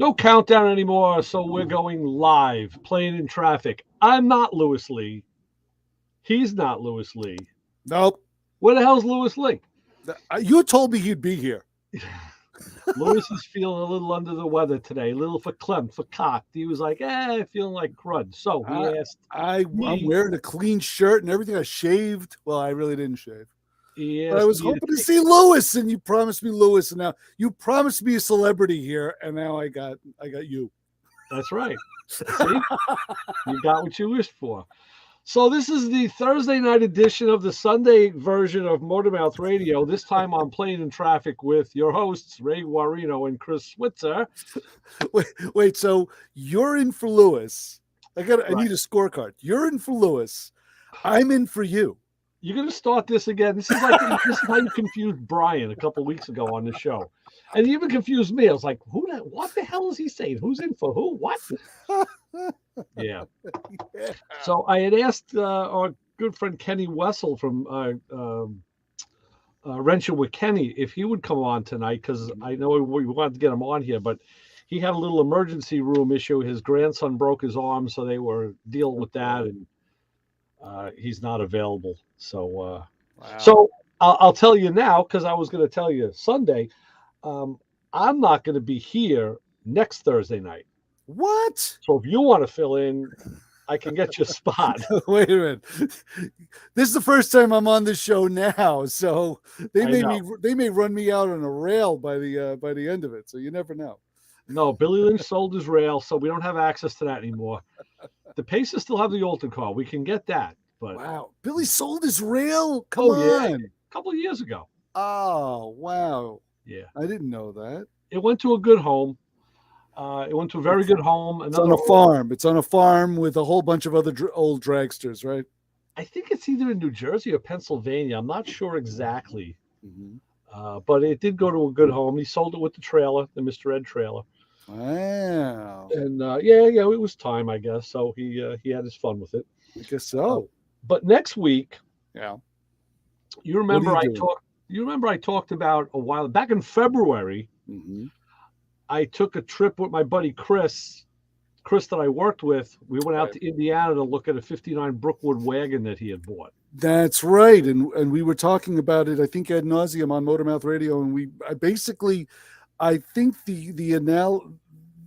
No countdown anymore, so we're going live, playing in traffic. I'm not Lewis Lee. He's not Lewis Lee. Nope. Where the hell's Lewis Lee? You told me he'd be here. Lewis is feeling a little under the weather today, a little verklempt, vercocked. He was like, feeling like crud. So he asked I'm wearing a clean shirt and everything. I shaved. Well, I really didn't shave. But I was hoping to see Lewis, and you promised me Lewis, and now you promised me a celebrity here, and now I got you. That's right. See? You got what you wished for. So this is the Thursday night edition of the Sunday version of Motormouth Radio. This time I'm playing in traffic with your hosts, Ray Guarino and Chris Switzer. Wait. So you're in for Lewis. I need a scorecard. You're in for Lewis. I'm in for you. You're going to start this again. This is how you confused Brian a couple weeks ago on the show. And you even confused me. I was like, what the hell is he saying? Who's in for who? What? Yeah. So I had asked our good friend Kenny Wessel from Wrenching with Kenny if he would come on tonight, because I know we wanted to get him on here, but he had a little emergency room issue. His grandson broke his arm, so they were dealing with that, and he's not available. So, wow. So I'll tell you now, because I was going to tell you Sunday. I'm not going to be here next Thursday night. What? So if you want to fill in, I can get you a spot. Wait a minute. This is the first time I'm on this show now, so they may run me out on a rail by the end of it. So you never know. No, Billy Lynch sold his rail, so we don't have access to that anymore. The Pacers still have the Alton car. We can get that. But wow, Billy sold his rail? Come on. Yeah. A couple of years ago. Oh, wow. Yeah. I didn't know that. It went to a good home. It went to a very good home. It's on a farm. It's on a farm with a whole bunch of other old dragsters, right? I think it's either in New Jersey or Pennsylvania. I'm not sure exactly. Mm-hmm. But it did go to a good home. He sold it with the trailer, the Mr. Ed trailer. Wow. And it was time, I guess. So he had his fun with it. I guess so. But next week, you remember I talked about a while back in February. Mm-hmm. I took a trip with my buddy Chris that I worked with. We went out to Indiana to look at a 59 Brookwood wagon that he had bought. That's right. And we were talking about it, I think, ad nauseum on Motormouth Radio. And I think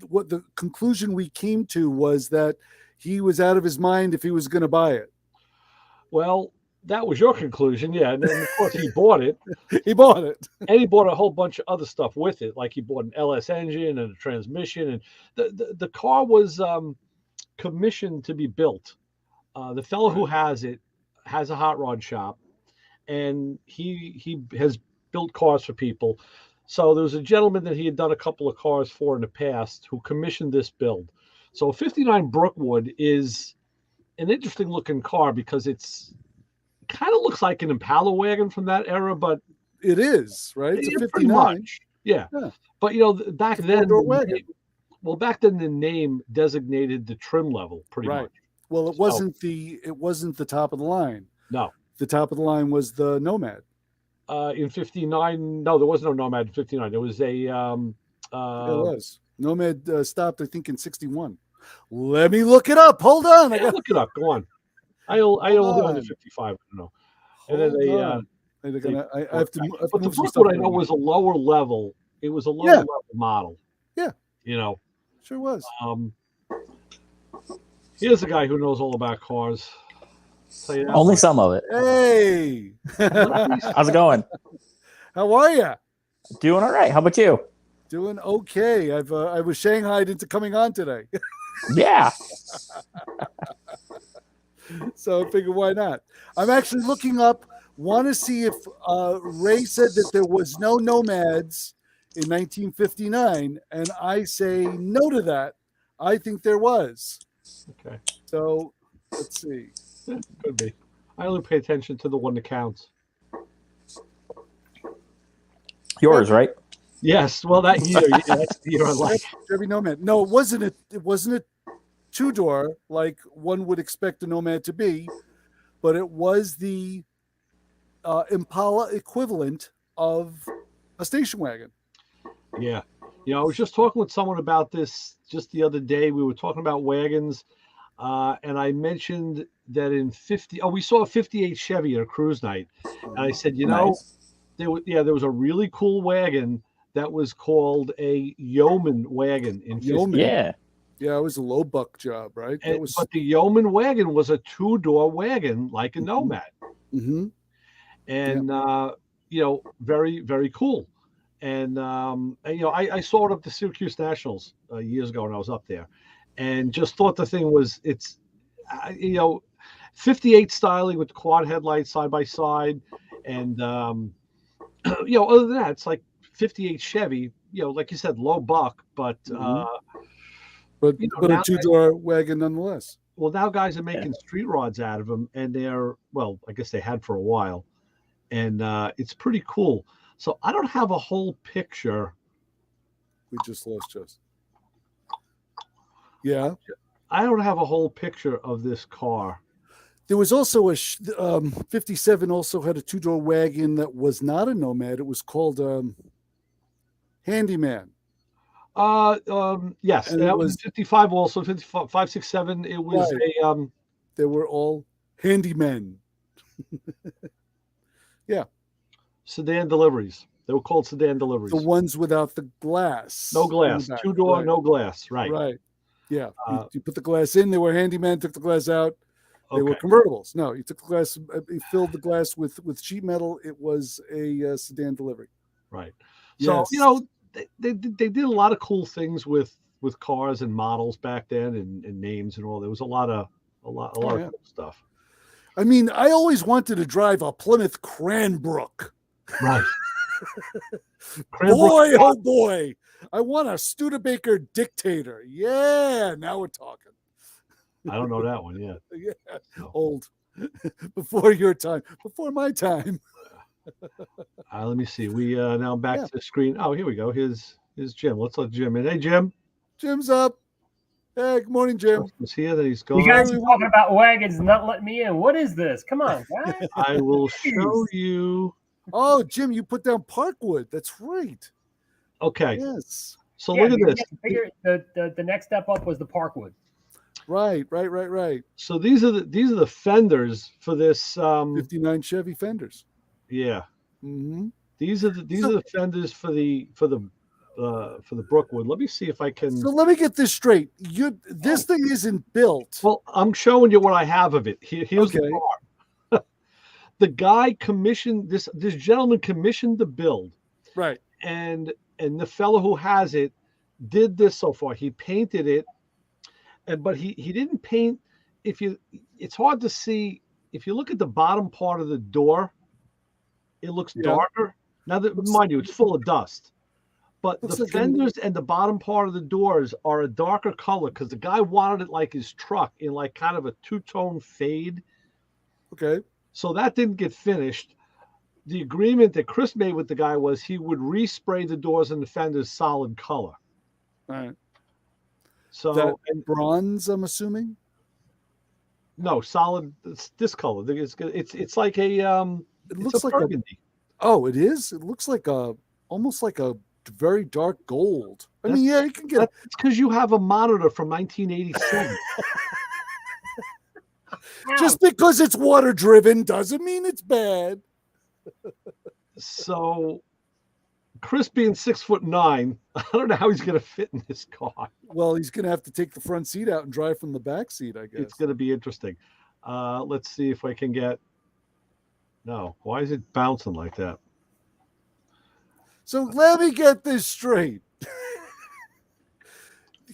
what the conclusion we came to was that he was out of his mind if he was going to buy it. Well, that was your conclusion, yeah. And then, of course, he bought it. He bought it. And he bought a whole bunch of other stuff with it. Like he bought an LS engine and a transmission. And the car was commissioned to be built. The fellow who has it has a hot rod shop. And he has built cars for people. So there was a gentleman that he had done a couple of cars for in the past who commissioned this build. So 59 Brookwood is an interesting looking car because it's kind of looks like an Impala wagon from that era, but it is, right? It's a 59. Much. Yeah. But back then, the name designated the trim level pretty much. Well, it wasn't the top of the line. No. The top of the line was the Nomad. In 59, no, there was no Nomad in 59. There was a it was. Nomad stopped, I think, in 61. Let me look it up. Hold on. Look it up. Go on. I only on the 55. I don't know. And then I have to. But the Brookwood I know was a lower level. It was a lower level model. Yeah. Sure was. Here's a guy who knows all about cars. Only some of it. Hey. How's it going? How are you? Doing all right. How about you? Doing okay. I was shanghaied into coming on today. Yeah. So I figured, why not? I'm actually looking up, want to see if Ray said that there was no Nomads in 1959, and I say no to that. I think there was. Okay. So let's see. Yeah, could be. I only pay attention to the one that counts. Yours, right? Yes. Well, that year, that's the year I like. Chevy Nomad. No, it wasn't a two-door like one would expect a Nomad to be, but it was the Impala equivalent of a station wagon. Yeah. You know, I was just talking with someone about this just the other day. We were talking about wagons, and I mentioned that we saw a 58 Chevy at a cruise night. And I said, Nice. there was a really cool wagon that was called a yeoman wagon in 58. Yeoman. Yeah. Yeah, it was a low buck job, right? But the yeoman wagon was a two-door wagon like a Nomad. Mm-hmm. And very, very cool. And I saw it up the Syracuse Nationals years ago when I was up there, and just thought the thing was 58 styling with quad headlights side by side, and other than that, it's like 58 Chevy. Like you said, low buck, but but now a two-door wagon nonetheless. well, now guys are making street rods out of them, and I guess they had for a while, and it's pretty cool. So I don't have a whole picture. We just lost Jess. Yeah. I don't have a whole picture of this car. There was also a 57 also had a two-door wagon that was not a Nomad. It was called Handyman. Yes, And that it was was 55 also, 55, 67. It was Right. They were all handymen. Yeah. Sedan deliveries. They were called sedan deliveries. The ones without the glass. No in the glass. back. Two-door, Right. no glass. Right. Right. Yeah. Uh, you put the glass in, they were handyman, took the glass out. They were Okay. convertibles. No, you took the glass, you filled the glass with sheet metal. It was a sedan delivery. Right. So, Yes. they did a lot of cool things with cars and models back then, and names and all. There was a lot of yeah. of cool stuff. I mean, I always wanted to drive a Plymouth Cranbrook. Right. Boy, oh boy. I want a Studebaker Dictator. Yeah, now we're talking. I don't know that one yet. Yeah, No. old. Before your time. Before my time. Let me see. We now back Yeah. to the screen. Oh, here we go. Here's Jim. Let's let Jim in. Hey, Jim. Jim's up. Hey, good morning, Jim. He's here. Then he's gone. You guys are talking about wagons and not letting me in. What is this? Come on, guys. I will show you. Oh, Jim, you put down Parkwood. That's right. Okay. Yes. So Yeah, look at you this. get to figure the next step up was the Parkwood. Right. So these are the fenders for this. 59 Chevy fenders. Yeah. Mm-hmm. These are the fenders for the Brookwood. Let me see if I can. So let me get this straight. This thing isn't built. Well, I'm showing you what I have of it. Here's the Okay. car. The guy commissioned this gentleman commissioned the build, Right. and the fellow who has it did this so far. He painted it, but he didn't paint. It's hard to see if you look at the bottom part of the door. It looks Yeah. darker. Now, mind you, it's full of dust. But Looks the like fenders and the bottom part of the doors are a darker color because the guy wanted it like his truck in like kind of a two-tone fade. Okay. So that didn't get finished. The agreement that Chris made with the guy was he would respray the doors and the fenders solid color. All right. So That bronze, I'm assuming. no, solid. It's this color. It's like a It looks like burgundy. Oh, it is. It looks like almost like a very dark gold. I mean, yeah, you can get. It's because you have a monitor from 1987. Just because it's water driven doesn't mean it's bad. So, Chris being 6'9", I don't know how he's going to fit in this car. Well, he's going to have to take the front seat out and drive from the back seat, I guess. It's going to be interesting. Let's see if I can get. No, why is it bouncing like that? So let me get this straight.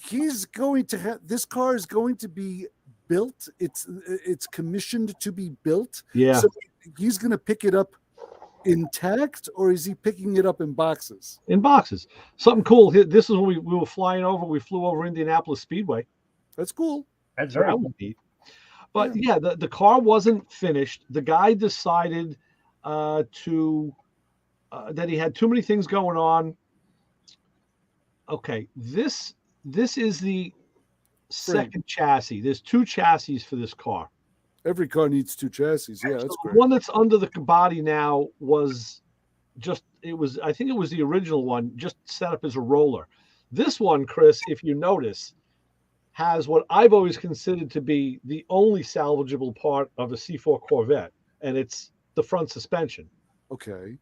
He's going to have this car is going to be built. It's commissioned to be built. Yeah. So he's going to pick it up intact, or is he picking it up in boxes? In boxes. Something cool. This is when we were flying over. We flew over Indianapolis Speedway. That's cool. That's So very that cool. was neat. But yeah, the car wasn't finished. The guy decided that he had too many things going on. Okay, this is the second chassis. There's two chassis for this car. Every car needs two chassis. Yeah, that's The great. one that's under the body now was I think it was the original one, just set up as a roller. This one, Chris, if you notice, has what I've always considered to be the only salvageable part of a C4 Corvette, and it's the front suspension. Okay.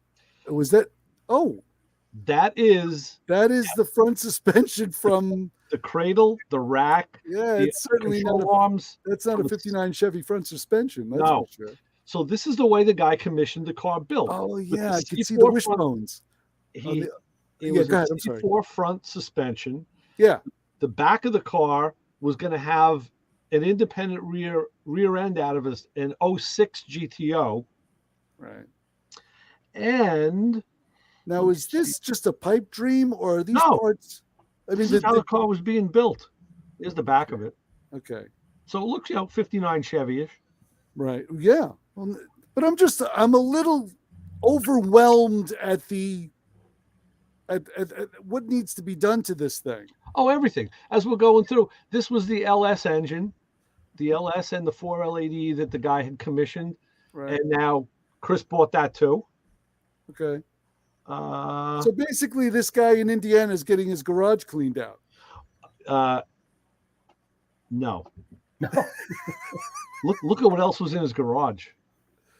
Was that? Oh, That is the front suspension from the cradle, the rack. Yeah, the it's certainly not control arms. That's not a 59 Chevy front suspension. That's No. for sure. So this is the way the guy commissioned the car built. Oh With yeah, the I can see C4 the front- wishbones. It Yeah, was go a ahead, I'm sorry. C4 front suspension. Yeah. The back of the car was going to have an independent rear end out of an 06 GTO. Right. And Now, is this just a pipe dream, or are these No. parts? I mean, this is how the car was being built. Here's the back of it. okay, So it looks, 59 Chevy-ish. right, yeah. Well, but I'm a little overwhelmed at what needs to be done to this thing. Oh, everything. As we're going through, this was the LS engine, the LS and the 4L80 that the guy had commissioned. Right. And now Chris bought that too. Okay. Uh, So basically, this guy in Indiana is getting his garage cleaned out. No. Look at what else was in his garage.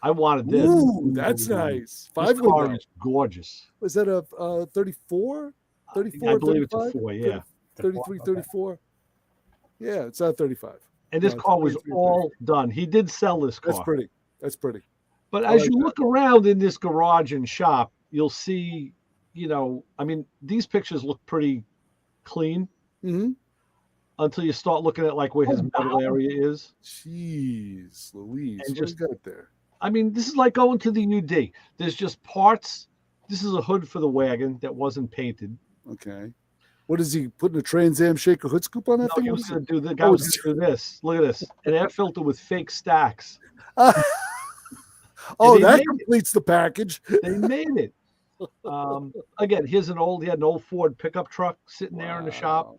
I wanted this. Ooh, that's nice. This 5 car window. is gorgeous. Was that a 34? 34, I believe it's a 35? 4, yeah. 33, 34. Yeah, it's not 35. And this No, it's car was 33. all done. He did sell this car. That's pretty. That's pretty. But I as like you that. look around in this garage and shop, you'll see, these pictures look pretty clean Mm-hmm. until you start looking at like where his metal area is. Jeez, Louise, And what just- do you got there? I mean, this is like going to the UD. There's just parts. This is a hood for the wagon that wasn't painted. Okay. What is he putting a Trans Am shaker hood scoop on that No, thing? he What was is going it? to do the guy Oh, was going to do this. Look at this. An air filter with fake stacks. Oh, they that made it. completes the package. They made it. Again, he had an old Ford pickup truck sitting there in the shop.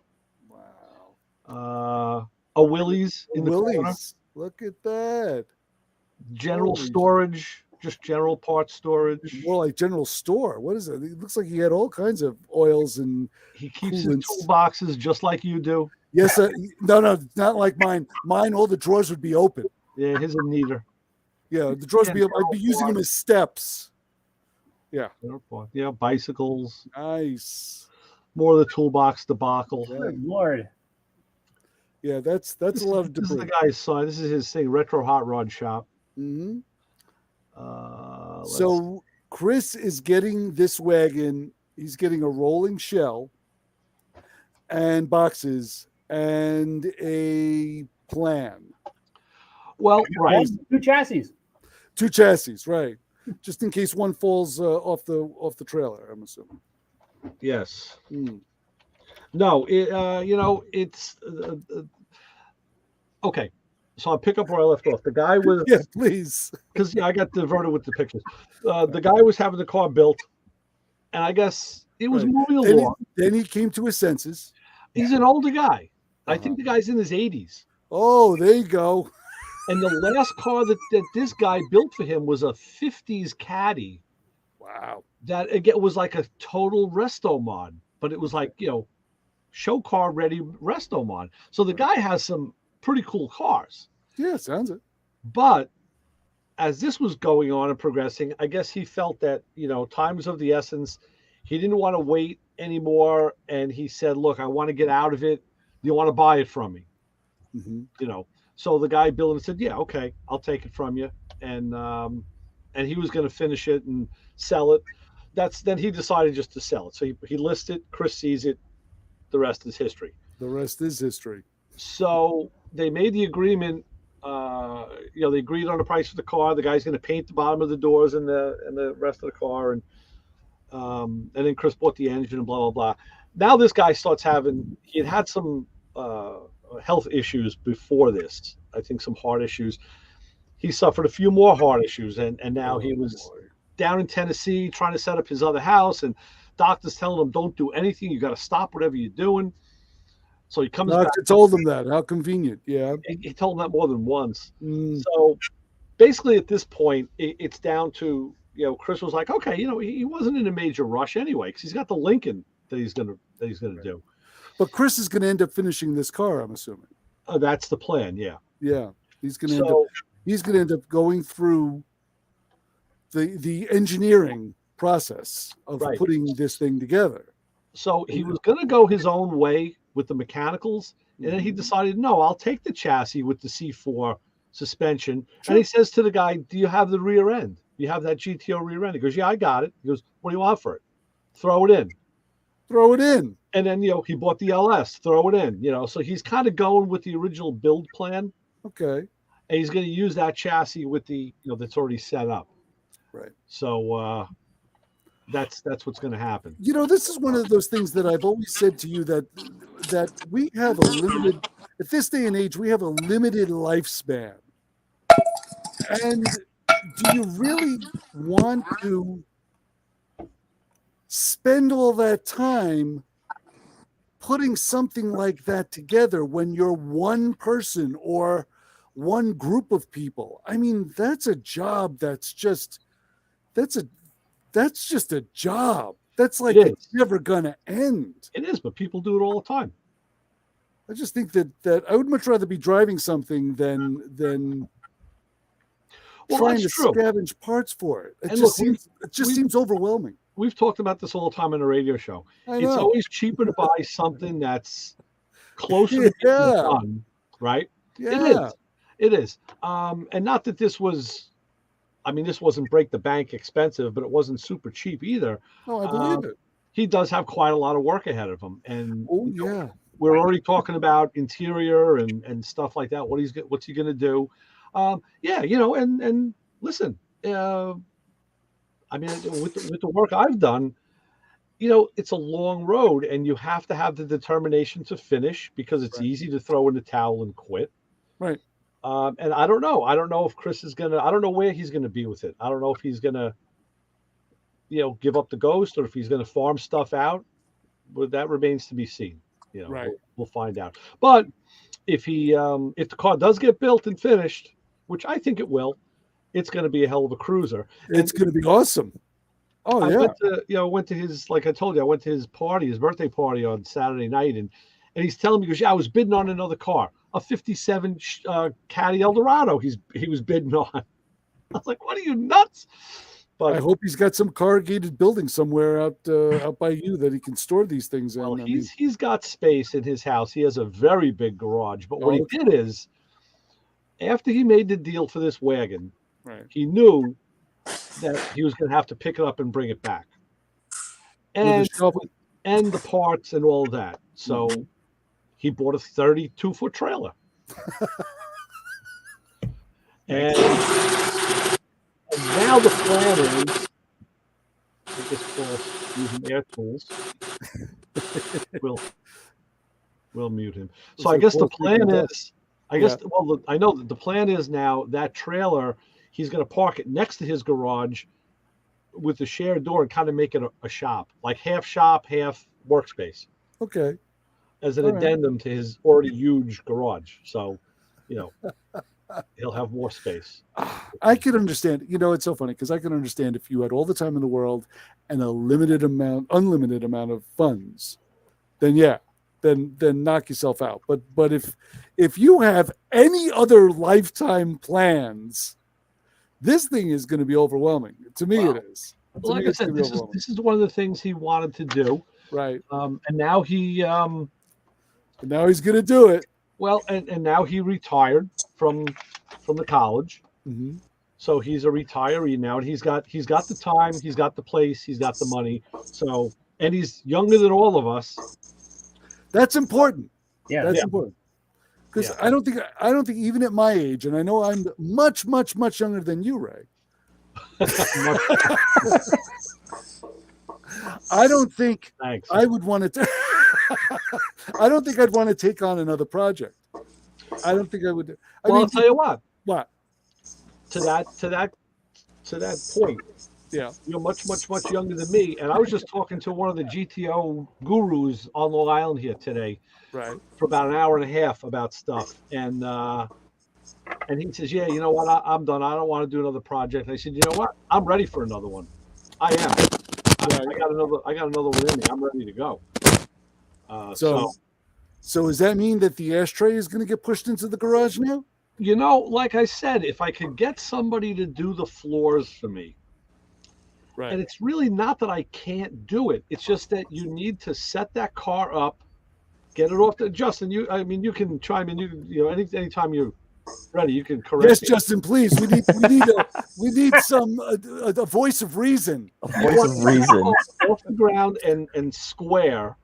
Wow. A Willys in the corner. Willie's. Look at that. General Holy- storage, just general parts storage. More like general store. What is it? It looks like he had all kinds of oils and He keeps coolants. his toolboxes just like you do. yes, no, not like mine. Mine, all the drawers would be open. Yeah, his are neater. Yeah, the drawers would be. Yeah, I'd be using them as steps. Yeah, bicycles. Nice. More of the toolbox debacle. Yeah. Good Lord. Yeah, that's This a lot of is the debris. guy's son. This is his thing, Retro Hot Rod Shop. Hmm. Let's- So Chris is getting this wagon. He's getting a rolling shell and boxes and a plan. well, right. Two chassis. 2 chassis, right? Just in case one falls off the trailer. I'm assuming. Yes. Mm. No, it's okay. So I'll pick up where I left off. The guy was Yeah, please. because I got diverted with the pictures. The guy was having the car built, and I guess it was Right. moving Then along. he came to his senses. He's an older guy. I Uh-huh. think the guy's in his 80s. Oh, there you go. And the last car that this guy built for him was a 50s Caddy Wow. that again was like a total resto mod, but it was like, show car ready resto mod. So the guy has some pretty cool cars. Yeah, sounds it. But as this was going on and progressing, I guess he felt that, time was of the essence. He didn't want to wait anymore. And he said, look, I want to get out of it. You want to buy it from me? Hmm. So the guy billed him said, yeah, okay, I'll take it from you. And he was going to finish it and sell it. Then he decided just to sell it. So he lists it, Chris sees it. The rest is history. The rest is history. So they made the agreement. They agreed on the price of the car. The guy's going to paint the bottom of the doors and the rest of the car, and then Chris bought the engine and blah blah blah. Now this guy starts having. He had some health issues before this. I think some heart issues. He suffered a few more heart issues, and now he was boy. down in Tennessee trying to set up his other house, and doctors telling him don't do anything. You got to stop whatever you're doing. So he comes back. Doctor told him that. How convenient. Yeah. He told him that more than once. Mm. So basically, at this point, it's down to Chris was like, okay, he wasn't in a major rush anyway because he's got the Lincoln that he's gonna do. But Chris is going to end up finishing this car, I'm assuming. That's the plan. Yeah. Yeah, he's going to end up going through the engineering process of putting this thing together. So he was going to go his own way with the mechanicals, and then he decided, no, I'll take the chassis with the C4 suspension. Sure. And he says to the guy, do you have the rear end? Do you have that GTO rear end? He goes, yeah, I got it. He goes, what do you want for it? Throw it in. Throw it in. And then, he bought the LS, throw it in, so he's kind of going with the original build plan. Okay. And he's going to use that chassis with the, that's already set up. Right. So that's what's going to happen. This is one of those things that I've always said to you that we have a limited, at this day and age, we have a limited lifespan. And do you really want to spend all that time putting something like that together when you're one person or one group of people? I mean, that's a job that's just a job. That's like it's never gonna end. It is, but people do it all the time. I just think that I would much rather be driving something than trying to scavenge parts for it. It just seems overwhelming. We've talked about this all the time on the radio show. It's always cheaper to buy something that's closer to being done, right? Yeah. It is. And not that this wasn't break the bank expensive, but it wasn't super cheap either. No, I believe it. He does have quite a lot of work ahead of him. And we're already talking about interior and stuff like that. What's he going to do? And listen, with the work I've done, it's a long road, and you have to have the determination to finish, because it's easy to throw in the towel and quit. Right. And I don't know. I don't know if Chris is I don't know where he's gonna be with it. I don't know if he's gonna, give up the ghost, or if he's gonna farm stuff out. But that remains to be seen. We'll find out. But if the car does get built and finished, which I think it will, it's going to be a hell of a cruiser. It's going to be awesome. Oh, I went to his, like I told you, I went to his birthday party on Saturday night, and he's telling me, he goes, I was bidding on another car, a 57 Caddy Eldorado. He was bidding on. I was like, what are you, nuts? But I hope he's got some corrugated building somewhere out by you that he can store these things in. Well, he's got space in his house. He has a very big garage. But what he did is, after he made the deal for this wagon, he knew that he was going to have to pick it up and bring it back, and the parts and all that. So he bought a 32-foot trailer, and now the plan is, I guess using air tools, we'll mute him. So I guess the plan is, I know that the plan is now that trailer, he's going to park it next to his garage with the shared door and kind of make it a shop, like half shop, half workspace. Okay. As an addendum to his already huge garage. So, he'll have more space. I can understand. It's so funny because I can understand if you had all the time in the world and unlimited amount of funds, then knock yourself out. But if you have any other lifetime plans, this thing is going to be overwhelming. To me, it is. Like I said, this is one of the things he wanted to do. Right. And now he now he's going to do it. Well, and now he retired from the college. Mm-hmm. So he's a retiree now, and he's got the time, he's got the place, he's got the money. So, and he's younger than all of us. That's important. Yeah, that's important. Because I don't think even at my age, and I know I'm much, much, much younger than you, Ray. I don't think I would want to. I don't think I'd want to take on another project. I don't think I would. I'll tell you what. What? To that point. Yeah. You're much, much, much younger than me, and I was just talking to one of the GTO gurus on Long Island here today, right, for about an hour and a half about stuff, and he says, "Yeah, you know what? I'm done. I don't want to do another project." And I said, "You know what? I'm ready for another one. I am. I got another one in me. I'm ready to go." So does that mean that the ashtray is going to get pushed into the garage now? You know, like I said, if I could get somebody to do the floors for me, Right. and it's really not that I can't do it. It's just that you need to set that car up, get it off the Justin. You can chime in. Anytime you're ready, you can correct. Yes, me. Justin, please. We need some a voice of reason. A voice of reason. Off the ground and square,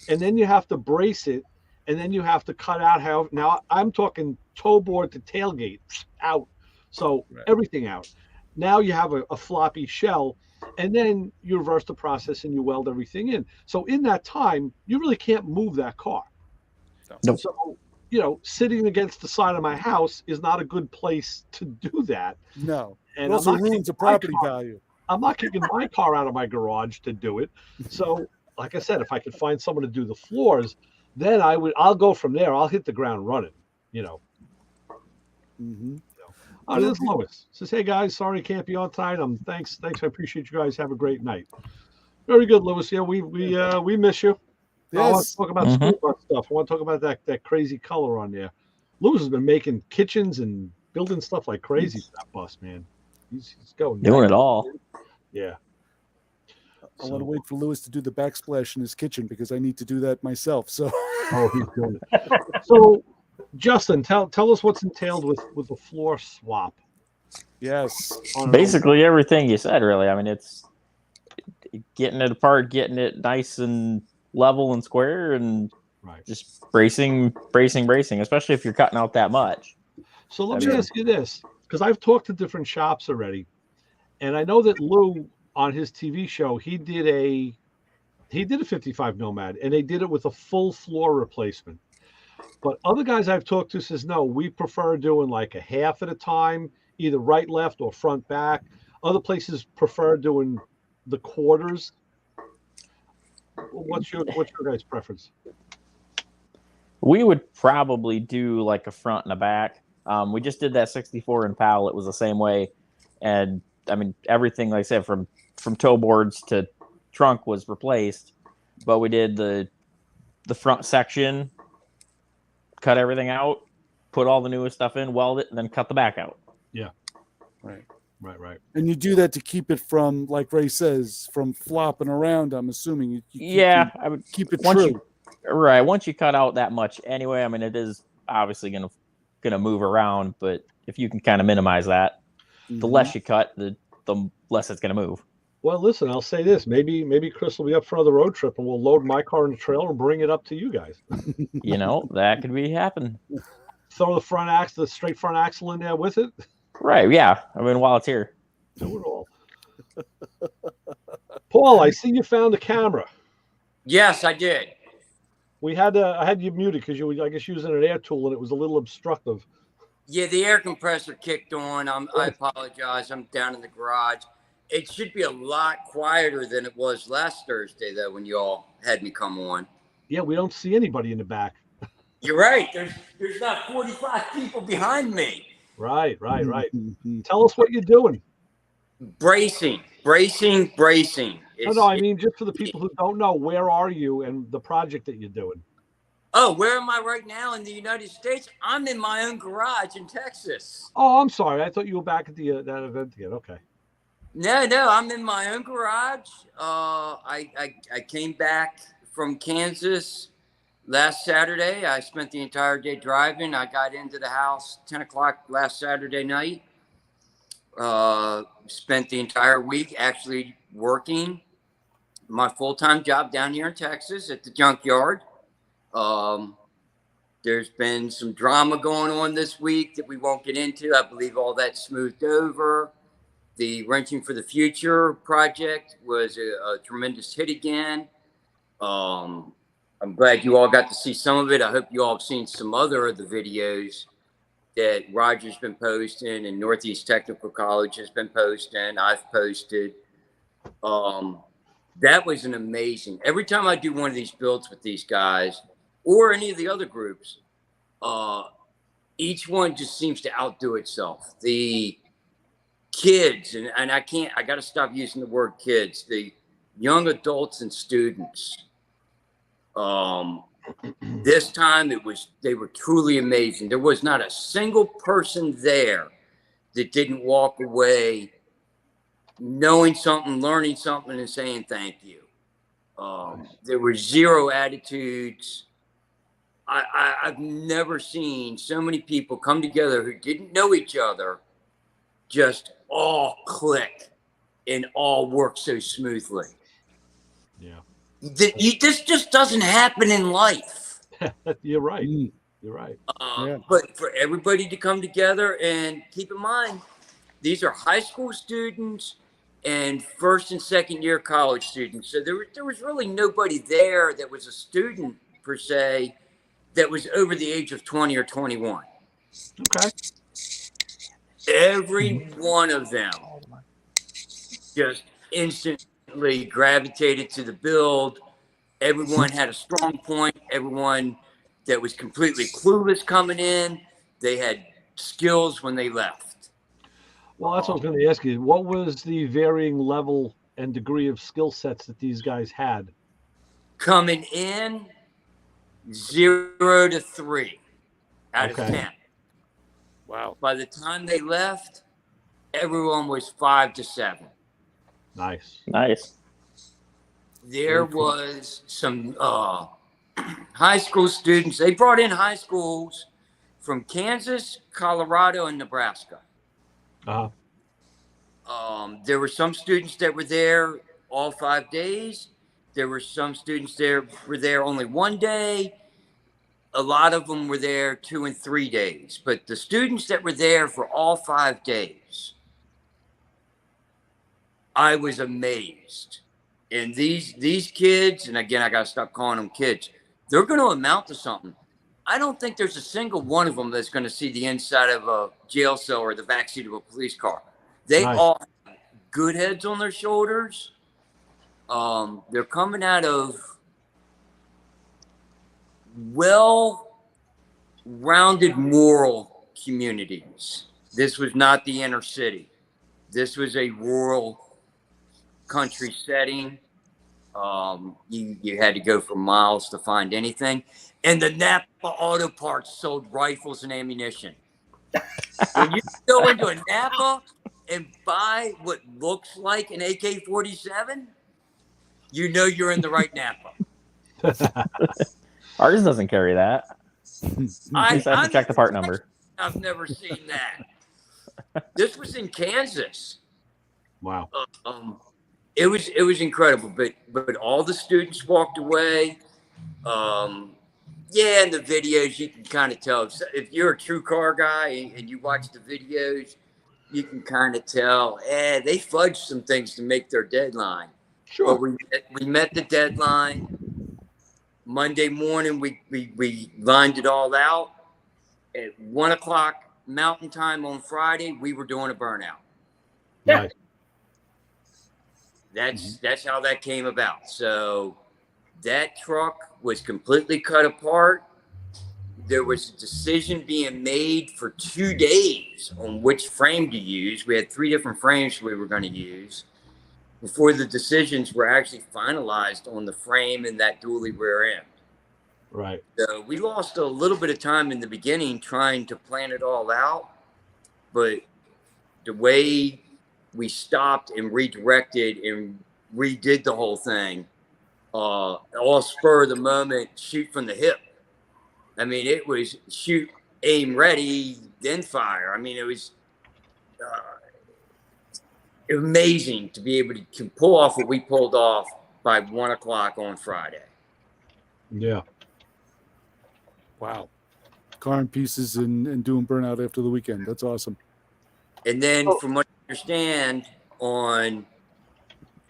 and then you have to brace it, and then you have to cut out how. Now I'm talking toe board to tailgate out, so everything out. Now you have a floppy shell, and then you reverse the process and you weld everything in. So in that time, you really can't move that car. Nope. So sitting against the side of my house is not a good place to do that. No, and it also ruins the property value. I'm not kicking my car out of my garage to do it. So, like I said, if I could find someone to do the floors, then I'll go from there. I'll hit the ground running. Mm-hmm. Oh, there's Lois. Says, hey guys, sorry can't be on tonight. Thanks. I appreciate you guys. Have a great night. Very good, Lois. Yeah, we miss you. Yes. I want to talk about school bus stuff. I want to talk about that crazy color on there. Lewis has been making kitchens and building stuff like crazy for that bus, man. He's going doing it all. Yeah. I want to wait for Lewis to do the backsplash in his kitchen because I need to do that myself. So. Oh, he's doing it. So, Justin, tell us what's entailed with the floor swap. Yes. Basically everything you said, really. I mean, it's getting it apart, getting it nice and level and square, and just bracing, especially if you're cutting out that much. So let me ask you this, because I've talked to different shops already, and I know that Lou on his TV show, he did a 55 Nomad, and they did it with a full floor replacement. But other guys I've talked to says, no, we prefer doing like a half at a time, either right, left, or front, back. Other places prefer doing the quarters. What's your guys' preference? We would probably do like a front and a back. We just did that 64 in Powell. It was the same way. And I mean, everything, like I said, from toe boards to trunk was replaced, but we did the front section, cut everything out, put all the newest stuff in, weld it, and then cut the back out. Yeah. Right. And you do that to keep it from, like Ray says, from flopping around, I'm assuming. I would keep it true. Once you cut out that much anyway, I mean, it is obviously gonna move around, but if you can kind of minimize that, the less you cut, the less it's gonna move. Well, listen, I'll say this. Maybe Chris will be up for another road trip, and we'll load my car in the trailer and bring it up to you guys. That could be happening. Throw the straight front axle in there with it. Right, yeah. I mean, while it's here. Do it all. Paul, I see you found the camera. Yes, I did. I had you muted because you were, I guess, using an air tool, and it was a little obstructive. Yeah, the air compressor kicked on. I apologize. I'm down in the garage. It should be a lot quieter than it was last Thursday, though, when you all had me come on. Yeah, we don't see anybody in the back. You're right. There's not 45 people behind me. Right. Tell us what you're doing. Bracing. No, I mean, just for the people who don't know, where are you and the project that you're doing? Oh, where am I right now in the United States? I'm in my own garage in Texas. Oh, I'm sorry. I thought you were back at the that event again. Okay. No, I'm in my own garage. I came back from Kansas last Saturday. I spent the entire day driving. I got into the house 10 o'clock last Saturday night. Spent the entire week actually working my full-time job down here in Texas at the junkyard. There's been some drama going on this week that we won't get into. I believe all that's smoothed over. The Wrenching for the Future project was a tremendous hit again. I'm glad you all got to see some of it. I hope you all have seen some other of the videos that Roger's been posting and Northeast Technical College has been posting. I've posted. That was an amazing. Every time I do one of these builds with these guys or any of the other groups, each one just seems to outdo itself. The kids, and I got to stop using the word kids, the young adults and students This time they were truly amazing. There was not a single person there that didn't walk away knowing something, learning something, and saying thank you. There were zero attitudes. I've never seen so many people come together who didn't know each other, just all click and all work so smoothly. Yeah. This just doesn't happen in life. You're right. You're right. But for everybody to come together, and keep in mind, these are high school students and first and second year college students. So there was really nobody there that was a student per se that was over the age of 20 or 21. Okay. Every one of them just instantly gravitated to the build. Everyone had a strong point. Everyone that was completely clueless coming in, they had skills when they left. Well, that's what I was going to ask you. What was the varying level and degree of skill sets that these guys had? Coming in, 0 to 3 out of 10. Wow. By the time they left, everyone was 5 to 7. Nice. There was some high school students. They brought in high schools from Kansas, Colorado, and Nebraska. Uh-huh. There were some students that were there all 5 days. There were some students there were there only 1 day. A lot of them were there 2 and 3 days. But the students that were there for all 5 days, I was amazed. And these kids, and again, I got to stop calling them kids, they're going to amount to something. I don't think there's a single one of them that's going to see the inside of a jail cell or the backseat of a police car. They all have good heads on their shoulders. They're coming out of well-rounded moral communities. This was not the inner city. This was a rural country setting. You had to go for miles to find anything. And the Napa Auto Parts sold rifles and ammunition. When you go into a Napa and buy what looks like an AK-47, you know you're in the right Napa. Ours doesn't carry that. I just have to check the part number. I've never seen that. This was in Kansas. Wow. It was incredible, but all the students walked away. Yeah, in the videos you can kind of tell if you're a true car guy and you watch the videos, you can kind of tell. They fudged some things to make their deadline. Sure. But we met the deadline. Monday morning we lined it all out. At 1 o'clock Mountain Time on Friday, we were doing a burnout. Nice. That's how that came about. So that truck was completely cut apart. There was a decision being made for 2 days on which frame to use. We had 3 different frames we were going to use before the decisions were actually finalized on the frame and that dually rear end. Right. So we lost a little bit of time in the beginning trying to plan it all out, but the way we stopped and redirected and redid the whole thing, all spur of the moment, shoot from the hip. I mean, it was shoot, aim, ready, then fire. I mean, it was amazing to be able to pull off what we pulled off by 1 o'clock on Friday. Yeah. Wow. Car in pieces and doing burnout after the weekend. That's awesome. And then from what I understand, on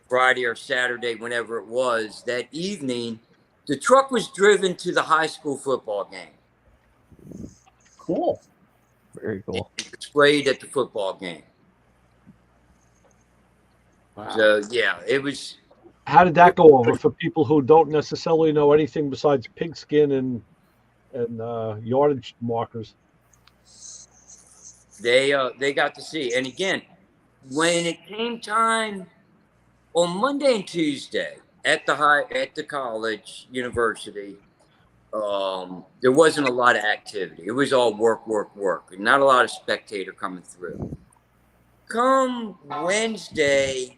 Friday or Saturday, whenever it was, that evening, the truck was driven to the high school football game. Cool. Very cool. And displayed at the football game. Wow. So, yeah, it was. How did that go over for people who don't necessarily know anything besides pigskin and yardage markers? They got to see. And again, when it came time on Monday and Tuesday at the college, university, there wasn't a lot of activity. It was all work, and not a lot of spectator coming through. Come Wednesday,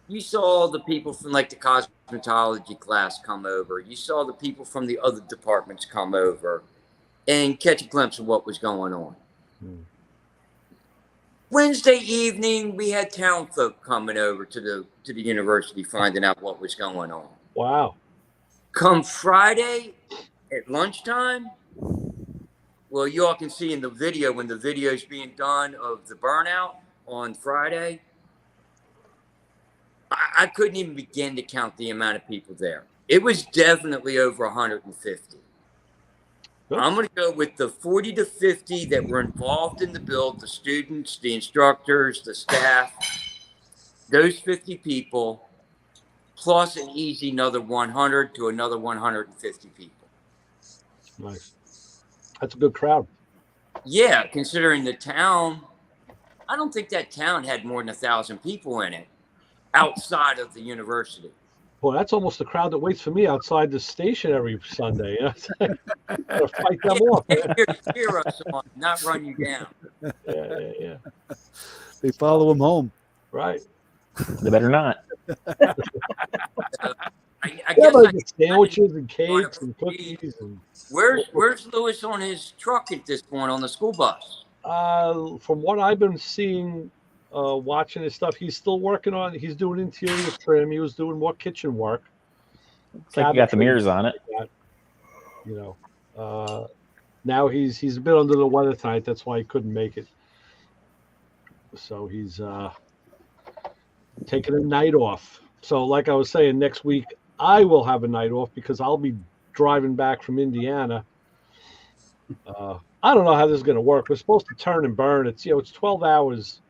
you saw the people from like the cosmetology class come over. You saw the people from the other departments come over and catch a glimpse of what was going on. Wednesday evening, we had town folk coming over to the university, finding out what was going on. Wow. Come Friday at lunchtime, well, you all can see in the video when the video is being done of the burnout on Friday, I couldn't even begin to count the amount of people there. It was definitely over 150. Good. I'm going to go with the 40 to 50 that were involved in the build, the students, the instructors, the staff, those 50 people, plus an easy another 100 to another 150 people. Nice. That's a good crowd. Yeah, considering the town, I don't think that town had more than 1,000 people in it outside of the university. Boy, that's almost the crowd that waits for me outside the station every Sunday. Gotta fight them off. Cheer us on, not run you down. Yeah. They follow him home. Right. They better not. I Yeah, guess like sandwiches and cakes and cookies. And where's Lewis on his truck at this point on the school bus? from what I've been seeing, watching his stuff, he's still working on. He's doing interior trim. He was doing more kitchen work. It's like you got the mirrors on it. You know, now he's a bit under the weather tonight. That's why he couldn't make it. So he's taking a night off. So, like I was saying, next week I will have a night off because I'll be driving back from Indiana. I don't know how this is going to work. We're supposed to turn and burn. It's it's 12 hours,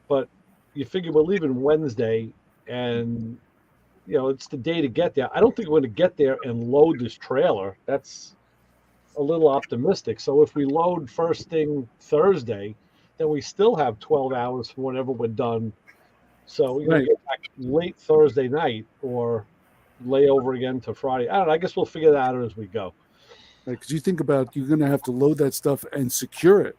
but you figure we're leaving Wednesday, and it's the day to get there. I don't think we're going to get there and load this trailer. That's a little optimistic. So if we load first thing Thursday, then we still have 12 hours from whenever we're done. So we're going to get back late Thursday night or lay over again to Friday. I don't know. I guess we'll figure that out as we go. Because you think about you're going to have to load that stuff and secure it.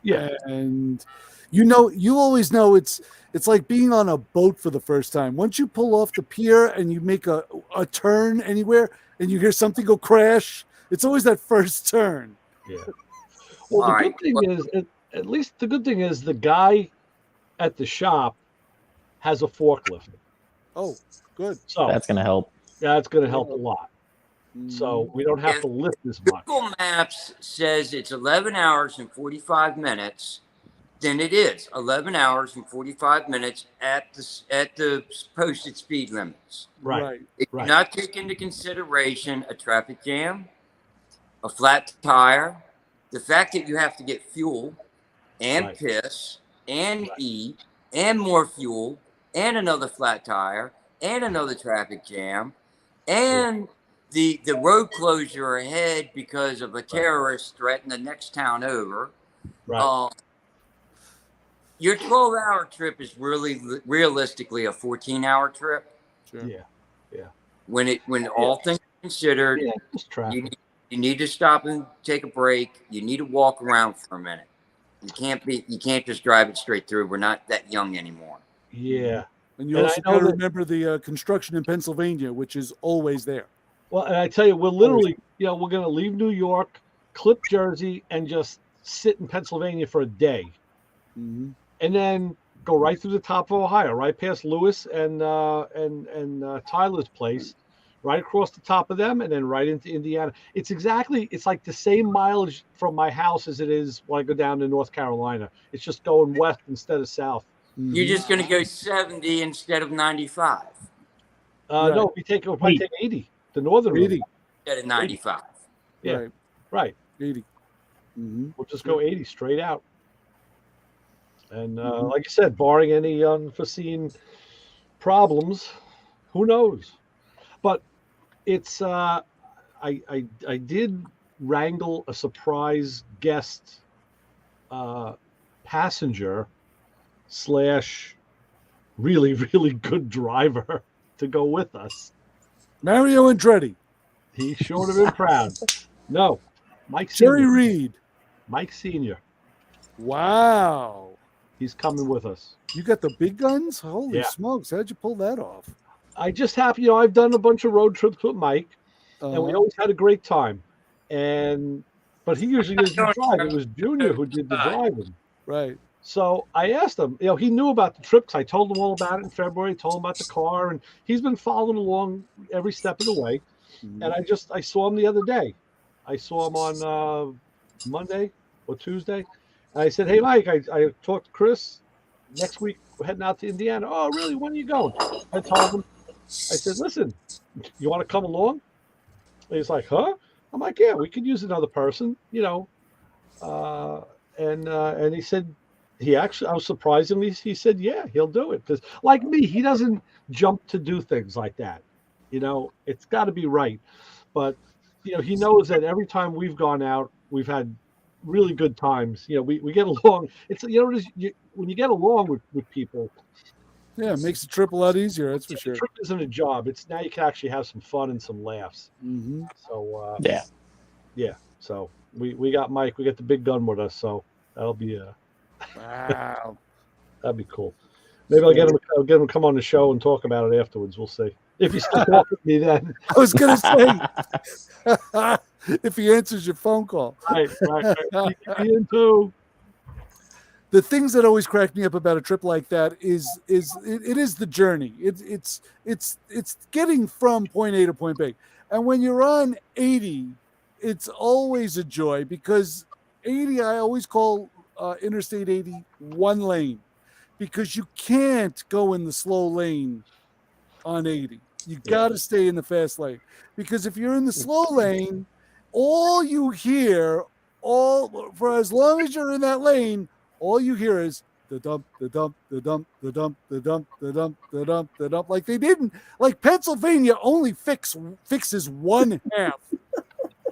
Yeah. And you always know it's like being on a boat for the first time. Once you pull off the pier and you make a turn anywhere and you hear something go crash, it's always that first turn. Yeah. Well, the good thing is, at least the good thing is the guy at the shop has a forklift. Oh, good. So that's going to help. That's going to help a lot. So we don't have to lift as much. Google Maps says it's 11 hours and 45 minutes. Then it is 11 hours and 45 minutes at the posted speed limits. Right. If you're not taking into consideration a traffic jam, a flat tire, the fact that you have to get fuel and piss and eat and more fuel and another flat tire and another traffic jam and the road closure ahead because of a terrorist threat in the next town over. Right. Your 12-hour trip is really realistically a 14-hour trip. Sure. Yeah. When all things considered, just traffic. You need to stop and take a break. You need to walk around for a minute. You can't just drive it straight through. We're not that young anymore. Yeah. And you also got to remember the construction in Pennsylvania, which is always there. Well, and I tell you, we're literally, we're going to leave New York, clip Jersey, and just sit in Pennsylvania for a day. Mm-hmm. And then go right through the top of Ohio, right past Lewis and Tyler's place, right across the top of them, and then right into Indiana. It's like the same mileage from my house as it is when I go down to North Carolina. It's just going west instead of south. Mm-hmm. You're just going to go 70 instead of 95. No, we take 80. The northern 80 instead of 95. Yeah, right. 80. Mm-hmm. We'll just go 80 straight out. And like I said, barring any unforeseen problems, who knows? But it's I did wrangle a surprise guest passenger / really, really good driver to go with us. Mario Andretti. He sure have been proud. No, Mike Jerry Senior. Reed. Mike Senior. Wow. He's coming with us. You got the big guns? Holy Yeah. smokes. How'd you pull that off? I just have, I've done a bunch of road trips with Mike, and we Uh-huh. always had a great time. But he usually doesn't drive. It was Junior who did the driving. Right. So I asked him, he knew about the trips. I told him all about it in February, told him about the car, and he's been following along every step of the way. Mhm. And I saw him the other day. I saw him on Monday or Tuesday. And I said, hey, Mike, I talked to Chris. Next week, we're heading out to Indiana. Oh, really? When are you going? I told him. I said, listen, you want to come along? And he's like, huh? I'm like, yeah, we could use another person, and he said, I was surprisingly, he said, yeah, he'll do it. Because like me, he doesn't jump to do things like that. It's got to be right. But, he knows that every time we've gone out, we've had really good times. We get along. It's, when you get along with people, Yeah, it makes the trip a lot easier, that's for sure. the trip isn't a job. It's now you can actually have some fun and some laughs. Mm-hmm. So, Yeah. So we got Mike, we got the big gun with us. So that'll be Wow. that'd be cool. Maybe I'll get him to come on the show and talk about it afterwards. We'll see if he's still talking to me then. I was going to say, if he answers your phone call. Right. Me in too. The things that always crack me up about a trip like that is it is the journey. It's getting from point A to point B. And when you're on 80, it's always a joy because 80, I always call Interstate 80 one lane because you can't go in the slow lane on 80. You got to stay in the fast lane because if you're in the slow lane, all you hear, for as long as you're in that lane, all you hear is the dump, the dump, the dump, the dump, the dump, the dump, the dump, the dump. Like they didn't, like Pennsylvania only fixes one half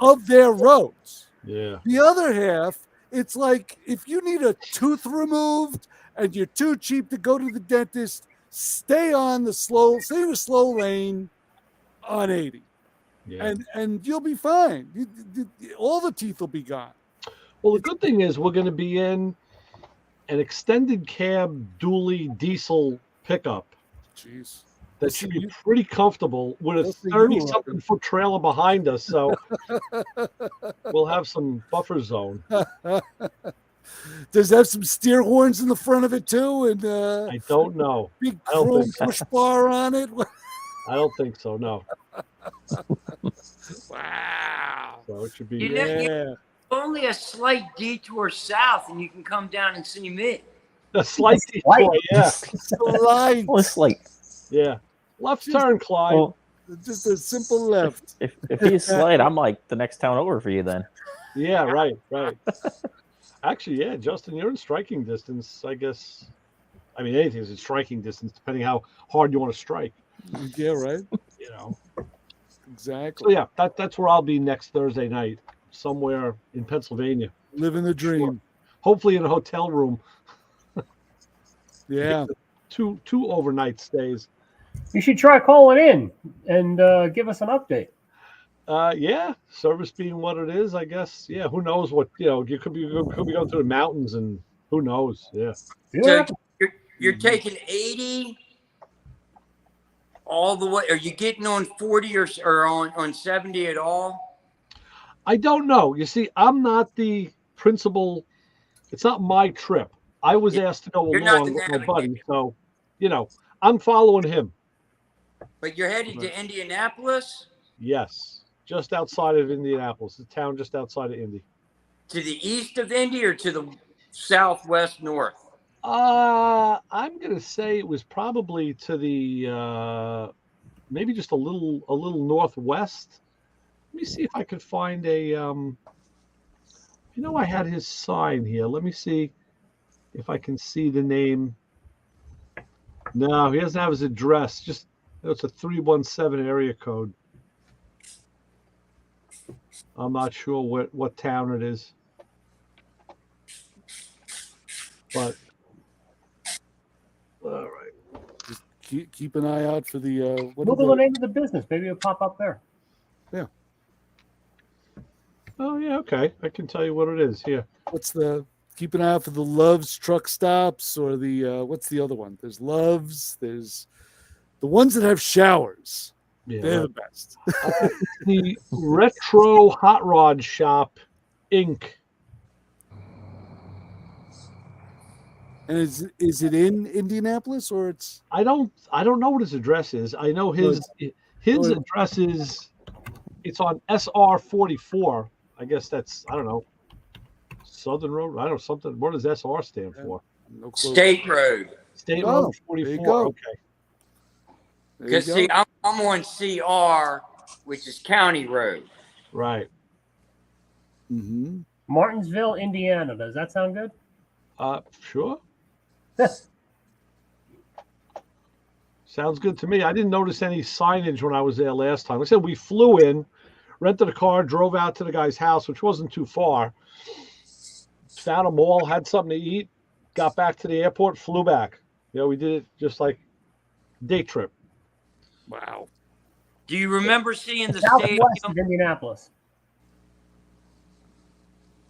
of their roads. Yeah. The other half, it's like if you need a tooth removed and you're too cheap to go to the dentist, stay in the slow lane on 80. Yeah. And you'll be fine. All the teeth will be gone. Well, the good thing is we're going to be in an extended cab dually diesel pickup. Jeez. That should be pretty comfortable with a 30-something foot trailer behind us. So we'll have some buffer zone. Does it have some steer horns in the front of it too? And I don't know. Big chrome push bar on it. I don't think so. No. Wow. So it should be. Yeah. Only a slight detour south, and you can come down and see me. A slight detour, yeah. Slight. Yeah. Left turn, Clyde. Well, just a simple left. If he's slight, I'm like the next town over for you then. Yeah, right. Actually, yeah, Justin, you're in striking distance, I guess. I mean, anything is in striking distance, depending how hard you want to strike. Yeah, right. So Exactly. yeah, that's where I'll be next Thursday night, somewhere in Pennsylvania. Living the dream. Sure. Hopefully in a hotel room. Yeah. Two overnight stays. You should try calling in and give us an update. Yeah, service being what it is, I guess. Yeah, who knows what you could be going through the mountains, and who knows? Yeah. So you're taking 80 all the way. Are you getting on 40 or on 70 at all? I don't know. You see, I'm not the principal. It's not my trip. I was asked to go along with my buddy, so I'm following him. But you're headed to Indianapolis? Yes, just outside of Indianapolis, the town just outside of Indy. To the east of Indy or to the southwest north? I'm gonna say it was probably to the maybe just a little northwest. Let me see if I could find a I had his sign here. Let me see if I can see the name. No, he doesn't have his address. Just it's a 317 area code. I'm not sure what town it is. But all right. Just keep an eye out for the Google the name of the business. Maybe it'll pop up there. Yeah. Oh yeah, okay. I can tell you what it is here. What's the keep an eye out for the Love's truck stops or the what's the other one? There's Love's. There's the ones that have showers. Yeah, They're right. the best. The Retro Hot Rod Shop, Inc. And is it in Indianapolis or it's? I don't know what his address is. I know his address is. It's on SR 44. I guess that's, I don't know, Southern Road. I don't know something. What does SR stand for? No clue. State Road. State Oh, Road there you 44. go. Okay. There you Because go. see, I'm on CR, which is County Road. Right. Mm-hmm. Martinsville, Indiana. Does that sound good? Sure. Sounds good to me. I didn't notice any signage when I was there last time. I said we flew in, rented a car, drove out to the guy's house, which wasn't too far. Found a mall, had something to eat, got back to the airport, flew back. You know, we did it just like day trip. Wow. Do you remember seeing the Southwest stadium? of Indianapolis.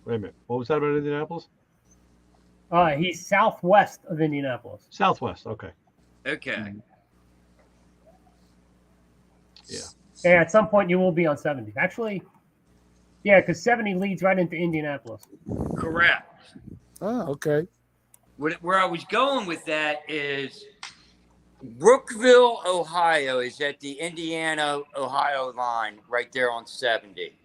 Wait a minute. What was that about Indianapolis? He's southwest of Indianapolis. Southwest. Okay. Okay. Yeah. And at some point, you will be on 70. Actually, yeah, because 70 leads right into Indianapolis. Correct. Oh, okay. Where I was going with that is Brookville, Ohio is at the Indiana-Ohio line right there on 70.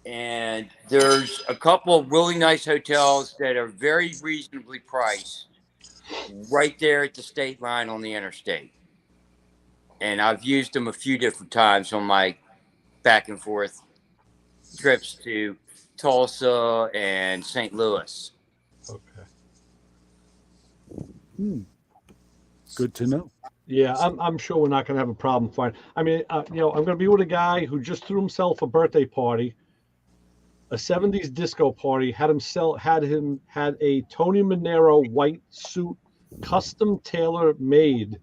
And there's a couple of really nice hotels that are very reasonably priced right there at the state line on the interstate. And I've used them a few different times on my back and forth trips to Tulsa and St. Louis. Okay. Good to know. Yeah, I'm sure we're not going to have a problem finding. I mean, I'm going to be with a guy who just threw himself a birthday party, a 70s disco party, had a Tony Manero white suit, custom tailor made.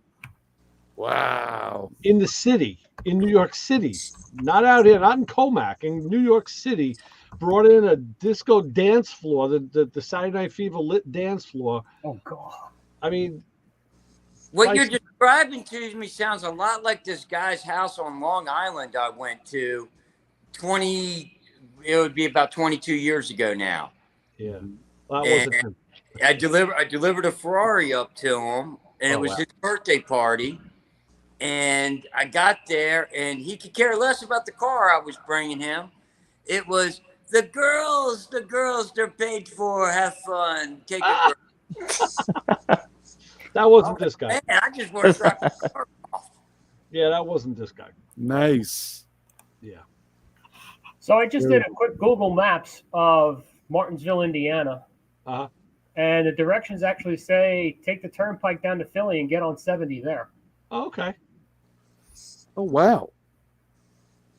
Wow. In the city, in New York City, not out here, not in Comac, in New York City, brought in a disco dance floor, the Saturday Night Fever lit dance floor. Oh, God. I mean, What you're describing to me sounds a lot like this guy's house on Long Island I went to it would be about 22 years ago now. yeah, that wasn't him. I delivered a Ferrari up to him, and it was his birthday party. And I got there, and he could care less about the car I was bringing him. It was the girls, they're paid for. Have fun. Take a break. That wasn't this guy. Man, I just want to drop the car off. Yeah, that wasn't this guy. Nice. Yeah. So I just did a quick Google Maps of Martinsville, Indiana. Uh-huh. And the directions actually say take the turnpike down to Philly and get on 70 there. Oh, okay. Oh, wow.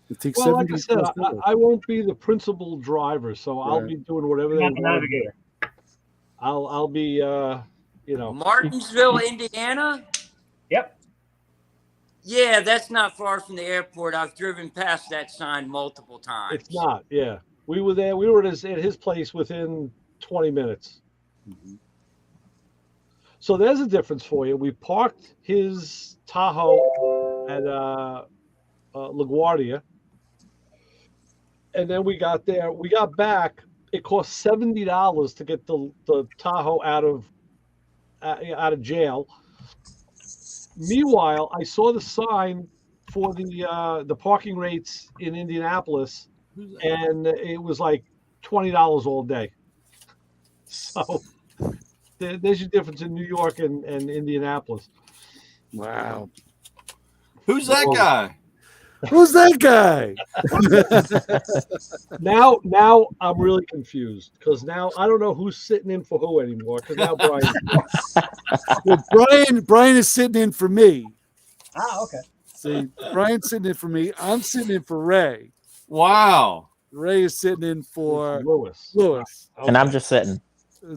It takes Well, like 70 I said, plus minutes. I won't be the principal driver, so I'll Right. be doing whatever they Not the want. navigator. I'll be, Martinsville, Indiana? Yep. Yeah, that's not far from the airport. I've driven past that sign multiple times. It's not. Yeah, we were there. We were at his place within 20 minutes. Mm-hmm. So there's a difference for you. We parked his Tahoe at LaGuardia, and then we got there. We got back. It cost $70 to get the Tahoe out of jail. Meanwhile, I saw the sign for the parking rates in Indianapolis, and it was like $20 all day. So there's your difference in New York and Indianapolis. Wow. Who's that guy? Who's that guy? Now I'm really confused because now I don't know who's sitting in for who anymore. Because now Brian is sitting in for me. Ah, okay. See, Brian's sitting in for me. I'm sitting in for Ray. Wow. Ray is sitting in for Lewis. Lewis. And I'm just sitting.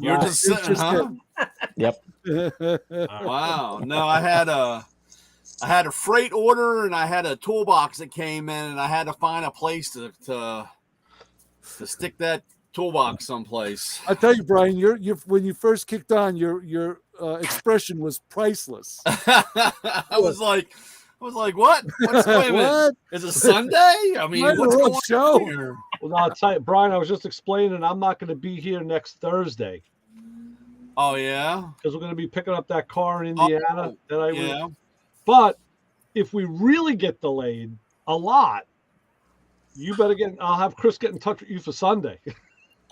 You're just sitting, huh? Yep. Wow. No, I had I had a freight order and I had a toolbox that came in, and I had to find a place to stick that toolbox someplace. I tell you, Brian, you're when you first kicked on, your expression was priceless. I was like, what? What's wait a minute? What? Is it Sunday? I mean, Might what's as well going show. on here? Well, I'll tell you, Brian, I was just explaining I'm not going to be here next Thursday Oh yeah, because we're going to be picking up that car in Indiana. yeah. But if we really get delayed a lot, you better I'll have Chris get in touch with you for Sunday.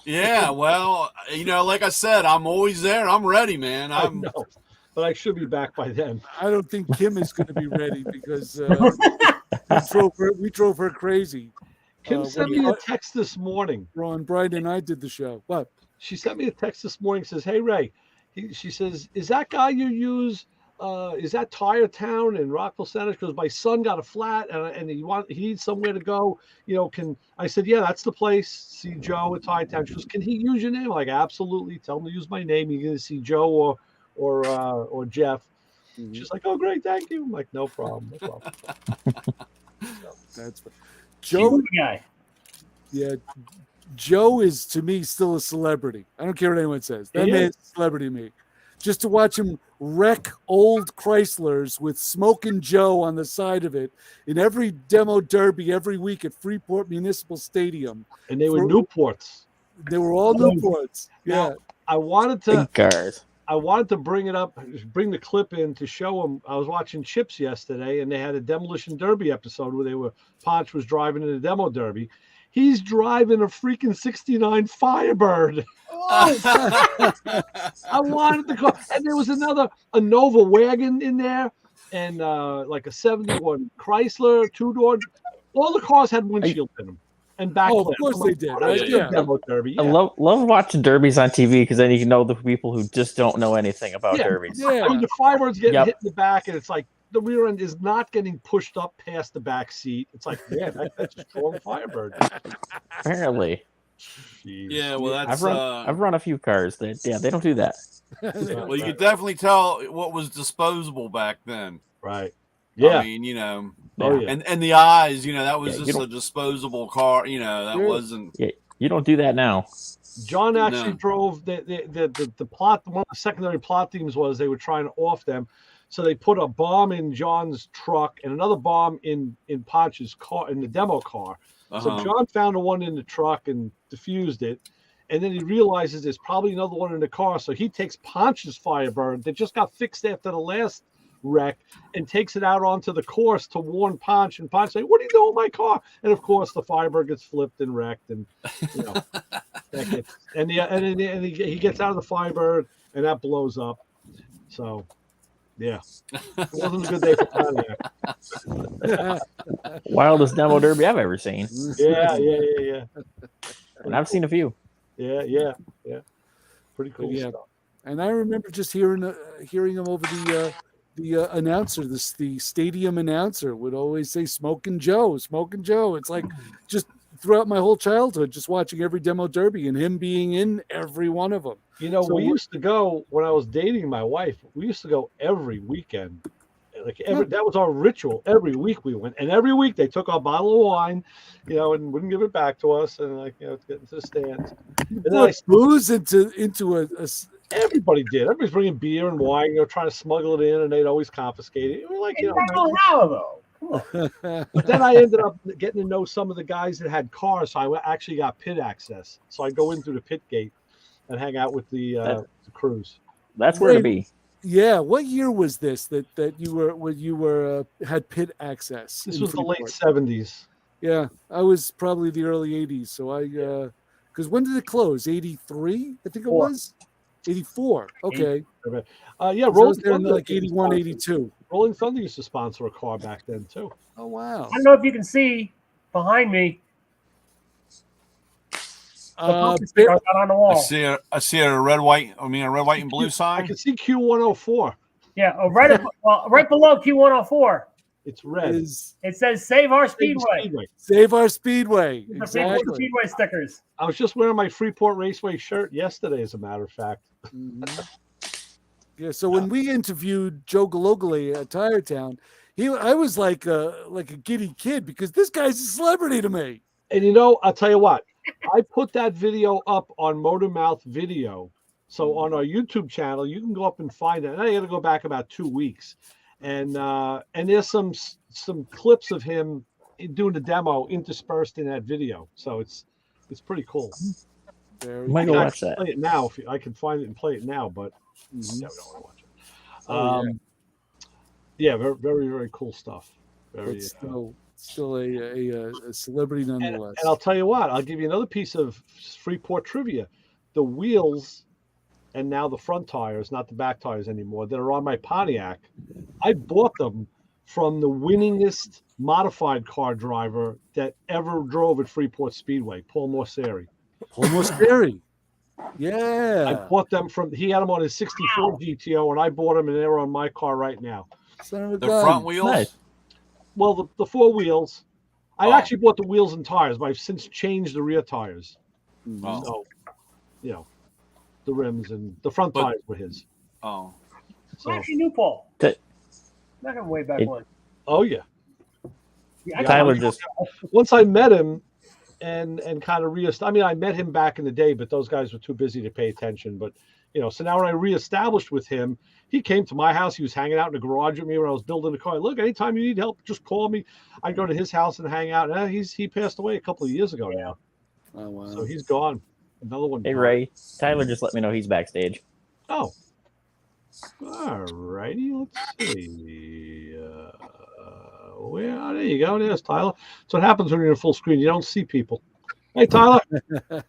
Yeah, well, like I said, I'm always there. I'm ready, man. I know, but I should be back by then. I don't think Kim is going to be ready because we drove her crazy. Kim sent me a text this morning. Ron, Brian, and I did the show. What? She sent me a text this morning. Says, "Hey Ray," she says, "Is that guy you use? Is that Tire Town in Rockville Center? Because my son got a flat and he needs somewhere to go. Can I said, yeah, that's the place. See Joe at Tire Town. She goes, can he use your name? I'm like, absolutely. Tell him to use my name. You're gonna see Joe or Jeff. Mm-hmm. She's like, oh great, thank you. I'm like, no problem. That's Joe guy. Yeah, Joe is to me still a celebrity. I don't care what anyone says. That man's a celebrity to me. Just to watch him wreck old Chryslers with Smokin' Joe on the side of it in every demo derby every week at Freeport Municipal Stadium. And they were Newports. They were all Newports. Yeah. Now, I wanted to bring the clip in to show them. I was watching Chips yesterday, and they had a Demolition Derby episode where Ponch was driving in a demo derby. He's driving a freaking 69 Firebird. I wanted the car. And there was a Nova wagon in there and like a 71 Chrysler, two-door. All the cars had windshields in them. And back. Oh, of course they did. Right? Yeah. Demo derby. Yeah. I love watching derbies on TV because then you can know the people who just don't know anything about derbies. Yeah. I mean, the Firebird's getting hit in the back, and it's like the rear end is not getting pushed up past the back seat. It's like, that's a strong Firebird. Apparently. Jeez. Yeah, well, that's I've run a few cars that they don't do that. Well, you could definitely tell what was disposable back then. Right. Yeah. I mean, Oh, yeah. And the eyes, that was just a disposable car. That wasn't. Yeah, you don't do that now. John actually drove the plot. One of the secondary plot themes was they were trying to off them, so they put a bomb in John's truck and another bomb in Ponch's car, in the demo car. So John found one in the truck and diffused it, and then he realizes there's probably another one in the car. So he takes Ponch's Firebird that just got fixed after the last wreck and takes it out onto the course to warn Ponch, and Ponch say, what are you doing with my car? And of course the Firebird gets flipped and wrecked, and he gets out of the Firebird and that blows up. So yeah, it wasn't a good day for Pontiac. Wildest demo derby I've ever seen. Yeah. And I've seen a few. Yeah. Pretty cool stuff. And I remember just hearing him over the announcer, the stadium announcer would always say Smokin' Joe. It's like just throughout my whole childhood, just watching every demo derby and him being in every one of them. We used to go when I was dating my wife. We used to go every weekend. That was our ritual. Every week we went, and every week they took our bottle of wine, and wouldn't give it back to us, and to get into the stands. And then booze into a everybody did. Everybody's bringing beer and wine, trying to smuggle it in, and they'd always confiscate it. We're like, how though? But then I ended up getting to know some of the guys that had cars, so I actually got pit access. So I go in through the pit gate and hang out with the crews. That's where to be. Yeah, what year was this that you were had pit access? This was the late 70s. Yeah, I was probably the early 80s. So because when did it close? 83, I think it was. 84. Okay. Rolling Thunder like 81, 82. Rolling Thunder used to sponsor a car back then too. Oh wow! I don't know if you can see behind me. On the wall. I see a red, white and blue sign. I can see Q104. Yeah, right below Q104. It's red. It says "Save Our Speedway." Save Our Speedway. Exactly. The Speedway stickers. I was just wearing my Freeport Raceway shirt yesterday, as a matter of fact. Mm-hmm. Yeah. So when we interviewed Joe Galogale at Tire Town, I was like a giddy kid because this guy's a celebrity to me. And I'll tell you what, I put that video up on Motormouth Video. So on our YouTube channel, you can go up and find it. And I got to go back about 2 weeks, and there's some clips of him doing the demo interspersed in that video. So it's pretty cool. Might go watch that. Play it now if I can find it and play it now, but yeah, we don't want to watch it. Yeah, very, very, very cool stuff. Very still a celebrity nonetheless. And I'll tell you what, I'll give you another piece of Freeport trivia. The wheels and now the front tires, not the back tires anymore, that are on my Pontiac, I bought them from the winningest modified car driver that ever drove at Freeport Speedway, Paul Morseri. Yeah. I bought them he had them on his 64 GTO, and I bought them, and they were on my car right now. The front wheels? Nice. Well, the four wheels. I actually bought the wheels and tires, but I've since changed the rear tires. So, the rims and the front tires were his. Oh. So. Actually, new Paul. Not going way back one. Oh, yeah. Tyler once I met him and kind of I met him back in the day, but those guys were too busy to pay attention. But, so now when I reestablished with him, he came to my house. He was hanging out in the garage with me when I was building the car. Look, anytime you need help, just call me. I'd go to his house and hang out. He passed away a couple of years ago now. Oh, wow. So he's gone. Another one. Hey, Ray. Tyler just let me know he's backstage. Oh. All righty. Let's see. There you go. There's Tyler. So what happens when you're in full screen? You don't see people. Hey, Tyler.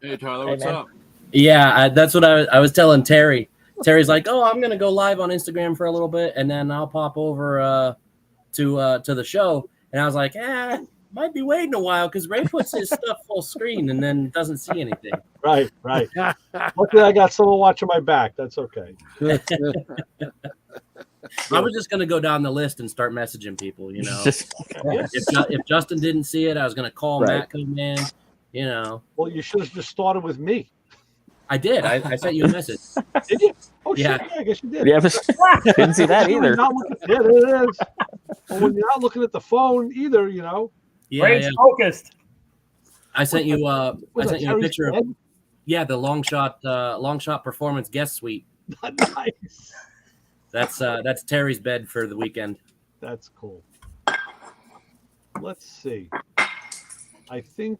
Hey, Tyler. What's up? Yeah, that's what I was telling Terry. Terry's like, "Oh, I'm gonna go live on Instagram for a little bit, and then I'll pop over to the show." And I was like, might be waiting a while because Ray puts his stuff full screen and then doesn't see anything. Right. Luckily, I got someone watching my back. That's okay. I was just gonna go down the list and start messaging people. If Justin didn't see it, I was gonna call Matt Coverman. Well, you should have just started with me. I did. I sent you a message. Did you? Oh, yeah. Shit, yeah, I guess you did. Yeah, didn't see that either. There it is. Well, when you're not looking at the phone either, Yeah, Brain's focused. I sent you a picture of bed? the long shot performance guest suite. Nice. That's Terry's bed for the weekend. That's cool. Let's see. I think.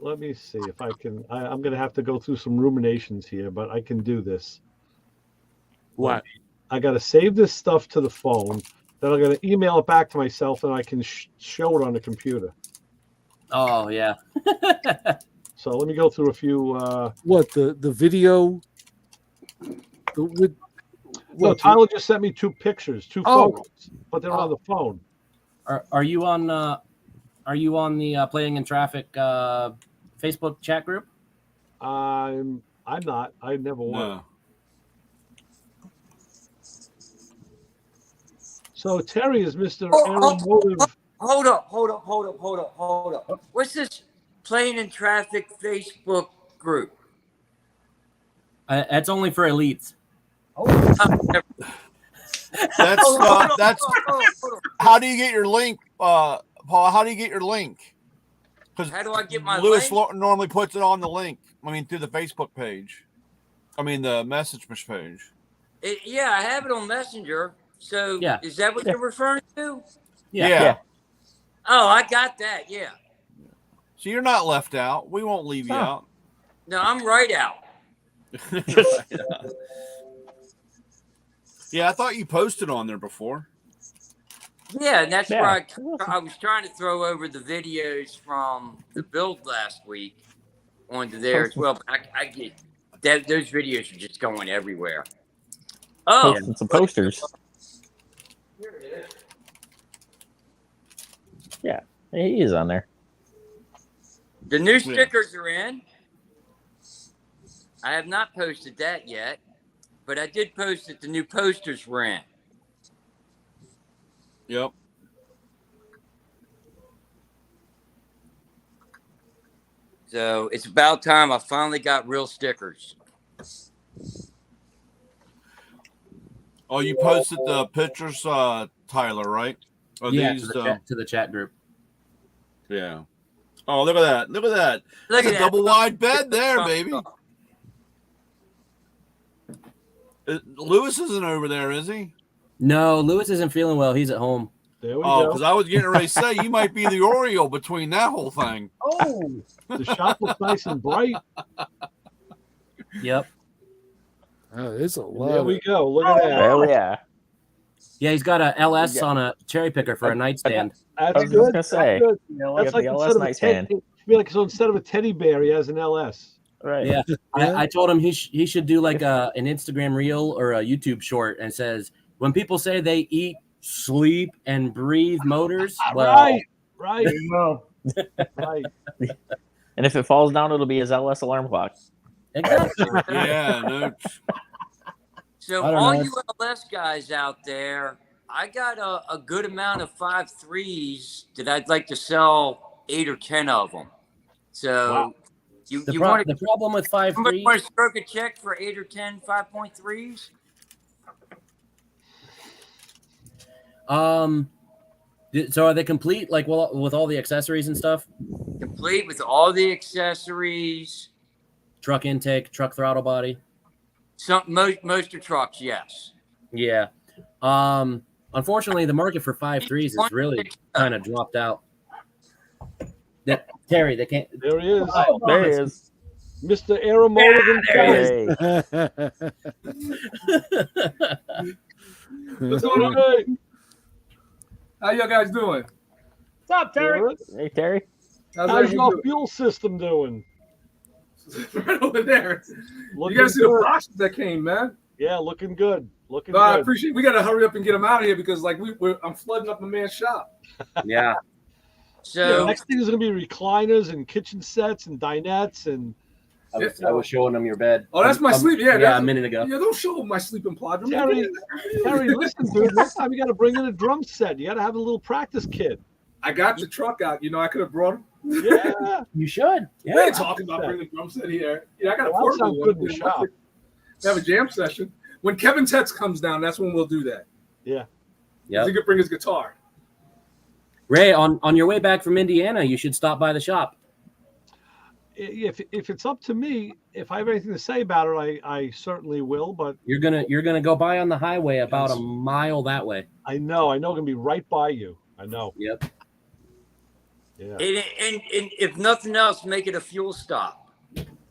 Let me see if I can. I'm going to have to go through some ruminations here, but I can do this. What? I got to save this stuff to the phone. Then I'm going to email it back to myself, and I can show it on the computer. Oh yeah. So let me go through a few. What the video? No, Tyler just sent me two photos, but they're on the phone. Are you on the Playing in Traffic Facebook chat group? I'm not. I never was. No. So Terry is Mr. Automotive. Hold up. What's this Playing in Traffic Facebook group? That's only for elites. That's how do you get your link, Paul? How do you get your link? Because how do I get my Lewis link? normally puts it on the link. Through the Facebook page. The message page. Yeah, I have it on Messenger. So is that what you're referring to? Yeah. Oh, I got that. Yeah. So you're not left out. We won't leave you out. No, I'm right out. Yeah, I thought you posted on there before. Yeah, and that's where I was trying to throw over the videos from the build last week onto there as well. But I get that those videos are just going everywhere. Oh, and some posters. Here it is. Yeah, he is on there. The new stickers are in. I have not posted that yet, but I did post that the new posters were in. Yep. So it's about time I finally got real stickers. Oh, you posted the pictures, Tyler, right? Are Yeah, these, to the chat group. yeah. Oh, look at that. Look at that. Look That's at a that. double wide bed there, baby. Lewis isn't over there, is he? No, Lewis isn't feeling well. He's at home. There we Oh, go. because I was getting ready to say you might be the Oriole between that whole thing. Oh, The shop looks nice and bright. Yep. There's a lot. There we go. Look at that. There we are. Yeah, he's got a LS on a cherry picker for a nightstand. That's I was just good. gonna say. That's good. you That's the like LS instead of a nightstand. so instead of a teddy bear, he has an LS. Right. Yeah, I told him he should do like an Instagram reel or a YouTube short and says when people say they eat, sleep, and breathe motors. Well, Right. there you go. Right. And if it falls down, it'll be his LS alarm clock. exactly. Yeah, no. So I don't all know. you LS guys out there, I got a good amount of 5.3s that I'd like to sell 8 or 10 of them. So Wow. you The want to problem with somebody 5.3. want to stroke a check for 8 or 10 5.3s? So are they complete? Like, well, with all the accessories and stuff? Complete with all the accessories. Truck intake, truck throttle body. Most are trucks, yes. Yeah. Unfortunately, the market for 5.3s is really kind of dropped out. Terry, they can't. There he is. Oh, There he is. Mr. Aeromotive there he Hey. What's going on? Hey. How y'all guys doing? What's up, Terry? Hey, Terry. How's How's everyone your doing? fuel system doing? Right over there. Looking You guys see the good. boxes that came, man. Yeah, looking good. Looking I good. appreciate. We got to hurry up and get them out of here because, like, I'm flooding up my man's shop. Yeah. So Next thing is going to be recliners and kitchen sets and dinettes and I was showing them your bed. Oh, that's my sleep. Yeah, Yeah, that's, a minute ago. Yeah, don't show my sleeping pod. Terry, listen, dude. Next time you got to bring in a drum set. You got to have a little practice kit. I got the truck out. You know, I could have brought him. Yeah. You should. We Yeah. ain't talking about bringing the drum set here. Yeah, I got a Well, that portable sounds good in one. the shop. Have a jam session. When Kevin Tetz comes down, that's when we'll do that. Yeah. Yep. He could bring his guitar. Ray, on your way back from Indiana, you should stop by the shop. If it's up to me, if I have anything to say about it, I certainly will. But You're gonna go by on the highway about a mile that way. I know I'm going to be right by you. I know. Yep. Yeah. and if nothing else, make it a fuel stop.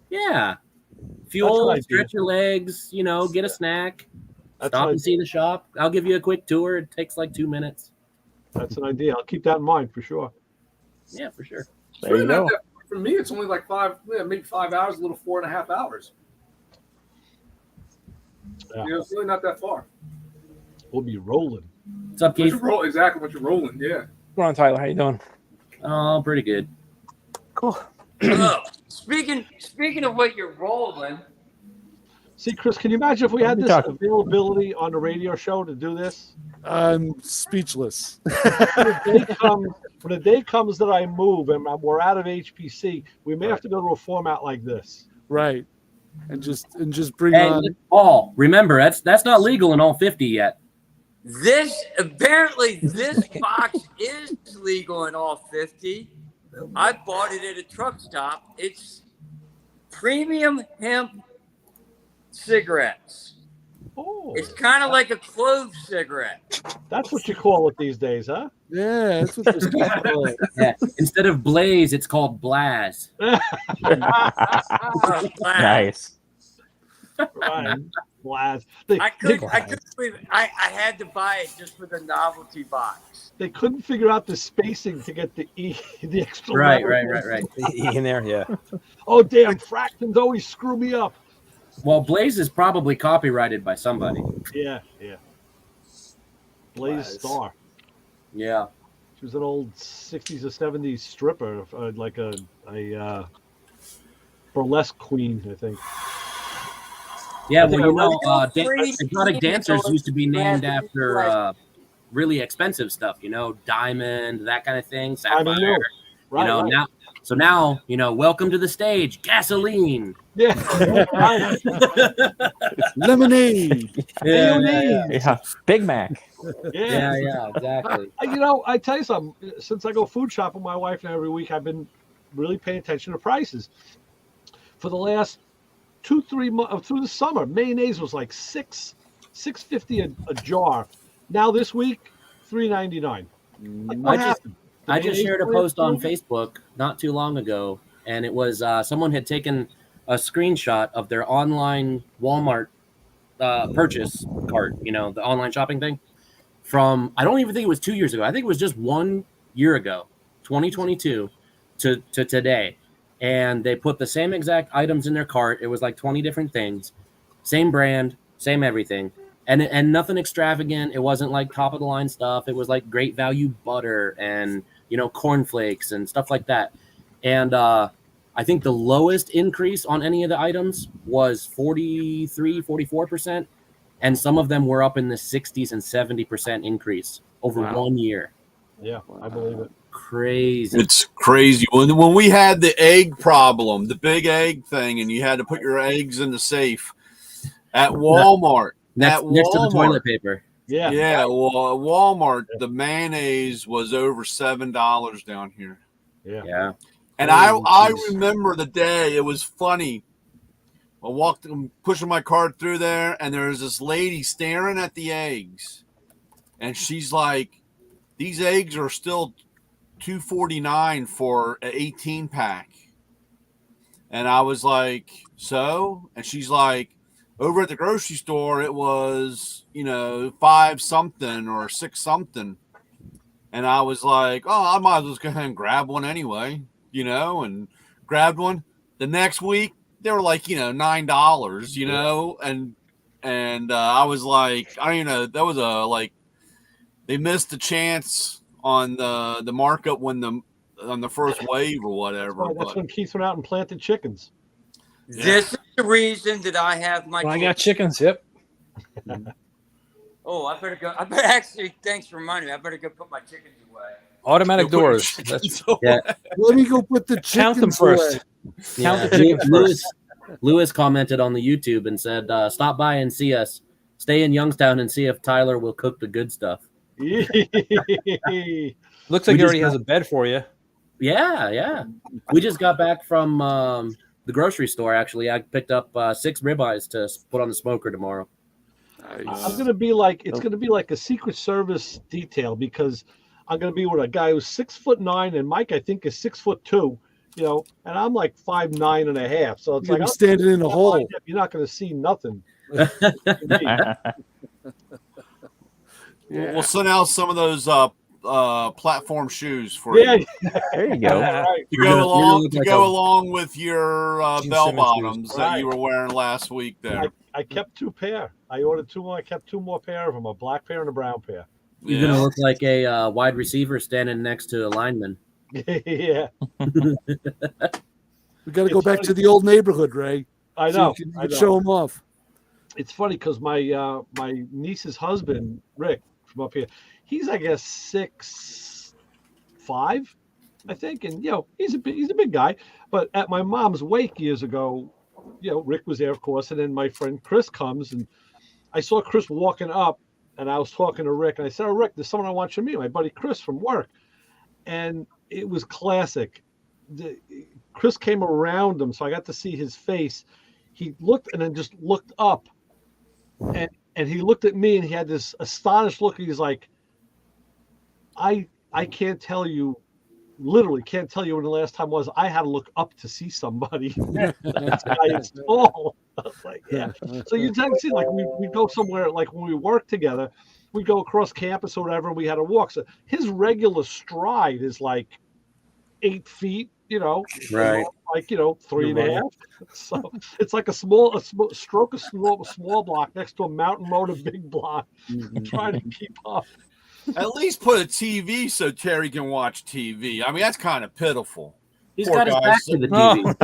Yeah. That's Fuel, what I do. stretch your legs, get a snack, That's stop an and see the shop. I'll give you a quick tour. It takes like 2 minutes. That's an idea. I'll keep that in mind for sure. Yeah, for sure. It's There really you not go. that- for me, it's only like maybe 5 hours, a little 4.5 hours. Yeah. It's really not that far. We'll be rolling. What's up, Keith? Exactly what you're rolling. Yeah. Go on, Tyler. How you doing? Oh, pretty good. Cool. Oh, speaking of what you're rolling, See, Chris, can you imagine if we had You this talk. availability on the radio show to do this? I'm speechless. When the day comes that I move and we're out of HPC, we may have to go to a format like this. Right. And just bring Hey, on. Paul, remember that's not legal in all 50 yet. this box is legal in all 50. I bought it at a truck stop. It's premium hemp cigarettes. Oh, It's kind of like a clove cigarette. that's what you call it these days, huh? Yeah, that's what this is called. Yeah. Instead of Blaze, it's called Blaz. Nice. Right. Blast. I couldn't believe it. I had to buy it just for the novelty box. They couldn't figure out the spacing to get the extra. Right. letter. In there, yeah. Oh, damn. Fractions always screw me up. Well, Blaze is probably copyrighted by somebody. Yeah. Blaze Nice. Star. Yeah. She was an old 60s or 70s stripper, like a burlesque queen, I think. Yeah, I think exotic dancers used to be named after really expensive stuff, diamond, that kind of thing, sapphire. Right, right. Now So now, welcome to the stage, gasoline. Yeah. Lemonade. Yeah. Big Mac. Yeah, exactly. I tell you something. Since I go food shopping, my wife and I every week, I've been really paying attention to prices. For the last 2-3 months through the summer, mayonnaise was like $6.50 a jar. Now this week, $3.99. Like, what happened? I just shared a post on Facebook not too long ago, and it was someone had taken a screenshot of their online Walmart purchase cart, the online shopping thing, from, I don't even think it was 2 years ago. I think it was just 1 year ago, 2022 to today. And they put the same exact items in their cart. It was like 20 different things, same brand, same everything. And nothing extravagant. It wasn't like top of the line stuff. It was like great value butter and, cornflakes and stuff like that. And I think the lowest increase on any of the items was 44%. And some of them were up in the 60s and 70% increase over 1 year. Yeah, I believe it. Crazy. It's crazy. When we had the egg problem, the big egg thing, and you had to put your eggs in the safe at Walmart. Next to the toilet paper. Yeah. Yeah. Well, at Walmart, the mayonnaise was over $7 down here. Yeah. And I remember the day. It was funny. I'm pushing my cart through there, and there was this lady staring at the eggs, and she's like, "These eggs are still $2.49 for an 18 pack." And I was like, "So?" And she's like, "Over at the grocery store, it was, 5 something or 6 something." And I was like, "Oh, I might as well go ahead and grab one anyway," and grabbed one. The next week, they were like, $9, and I was like, I don't even know, that was they missed the chance on the markup on the first wave or whatever. That's when Keith went out and planted chickens. Yeah. This is the reason that I have my. I got chickens. Yep. Oh, I better go. Actually, thanks for reminding me. I better go put my chickens away. Automatic doors. Let me go put the chickens Count them first. Yeah. Count the chickens first. Lewis commented on the YouTube and said, "Stop by and see us. Stay in Youngstown and see if Tyler will cook the good stuff." Looks like he already has a bed for you. Yeah. We just got back from the grocery store. Actually, I picked up 6 ribeyes to put on the smoker tomorrow. I'm gonna be like, it's gonna be like a Secret Service detail, because I'm gonna be with a guy who's 6'9", and Mike, I think, is 6'2", and I'm like 5'9.5". So it's like I'm standing in a hole. You're not gonna see nothing. We'll send out some of those platform shoes for you. There you go. Right. To go along with your bell bottoms that you were wearing last week there. I kept 2 pair. I ordered 2 more. I kept 2 more pair of them, a black pair and a brown pair. You're gonna look like a wide receiver standing next to a lineman. Yeah. We got to go back to the old neighborhood, Ray. I know. So you can show them off. It's funny because my niece's husband, Rick, from up here, he's, I guess, 6'5", I think, and he's a big guy. But at my mom's wake years ago, Rick was there, of course, and then my friend Chris comes, and I saw Chris walking up, and I was talking to Rick, and I said, "Oh, Rick, there's someone I want you to meet, my buddy Chris from work." And it was classic. Chris came around him, so I got to see his face. He looked and then just looked up, and he looked at me, and he had this astonished look. He's like, I can't tell you, literally can't tell you when the last time was I had to look up to see somebody. This guy is tall. I was like, yeah. So you tend to see, like, we go somewhere, like when we work together, we go across campus or whatever, and we had to walk. So his regular stride is like 8 feet, right? Like 3.5. So it's like a small small block next to a mountain motor big block, trying to keep up. At least put a TV so Terry can watch TV. I mean, that's kind of pitiful. He's got his back to the TV.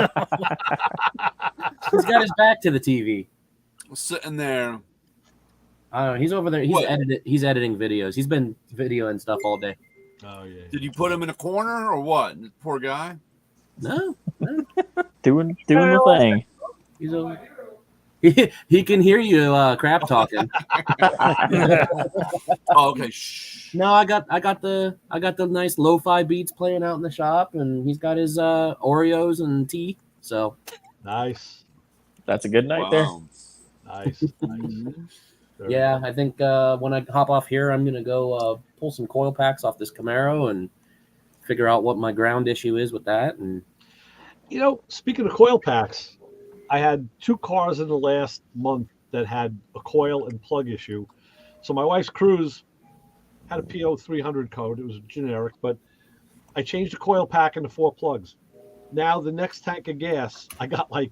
He's got his back to the TV. Sitting there. I don't know. He's over there. He's editing videos. He's been videoing stuff all day. Oh yeah. Did you put him in a corner or what? Poor guy. No. Doing the thing. He's a, he can hear you crap talking. Oh, okay. Shh. No, I got the nice lo-fi beats playing out in the shop, and he's got his Oreos and tea. So Nice. That's a good night there. Wow. Nice. Very yeah, good. I think when I hop off here, I'm gonna go pull some coil packs off this Camaro and figure out what my ground issue is with that. And You know, speaking of coil packs, I had 2 cars in the last month that had a coil and plug issue. So my wife's Cruise had a PO 300 code. It was generic, but I changed the coil pack into 4 plugs. Now the next tank of gas, I got like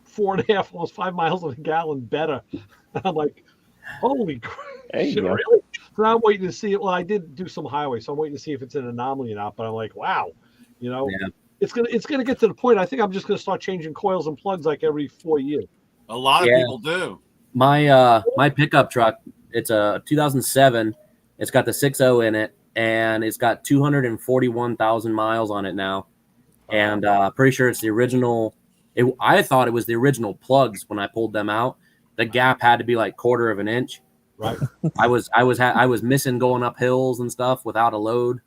4.5, almost 5 miles of a gallon better. And I'm like, holy crap. There you Shit, go. really? So now I'm waiting to see it. Well, I did do some highway, so I'm waiting to see if it's an anomaly or not. But I'm like, wow, you know, Yeah. it's gonna get to the point. I think I'm just gonna start changing coils and plugs like every 4 years. A lot of Yeah. people do. my pickup truck, it's a 2007. It's got the 6.0 in it, and it's got 241,000 miles on it now. And pretty sure it's the original. I thought it was the original plugs when I pulled them out. The gap had to be like 1/4 of an inch. Right. I was missing going up hills and stuff without a load,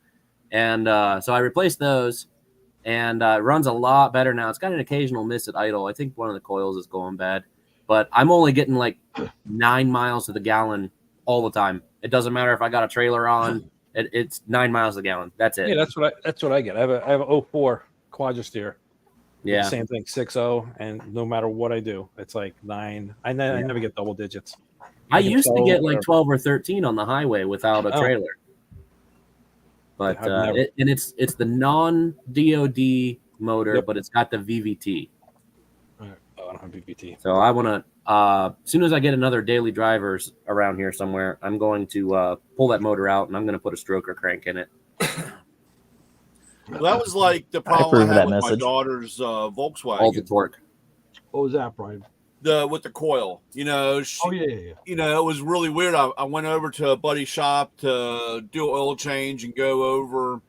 and so I replaced those, and it runs a lot better now. It's got an occasional miss at idle. I think one of the coils is going bad, but I'm only getting like 9 miles to the gallon all the time. It doesn't matter if I got a trailer on. It's 9 miles a gallon. That's it. Yeah, that's what I get. I have a 04 Quadra-Steer. Yeah. Same thing, 6.0, and no matter what I do, it's like 9. I never get double digits. I used to get like whatever. 12 or 13 on the highway without a Oh. trailer. But I've never- it's the non-DOD motor, Yep. but it's got the VVT. Oh, I don't have BBT. So I want to, as soon as I get another daily drivers around here somewhere, I'm going to pull that motor out and I'm going to put a stroker crank in it. Well, that was like the I problem approve I of had that with my message. daughter's All the Volkswagen. torque. What was that, Brian? With the coil. You know, she, Oh yeah. you know, it was really weird. I went over to a buddy's shop to do an oil change and go over,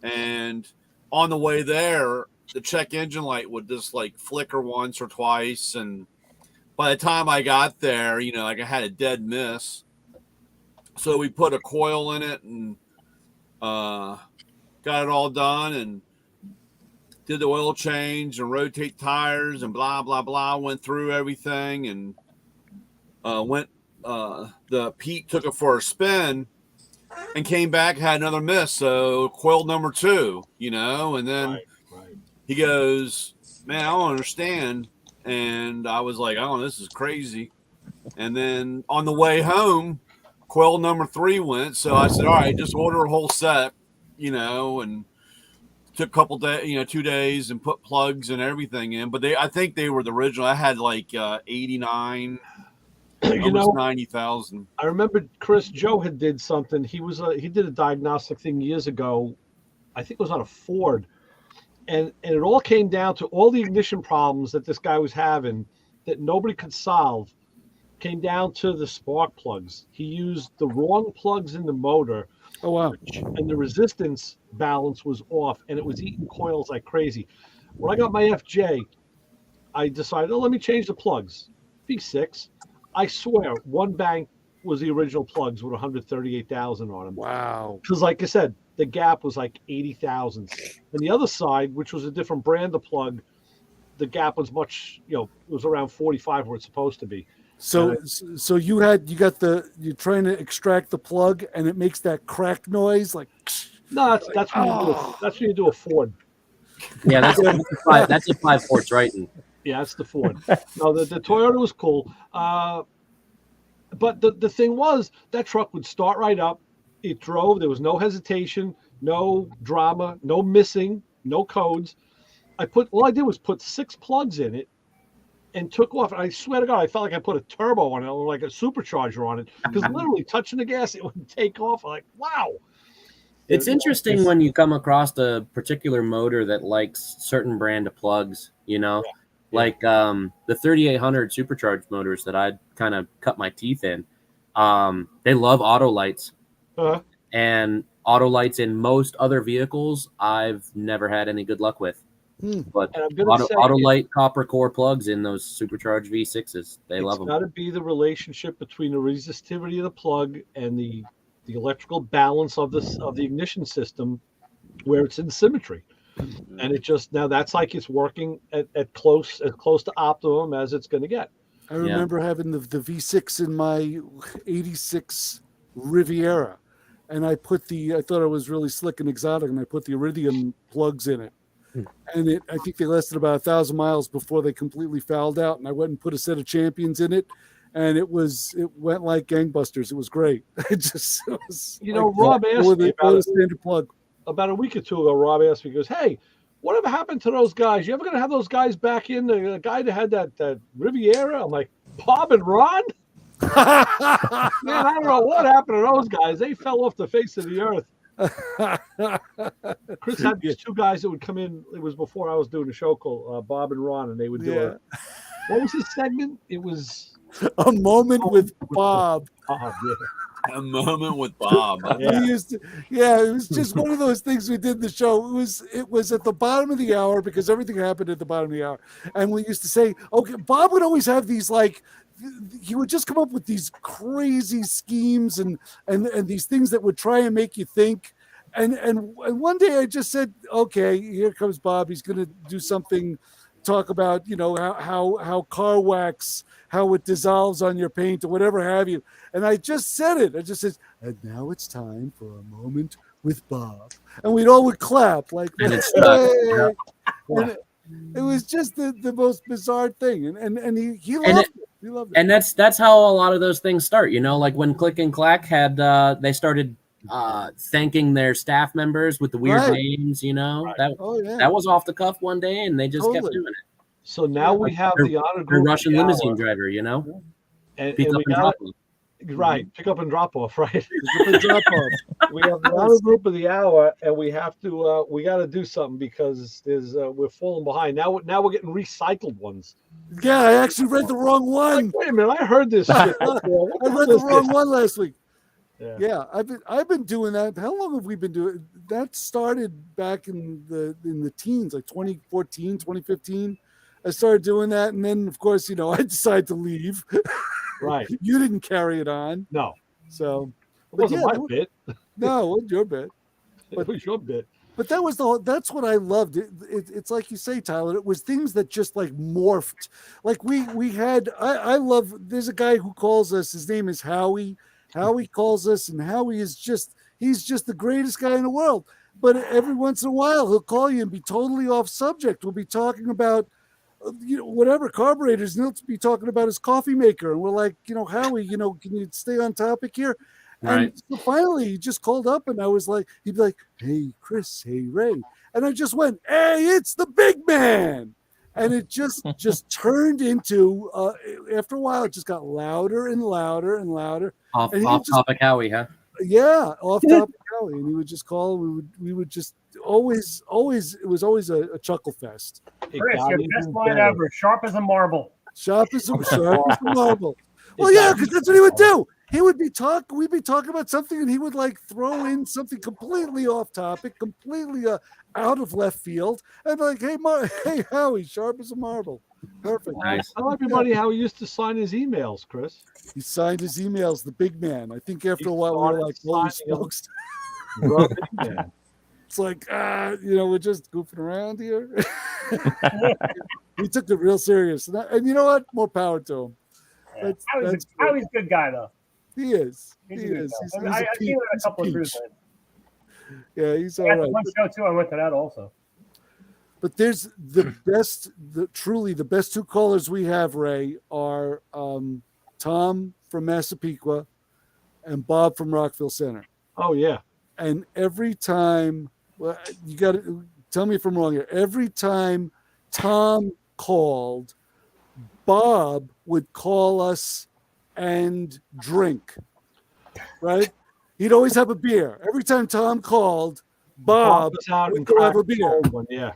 and on the way there, the check engine light would just like flicker once or twice, and by the time I got there, you know, like I had a dead miss. So we put a coil in it and got it all done and did the oil change and rotate tires and blah blah blah. Went through everything and the Pete took it for a spin and came back, had another miss. So coil number 2, you know, and then Right. he goes, man, I don't understand. And I was like, oh, this is crazy. And then on the way home, coil number 3 went. So I said, all right, just order a whole set, you know, and took a couple days, you know, 2 days and put plugs and everything in. But I think they were the original. I had like 89, You almost know, 90,000. I remember Joe had did something. He did a diagnostic thing years ago. I think it was on a Ford, and it all came down to all the ignition problems that this guy was having that nobody could solve. Came down to the spark plugs. He used the wrong plugs in the motor. Oh wow. And the resistance balance was off, and it was eating coils like crazy. When I got my FJ, I decided, let me change the plugs. V6. I swear, one bank was the original plugs with 138,000 on them. Wow. Because, like I said, the gap was like 80,000. And the other side, which was a different brand of plug, the gap was much, it was around 45 where it's supposed to be. So you're trying to extract the plug and it makes that crack noise like. No, that's when you do a Ford. Yeah, that's a 5-4 Triton. Yeah, that's the Ford. No, the Toyota was cool. But the thing was, that truck would start right up. It drove. There was no hesitation, no drama, no missing, no codes. All I did was put 6 plugs in it and took off. And I swear to God, I felt like I put a turbo on it or like a supercharger on it, because literally touching the gas, it would take ooff. I'm like, wow. It's interesting when you come across a particular motor that likes certain brand of plugs, you know, like the 3800 supercharged motors that I kind of cut my teeth in. They love auto lights, and auto lights in most other vehicles I've never had any good luck with. But And I'm gonna say Autolite copper core plugs in those supercharged V6s. They love it's them. got to be the relationship between the resistivity of the plug and the electrical balance of the ignition system, where it's in symmetry. And it just now that's like it's working at close to optimum as it's going to get. I remember having the V6 in my 86 Riviera, and I thought it was really slick and exotic, and I put the Iridium plugs in it. And I think they lasted about 1,000 miles before they completely fouled out. And I went and put a set of Champions in it, and it went like gangbusters. It was great. Rob asked me about a standard plug. About a week or two ago. Rob asked me, he goes, "Hey, whatever happened to those guys? You ever going to have those guys back in? The guy that had that Riviera?" I'm like, "Bob and Ron." Man, I don't know what happened to those guys. They fell off the face of the earth. Chris had these two guys that would come in. It was before I was doing a show called Bob and Ron, and they would do what was his segment? It was A Moment with Bob. A Moment with Bob. It was just one of those things we did in the show. It was at the bottom of the hour because everything happened at the bottom of the hour, and we used to say, okay, Bob would always have these he would just come up with these crazy schemes and these things that would try and make you think. And one day I just said, okay, here comes Bob. He's going to do something, talk about, how car wax, how it dissolves on your paint or whatever have you. And I just said it. I just said, and now it's time for a moment with Bob. And we'd all would clap like, and it's stuck. And it was just the most bizarre thing. And he loved it. He loved it. And that's how a lot of those things start, like when Click and Clack had they started thanking their staff members with the weird names, that was off the cuff one day, and they just kept doing it. So now we have the honor group. Russian limousine driver, and pick up and drop off. Right, pick up and drop off. Right, pick up and drop off. We have the honor group of the hour, and we have to. We got to do something because we're falling behind. Now we're getting recycled ones. Yeah, I actually read the wrong one. Like, wait a minute, I heard this. Shit. I read the wrong one last week. Yeah, I've been doing that. How long have we been doing? That started back in the teens, like 2014, 2015. I started doing that, and then of course, I decided to leave. Right. You didn't carry it on. No. So it wasn't my bit. No, it wasn't your bit. But it was your bit. But that's what I loved. It's like you say, Tyler, it was things that just like morphed. Like we had, I love, there's a guy who calls us, his name is Howie. Howie calls us, and Howie is he's just the greatest guy in the world. But every once in a while, he'll call you and be totally off subject. We'll be talking about, whatever carburetors, and he'll be talking about his coffee maker. And we're like, Howie, can you stay on topic here? Right. And so finally he just called up, and I was like, he'd be like, hey, Chris, hey, Ray. And I just went, hey, it's the big man. And it just turned into, after a while, it just got louder and louder and louder. Off topic Howie, huh? Yeah, off topic Howie. And he would just call, we would just always, it was always a chuckle fest. Chris, your best line ever, sharp as a marble. Sharp as a marble. Well, yeah, because that's what he would do. We'd be talking about something, and he would like throw in something completely off topic, completely out of left field, and like, hey, Howie, sharp as a marble. Perfect. Nice. Tell everybody how he used to sign his emails, Chris. He signed his emails, the big man. I think after a while we were like, holy smokes. The big man. It's like, we're just goofing around here. He took it real serious. And you know what? More power to him. Yeah. Howie's a good guy, though. He is. He's he is. I've seen him a couple of cruises. Yeah, he's all right. One show, too. I went to that also. But there's truly the best two callers we have, Ray, are Tom from Massapequa and Bob from Rockville Center. Oh, yeah. And every time, you got to tell me if I'm wrong here. Every time Tom called, Bob would call us and drink, right? He'd always have a beer. Every time Tom called, Bob would go have a beer. Yeah.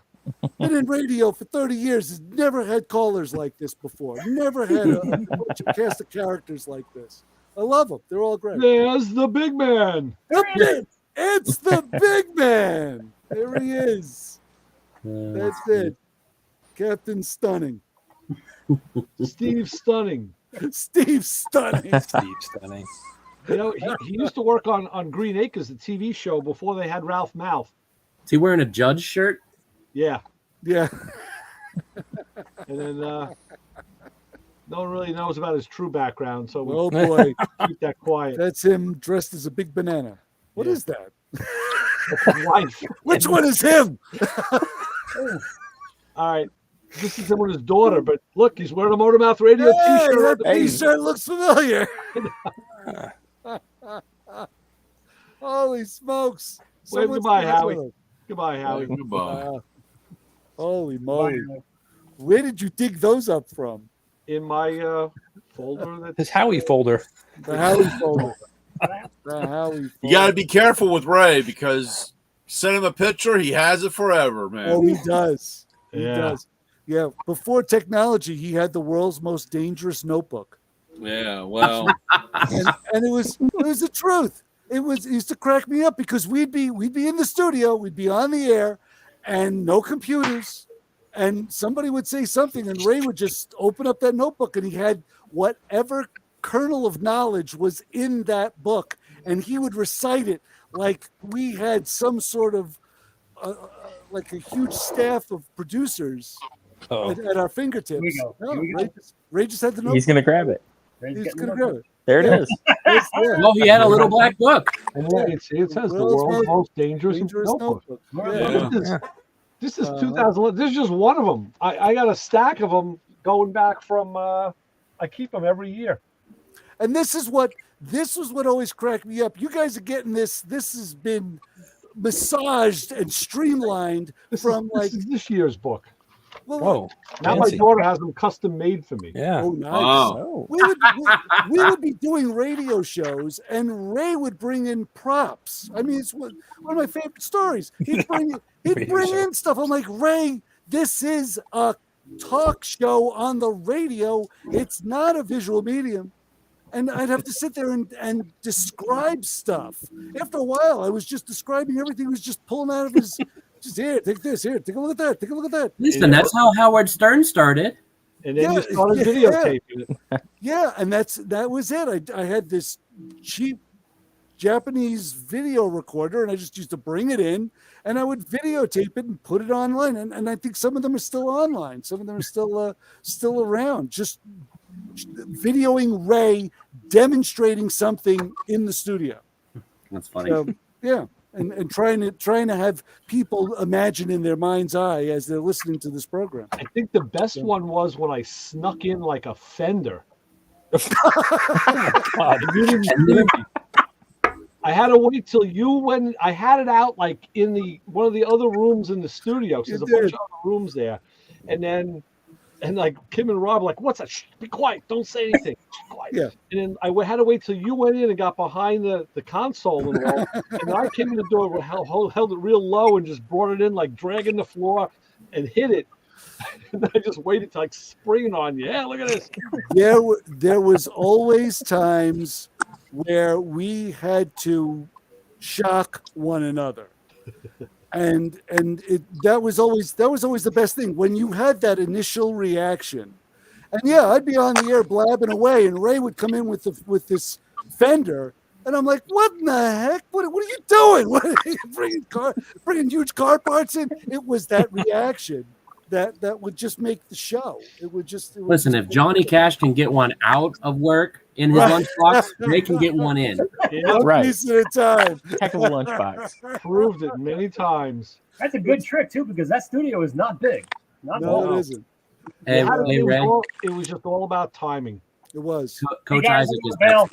Been in radio for 30 years. Has never had callers like this before. Never had a cast of characters like this. I love them. They're all great. There's the big man. It's the big man. There he is. That's it. Captain Stunning. Steve Stunning. Steve Stunning. Steve Stunning. You know, he used to work on Green Acres, the TV show, before they had Ralph Mouth. Is he wearing a Judge shirt? Yeah. Yeah. And then no one really knows about his true background, so we Oh boy, keep that quiet. that's him dressed as a big banana. What is that? That's his wife. Which one is him? All right. This is him with his daughter, but look, he's wearing a Motormouth Radio Hey, t-shirt. that t-shirt looks familiar. Holy smokes! Wave Someone's goodbye, dancing Howie. with him. Goodbye, Howie. Goodbye. Holy moly! Where did you dig those up from? In my folder. His Howie folder. The Howie folder. The Howie folder. You got to be careful with Ray because send him a picture, he has it forever, man. Oh, he does. He Yeah. does. Yeah. Before technology, he had the world's most dangerous notebook, Yeah, well, and it was the truth. It used to crack me up because we'd be in the studio, we'd be on the air, and no computers, and somebody would say something, and Ray would just open up that notebook, and he had whatever kernel of knowledge was in that book, and he would recite it like we had some sort of like a huge staff of producers at our fingertips. Here we go. No, Here we go. Ray just had the notebook. He's gonna grab it. He's gonna grab it. There it Yeah. is. It's there. Well, he had a little black book. And it says the world's most dangerous notebook. Yeah. This is 2011. This is just one of them. I got a stack of them going back from. I keep them every year. And this was what always cracked me up. You guys are getting this. This has been massaged and streamlined from this is this year's book. well, Whoa. Now my Fancy. daughter has them custom made for me. Yeah. oh, nice. Wow. We would be doing radio shows, and Ray would bring in props. I mean, it's one of my favorite stories. He'd bring in stuff. I'm like, Ray, this is a talk show on the radio. It's not a visual medium. And I'd have to sit there and describe stuff. After a while, I was just describing everything. He was just pulling out of his, just here, take this, here, take a look at that, take a look at that. Listen, that's how Howard Stern started. And then Yeah, you started yeah. videotaping it. Yeah, and that was it. I had this cheap Japanese video recorder, and I just used to bring it in, and I would videotape it and put it online. And I think some of them are still online. Some of them are still around. Just videoing Ray demonstrating something in the studio. That's funny. So, yeah, and trying to have people imagine in their mind's eye as they're listening to this program. I think the best one was when I snuck in like a fender. God. You didn't see me. I had to wait till you went. I had it out like in one of the other rooms in the studio. 'Cause there's a bunch of other rooms there, and like Kim and Rob, like, what's that? Shh, be quiet! Don't say anything. Shh, quiet. Yeah. And then I had to wait till you went in and got behind the console and all. And I came in the door, held it real low, and just brought it in like dragging the floor and hit it. And I just waited to like spring it on you. Yeah, look at this. There was always times where we had to shock one another, and that was always the best thing when you had that initial reaction. And yeah, I'd be on the air blabbing away, and Ray would come in with this Fender, and I'm like, "What in the heck? What are you doing? What are you bringing huge car parts in?" It was that reaction that would just make the show. Listen, if Johnny Cash can get one out of work in his lunchbox, they can get one in. Yeah, Right. Piece at a time. Heck of a lunchbox. proved it many times. That's a good trick too, because that studio is not big. Not No, small. it isn't. Hey, It was Ray, it was just all about timing. It was. Coach Hey, guys, Isaac is Bell.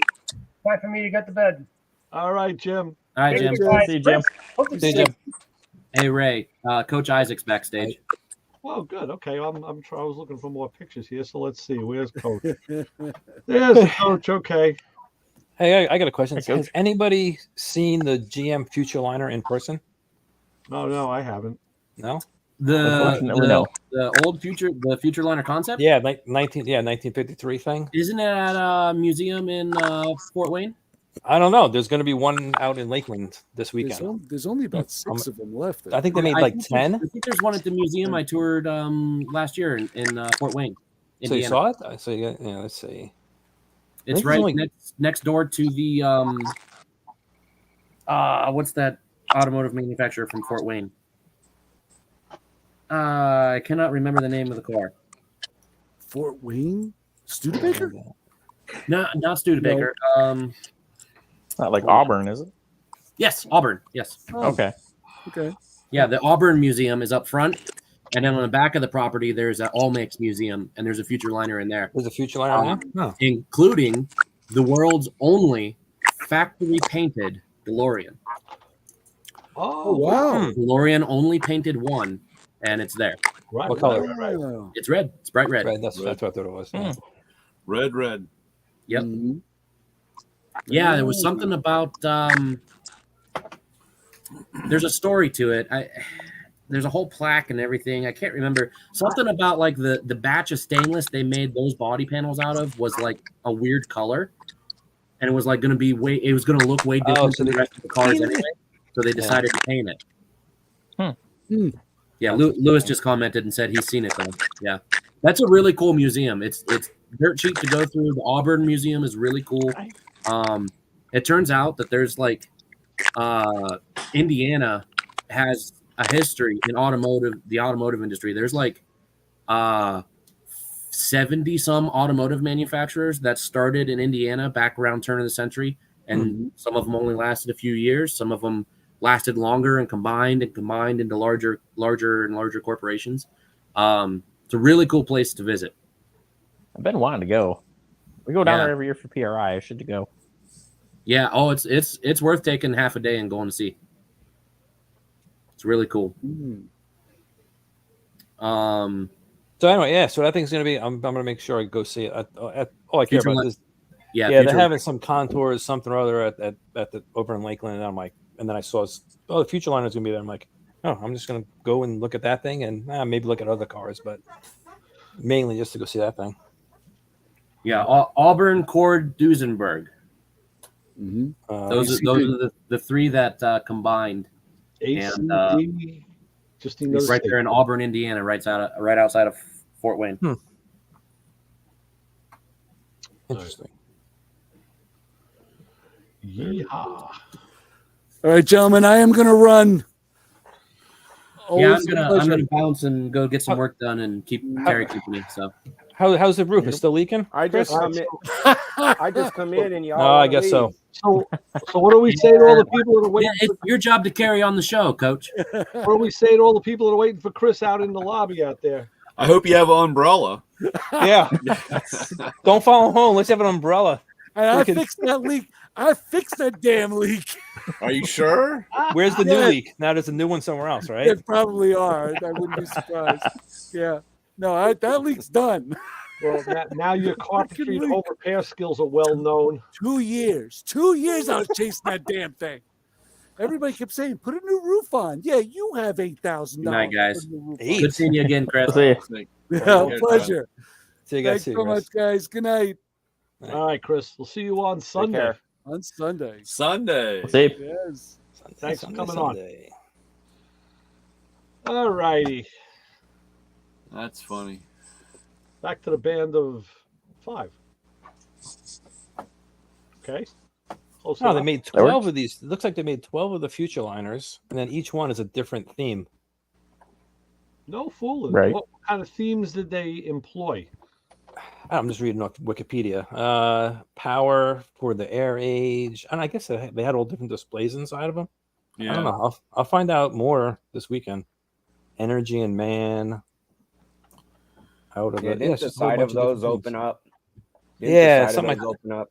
Time for me to get to bed. All right, Jim. All right, Jim. See you, Jim. Hope to See you, see you. Jim. Hey, Ray. Coach Isaac's backstage. Well, good. Okay, I was looking for more pictures here, so let's see. Where's Coach? There's Coach. Okay. Hey, I got a question. Hey, Coach. Has anybody seen the GM Futureliner in person? No, I haven't. No. Unfortunately, no. The old Futureliner concept. Yeah, 1953 thing. Isn't it at a museum in Fort Wayne? I don't know. There's going to be one out in Lakeland this weekend. There's only about 6 of them left. I think they made like 10. I think there's one at the museum I toured last year in Fort Wayne, Indiana. So you saw it? So yeah, let's see. It's right next door to the what's that automotive manufacturer from Fort Wayne? I cannot remember the name of the car. Fort Wayne? Studebaker? No, not Studebaker. Not like Auburn, is it? Yes, Auburn. Yes. Oh, Okay. okay. Yeah, the Auburn Museum is up front, and then on the back of the property, there's an All-Mix Museum, and there's a Future Liner in there. There's a Future Liner in there? Including the world's only factory-painted DeLorean. Oh, wow. DeLorean only painted one, and it's there. Right. What color? Wow. It's red. It's bright red. Right, that's what I thought it was. Yeah. Red. Yep. Mm-hmm. Yeah, there was something about there's a story to it. There's a whole plaque and everything. I can't remember. Something about like the batch of stainless they made those body panels out of was like a weird color. And it was like going to be it was going to look way different than the rest of the cars anyway. So they decided to paint it. Yeah, Lewis just commented and said he's seen it though. Yeah. That's a really cool museum. It's dirt cheap to go through. The Auburn Museum is really cool. It turns out that there's like Indiana has a history in the automotive industry. There's like 70 some automotive manufacturers that started in Indiana back around turn of the century, and some of them only lasted a few years. Some of them lasted longer and combined into larger and larger corporations. It's a really cool place to visit. I've been wanting to go. We go down there every year for PRI. I should go. Yeah. Oh, it's worth taking half a day and going to see. It's really cool. So anyway, yeah. So that thing's gonna be. I'm gonna make sure I go see it. All I care about is. Yeah. They're having some contours, something or other at the over in Lakeland, and I'm like, and then I saw, the Future Liner's gonna be there. I'm like, oh, I'm just gonna go and look at that thing, and maybe look at other cars, but mainly just to go see that thing. Yeah, Auburn, Cord, Duesenberg. Those are the three that combined. ACD, just it's right there in Auburn, Indiana, right outside of Fort Wayne. Interesting. Yeehaw! All right, gentlemen, I am going to run. I'm gonna bounce and go get some work done and keep Terry keeping me. So, how's the roof? It's still leaking? I just come in and y'all. Oh, I guess so. So what do we say to all the people that are waiting? It's your job to carry on the show, Coach. What do we say to all the people that are waiting for Chris out in the lobby out there? I hope you have an umbrella. Yeah. Don't follow home. Let's have an umbrella. I fixed that leak. I fixed that damn leak. Are you sure? Where's the new leak? Now there's a new one somewhere else, right? It probably are. I wouldn't be surprised. Yeah. No, that leak's done. Well, now your carpentry and home repair skills are well known. 2 years. 2 years I was chasing that damn thing. Everybody kept saying, put a new roof on. Yeah, you have $8,000. Good night, guys. Good Good seeing you again, Chris. Yeah, pleasure. See you guys. Thanks so much, guys. Good night. All right, Chris. We'll see you on Sunday. On Sunday. See. Yes. Thanks for coming on. All righty. That's funny. Back to the band of 5. Okay. Close No, enough. they made 12 of these. It looks like they made 12 of the Future Liners, and then each one is a different theme. No fooling. Right. What kind of themes did they employ? I'm just reading off Wikipedia. Power for the air age, and I guess they had all different displays inside of them. Yeah. I don't know. I'll find out more this weekend. Energy and man. Out of it. Didn't the side of those open up? Something like that. Open up.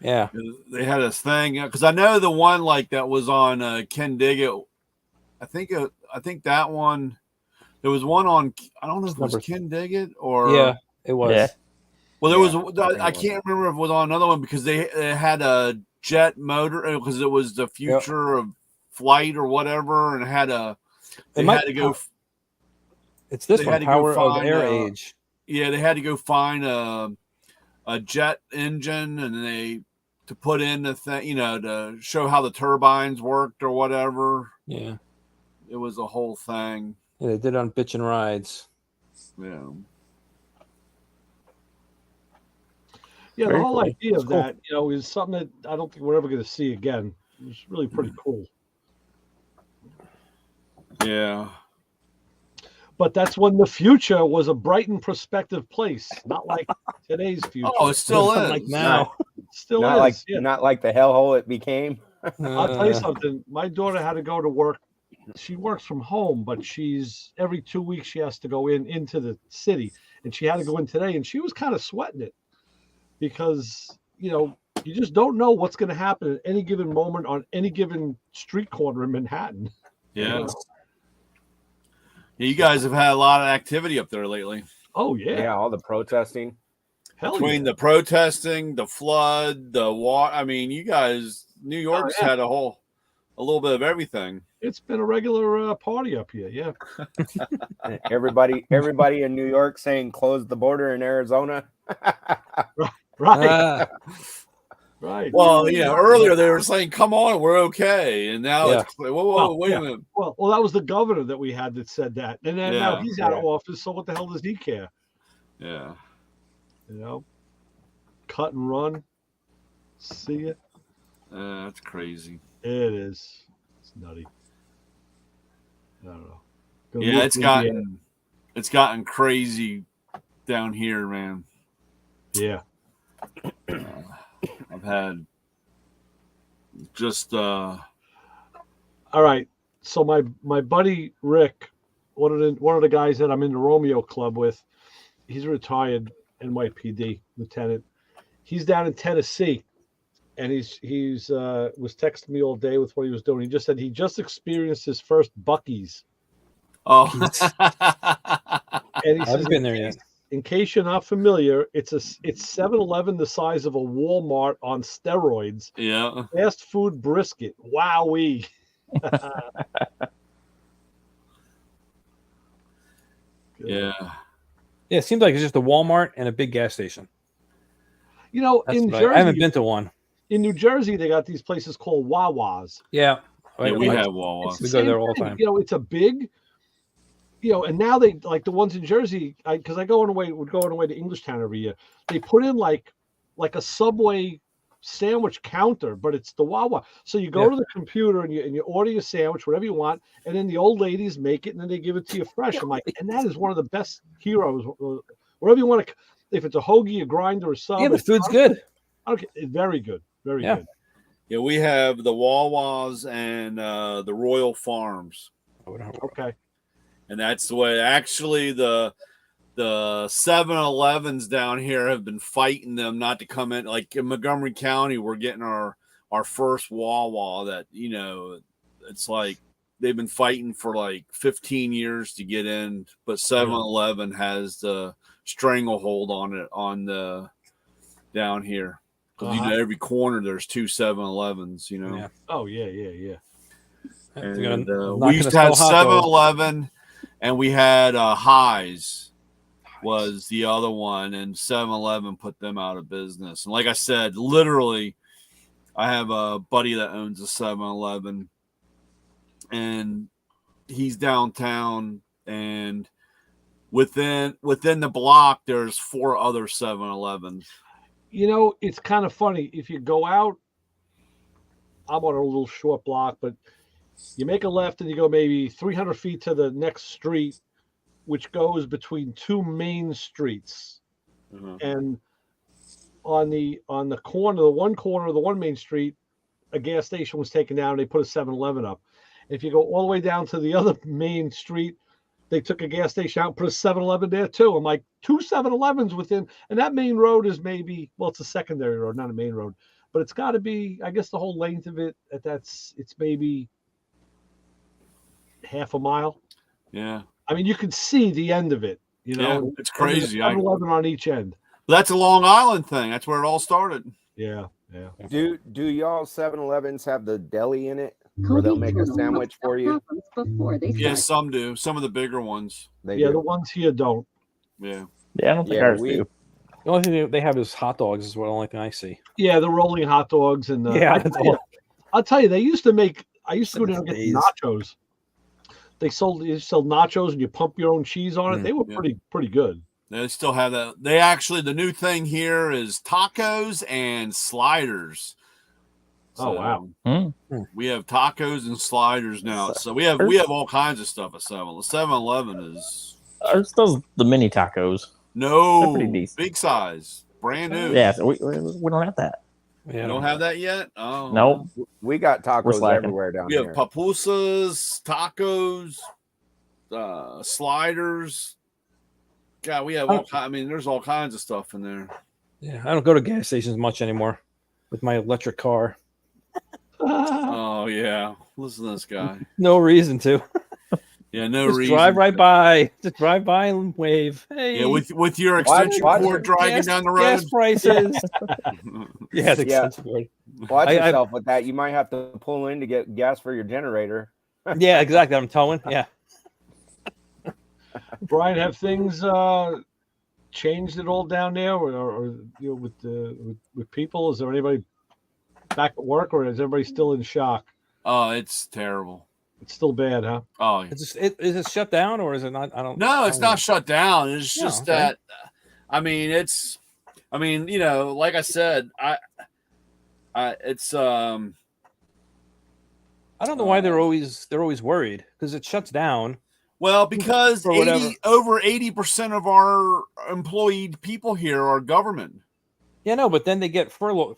Yeah. They had this thing because I know the one like that was on Ken Diggett. I think that one. There was one on. I don't know if it was Ken Diggett or. Yeah, it was. Yeah. Well, there was. I can't remember if it was on another one because they had a jet motor because it was the future of flight or whatever, and had a. They had to go. It's this one, Power of Air Age. Yeah, they had to go find a jet engine, and they to put in the thing, to show how the turbines worked or whatever. Yeah. It was a whole thing. Yeah, they did it on Bitchin Rides. Yeah. Yeah, Very the whole cool. idea of That's cool. that, is something that I don't think we're ever going to see again. It's really pretty cool. Yeah. But that's when the future was a bright and prospective place, not like today's future. Oh, it still is. Like now. Still Not is. like Yeah. not like the hellhole it became. I'll tell you something. My daughter had to go to work. She works from home, but every 2 weeks she has to go into the city, and she had to go in today, and she was kind of sweating it because you just don't know what's going to happen at any given moment on any given street corner in Manhattan. Yeah. Yeah, you guys have had a lot of activity up there lately. Oh yeah, Yeah, all the protesting. hell Between yeah. the protesting, the flood, the water. I mean, you guys, New York's yeah. had a little bit of everything. It's been a regular party up here. Yeah. Everybody in New York saying close the border in Arizona. Right. Right. Well, earlier they were saying, "Come on, we're okay," and now Yeah. it's whoa, wait a minute. Well, that was the governor that we had that said that, and then now Yeah. he's out of office. So what the hell does he care? Yeah. Cut and run. See it. That's crazy. It is. It's nutty. I don't know. Gonna Yeah, move it's to gotten crazy down here, man. Indiana. I've had just All right. So my buddy Rick, one of the guys that I'm in the Romeo Club with, he's a retired NYPD lieutenant. He's down in Tennessee, and he's was texting me all day with what he was doing. He just said he just experienced his first Buc-ee's. oh And he I says, haven't been there yet. in case you're not familiar, it's 7-Eleven the size of a Walmart on steroids. yeah. Fast food brisket. Wowee. Yeah. Yeah, it seems like it's just a Walmart and a big gas station. In I haven't been to one. In New Jersey, they got these places called Wawas. Yeah. Yeah, we Like, have Wawa. It's We the go same there all the thing. time. It's a big, and now they like the ones in Jersey. Because I would go on the way to Englishtown every year. They put in like a Subway sandwich counter, but it's the Wawa. So you go to the computer and you order your sandwich, whatever you want, and then the old ladies make it and then they give it to you fresh. I'm like, and that is one of the best heroes. Whatever you want to, if it's a hoagie, a grinder, or sub. Yeah, the food's good. Okay, very good, very Yeah. good. Yeah, we have the Wawas and the Royal Farms. Okay. And that's the way. Actually, the 7-Elevens down here have been fighting them not to come in. Like in Montgomery County, we're getting our first Wawa that, it's like they've been fighting for like 15 years to get in, but 7-Eleven has the stranglehold on it down here. Because every corner there's 2 7-Elevens, Yeah. Oh yeah. And we used to have 7-Eleven, and we had Highs was the other one, and 7-Eleven put them out of business. And like I said, literally, I have a buddy that owns a 7-Eleven, and he's downtown, and within the block there's 4 other 7-Elevens. It's kind of funny. If you go out, I'm on a little short block, but you make a left and you go maybe 300 feet to the next street, which goes between 2 main streets. Mm-hmm. And on the corner, the one main street, a gas station was taken down. They put a 7-Eleven up. If you go all the way down to the other main street, they took a gas station out and put a 7-Eleven there too. I'm like, 2 7-Elevens within, and that main road is maybe, well, it's a secondary road, not a main road, but it's got to be, I guess the whole length of it, it's maybe half a mile. Yeah. I mean, you can see the end of it, Yeah, it's crazy. 7-Eleven on each end. That's a Long Island thing. That's where it all started. Yeah. Do y'all 7-Elevens have the deli in it? Where they'll make a sandwich for you? Yes, some do. Some of the bigger ones. They Yeah, do. the ones here don't. Yeah. Yeah, I don't think Yeah, ours do. The only thing they have is hot dogs. Is the only thing I see. Yeah, the rolling hot dogs and Yeah, that's all. I'll tell you, they used to make. I used to go down and get Days. nachos. They sell nachos and you pump your own cheese on it. They were pretty good. They still have that. They actually, the new thing here is tacos and sliders. Oh wow! We have tacos and sliders now. So we have all kinds of stuff at 7-Eleven is. Ours does the mini tacos. No, They're pretty decent. big size, brand new. Yeah, so we don't have that. You don't have that yet? Oh, nope. We got tacos everywhere down we here. We have pupusas, tacos, sliders. God, we have all kinds. I mean, there's all kinds of stuff in there. Yeah, I don't go to gas stations much anymore with my electric car. Oh yeah, listen to this guy. No reason to. Yeah, no Just reason. drive right by. Just drive by and wave. Hey. Yeah, with your extension cord dragging down the road. Gas prices. Yeah, the extension cord. Watch yourself with that. You might have to pull in to get gas for your generator. Yeah, exactly. I'm towing. Yeah. Brian, have things changed at all down there, or you know, with people? Is there anybody back at work, or is everybody still in shock? Oh, it's terrible. It's still bad, huh? Oh, is it shut down or is it not? I don't. No, it's not shut down. It's No, just okay. that. I mean, you know, like I said, it's I don't know why they're always worried because it shuts down. Well, because Or whatever. over 80% of our employed people here are government. Yeah, no, but then they get furlough,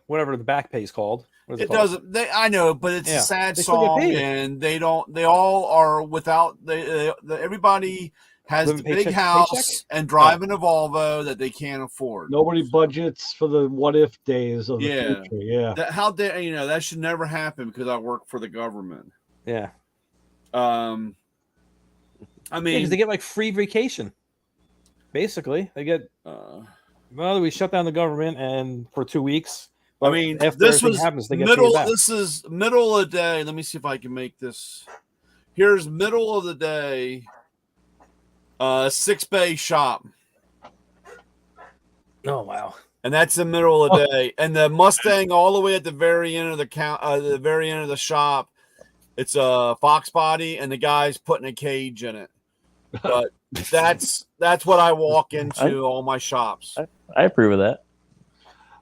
whatever the back pay is called. What is It called? doesn't. I know, but it's Yeah, a sad they still get song, paid. and they don't. They all are without. Everybody has Living the big paycheck to house paycheck? and driving a Volvo that they can't afford. Nobody budgets for the what if days of the Yeah. future. Yeah. How dare that should never happen because I work for the government. Yeah. I Yeah, mean, 'cause they get like free vacation. Basically, they get. Well, we shut down the government and for 2 weeks. I mean, after this everything was happens, they get middle. paid back. This is middle of the day. Let me see if I can make this. Here's middle of the day. 6-bay shop. Oh wow! And that's the middle of the day. And the Mustang all the way at the very end of the very end of the shop. It's a Fox body, and the guy's putting a cage in it. But that's what I walk into all my shops. I approve of that.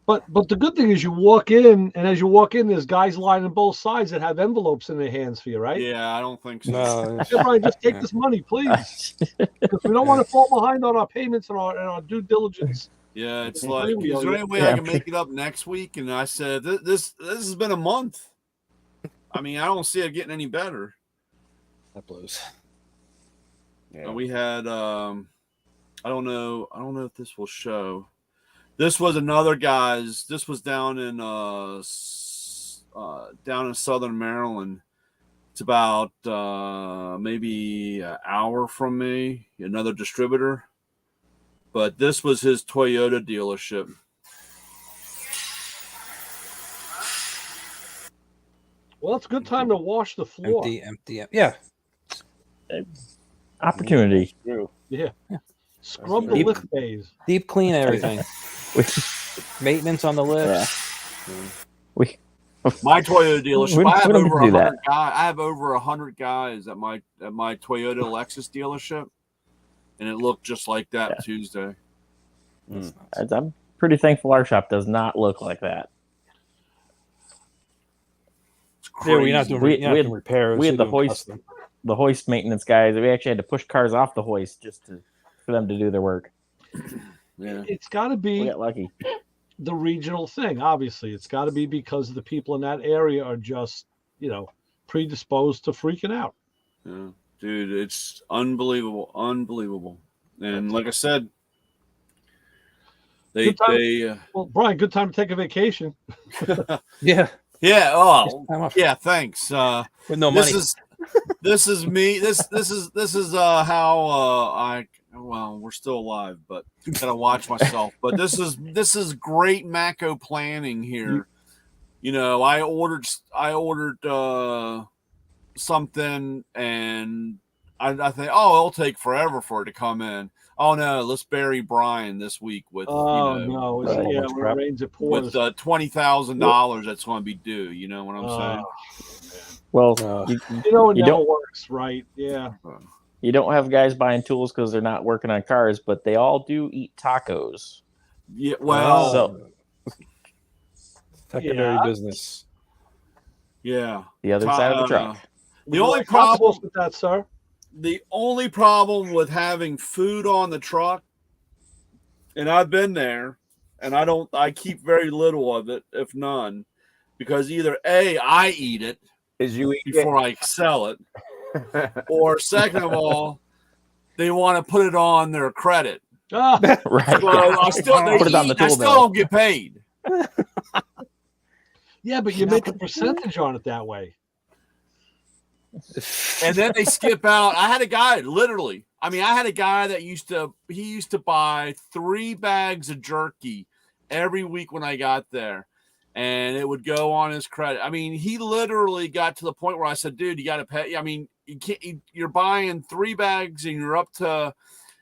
But the good thing is you walk in, and as you walk in, there's guys lining both sides that have envelopes in their hands for you, right? Yeah, I don't think so. No. Hey, Brian, just take this money, please, because we don't want to fall behind on our payments and our due diligence. Yeah, it's Okay. like, is there any way I can make it up next week? And I said, this has been a month. I mean, I don't see it getting any better. That blows. Yeah. We had, I don't know if this will show. This was another guy's. This was down in Southern Maryland. It's about maybe an hour from me. Another distributor, but this was his Toyota dealership. Well, it's a good time to wash the floor. Empty. Yeah. Opportunity. Yeah. Scrub the lift bays. Deep clean everything. Maintenance on the lift. Yeah. My Toyota dealership. We I have don't over do 100 that. guys. I have over 100 guys at my Toyota Lexus dealership, and it looked just like that Tuesday. I'm pretty thankful our shop does not look like that. Yeah, we're not doing, We you're not had- doing repairs. we had you're the doing hoist, custom. the hoist maintenance guys. We actually had to push cars off the hoist just for them to do their work. Yeah. It's got to We be got lucky. the regional thing. Obviously, it's got to be because the people in that area are just, predisposed to freaking out. Yeah, dude, it's unbelievable. And like I said, Well, Brian, good time to take a vacation. Yeah. Yeah. Oh, Time off. yeah. Thanks. With no money. This is me. This is how well, we're still alive, but gotta watch myself. But this is great Mako planning here. I ordered something, and I think, it'll take forever for it to come in. oh no, let's bury Brian this week with no, it's, right. yeah, when it rains, it pours. with $20,000 that's going to be due. You know what I'm saying? Well, You know it you never don't works, right? Yeah. you don't have guys buying tools because they're not working on cars, but they all do eat tacos. Yeah. Well. So secondary business. Yeah. the other side of the truck. The only problem with that, sir. The only problem with having food on the truck, and I've been there, and I keep very little of it, if none, because either A, I eat it before I sell it, or second of all, they want to put it on their credit. Right. So I still don't get paid. Yeah, but you make a percentage on it that way. And then they skip out. I had a guy that used to buy 3 bags of jerky every week when I got there, and it would go on his credit. I mean, he literally got to the point where I said, dude, you got to pay. I mean, you're buying 3 bags and you're up to,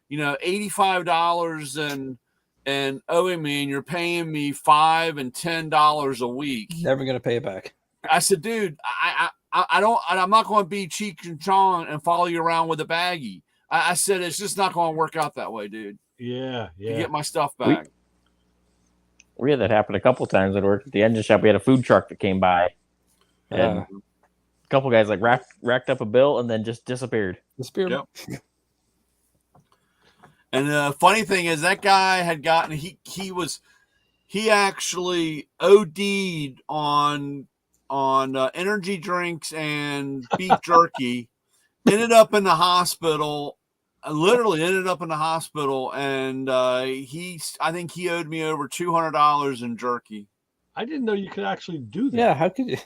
$85 and owing me, and you're paying me $5 and $10 a week. Never going to pay it back. I said, dude, I'm not going to be Cheech and Chong and follow you around with a baggie. I said, it's just not going to work out that way, dude. Yeah. To get my stuff back. We had that happen a couple times at work at the engine shop. We had a food truck that came by, and a couple guys like racked up a bill and then just disappeared. Yep. And the funny thing is that guy had gotten he actually OD'd on energy drinks and beef jerky. Ended up in the hospital. Literally ended up in the hospital, and I think he owed me over $200 in jerky. I didn't know you could actually do that. Yeah, how could you?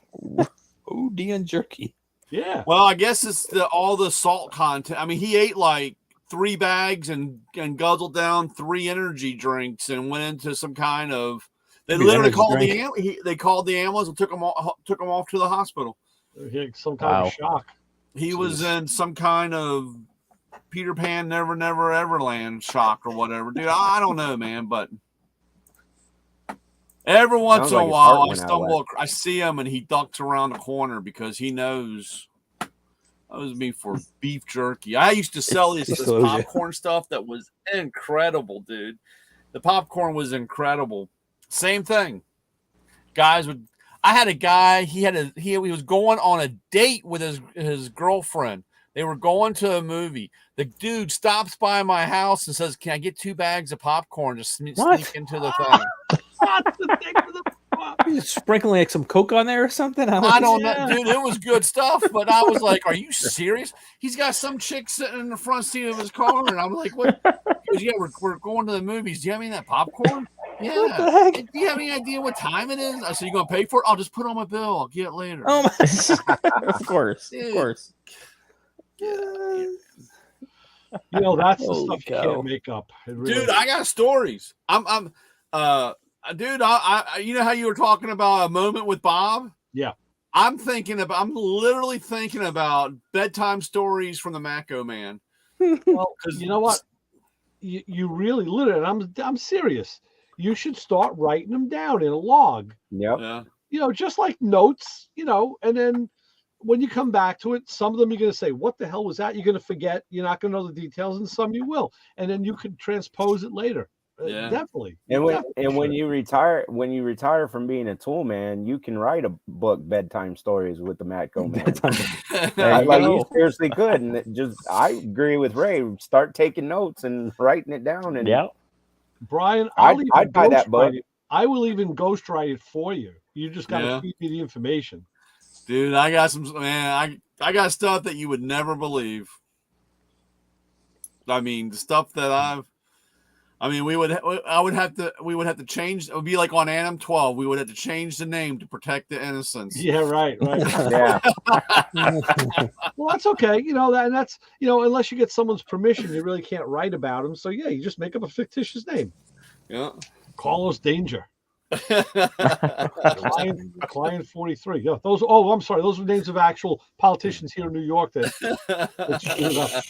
OD and jerky. Yeah. Well, I guess it's all the salt content. I mean, he ate like 3 bags and guzzled down 3 energy drinks and went into some kind of. They literally called they called the ambulance and took him off to the hospital. He had some kind of shock. He was in some kind of Peter Pan Never Everland shock or whatever. Dude, I don't know, man, but every once in a while I see him and he ducks around the corner because he knows that was me for beef jerky. I used to sell this popcorn stuff that was incredible, dude. The popcorn was incredible. Same thing. I had a guy, he was going on a date with his girlfriend. They were going to a movie. The dude stops by my house and says, "Can I get 2 bags of popcorn to sneak into the thing?" You sprinkling like some Coke on there or something? I don't know, dude. It was good stuff, but I was like, "Are you serious?" He's got some chick sitting in the front seat of his car, and I'm like, "What?" He goes, "Yeah, we're going to the movies. Do you have any of that popcorn?" Yeah. What the heck? Do you have any idea what time it is? I said, "You gonna pay for it?" "I'll just put it on my bill. I'll get it later." Oh my! Of course, dude. Of course. Yeah. That's the stuff you can't make up. Dude, I got stories. Dude, I you know how you were talking about a moment with Bob? Yeah. I'm literally thinking about bedtime stories from the Maco Man. Well, you know what? You really literally, I'm serious. You should start writing them down in a log. Yep. Yeah. Just like notes, and then when you come back to it, some of them you're going to say, "What the hell was that?" You're going to forget. You're not going to know the details, and some you will. And then you could transpose it later. Yeah. Definitely. When you retire from being a tool man, you can write a book, Bedtime Stories with the Matco Man. You seriously could. And I agree with Ray. Start taking notes and writing it down. And Brian, I'd buy that book. I will even ghostwrite it for you. You just got to feed me the information. Dude, I got I got stuff that you would never believe. I mean, the stuff that we would have to change. It would be like on Adam 12. We would have to change the name to protect the innocence. Yeah, right. Yeah. Well, that's okay. That's unless you get someone's permission, you really can't write about them. So yeah, you just make up a fictitious name. Yeah. Carlos Danger. Client 43. Yeah, those. Oh, I'm sorry. Those are names of actual politicians here in New York that screwed up.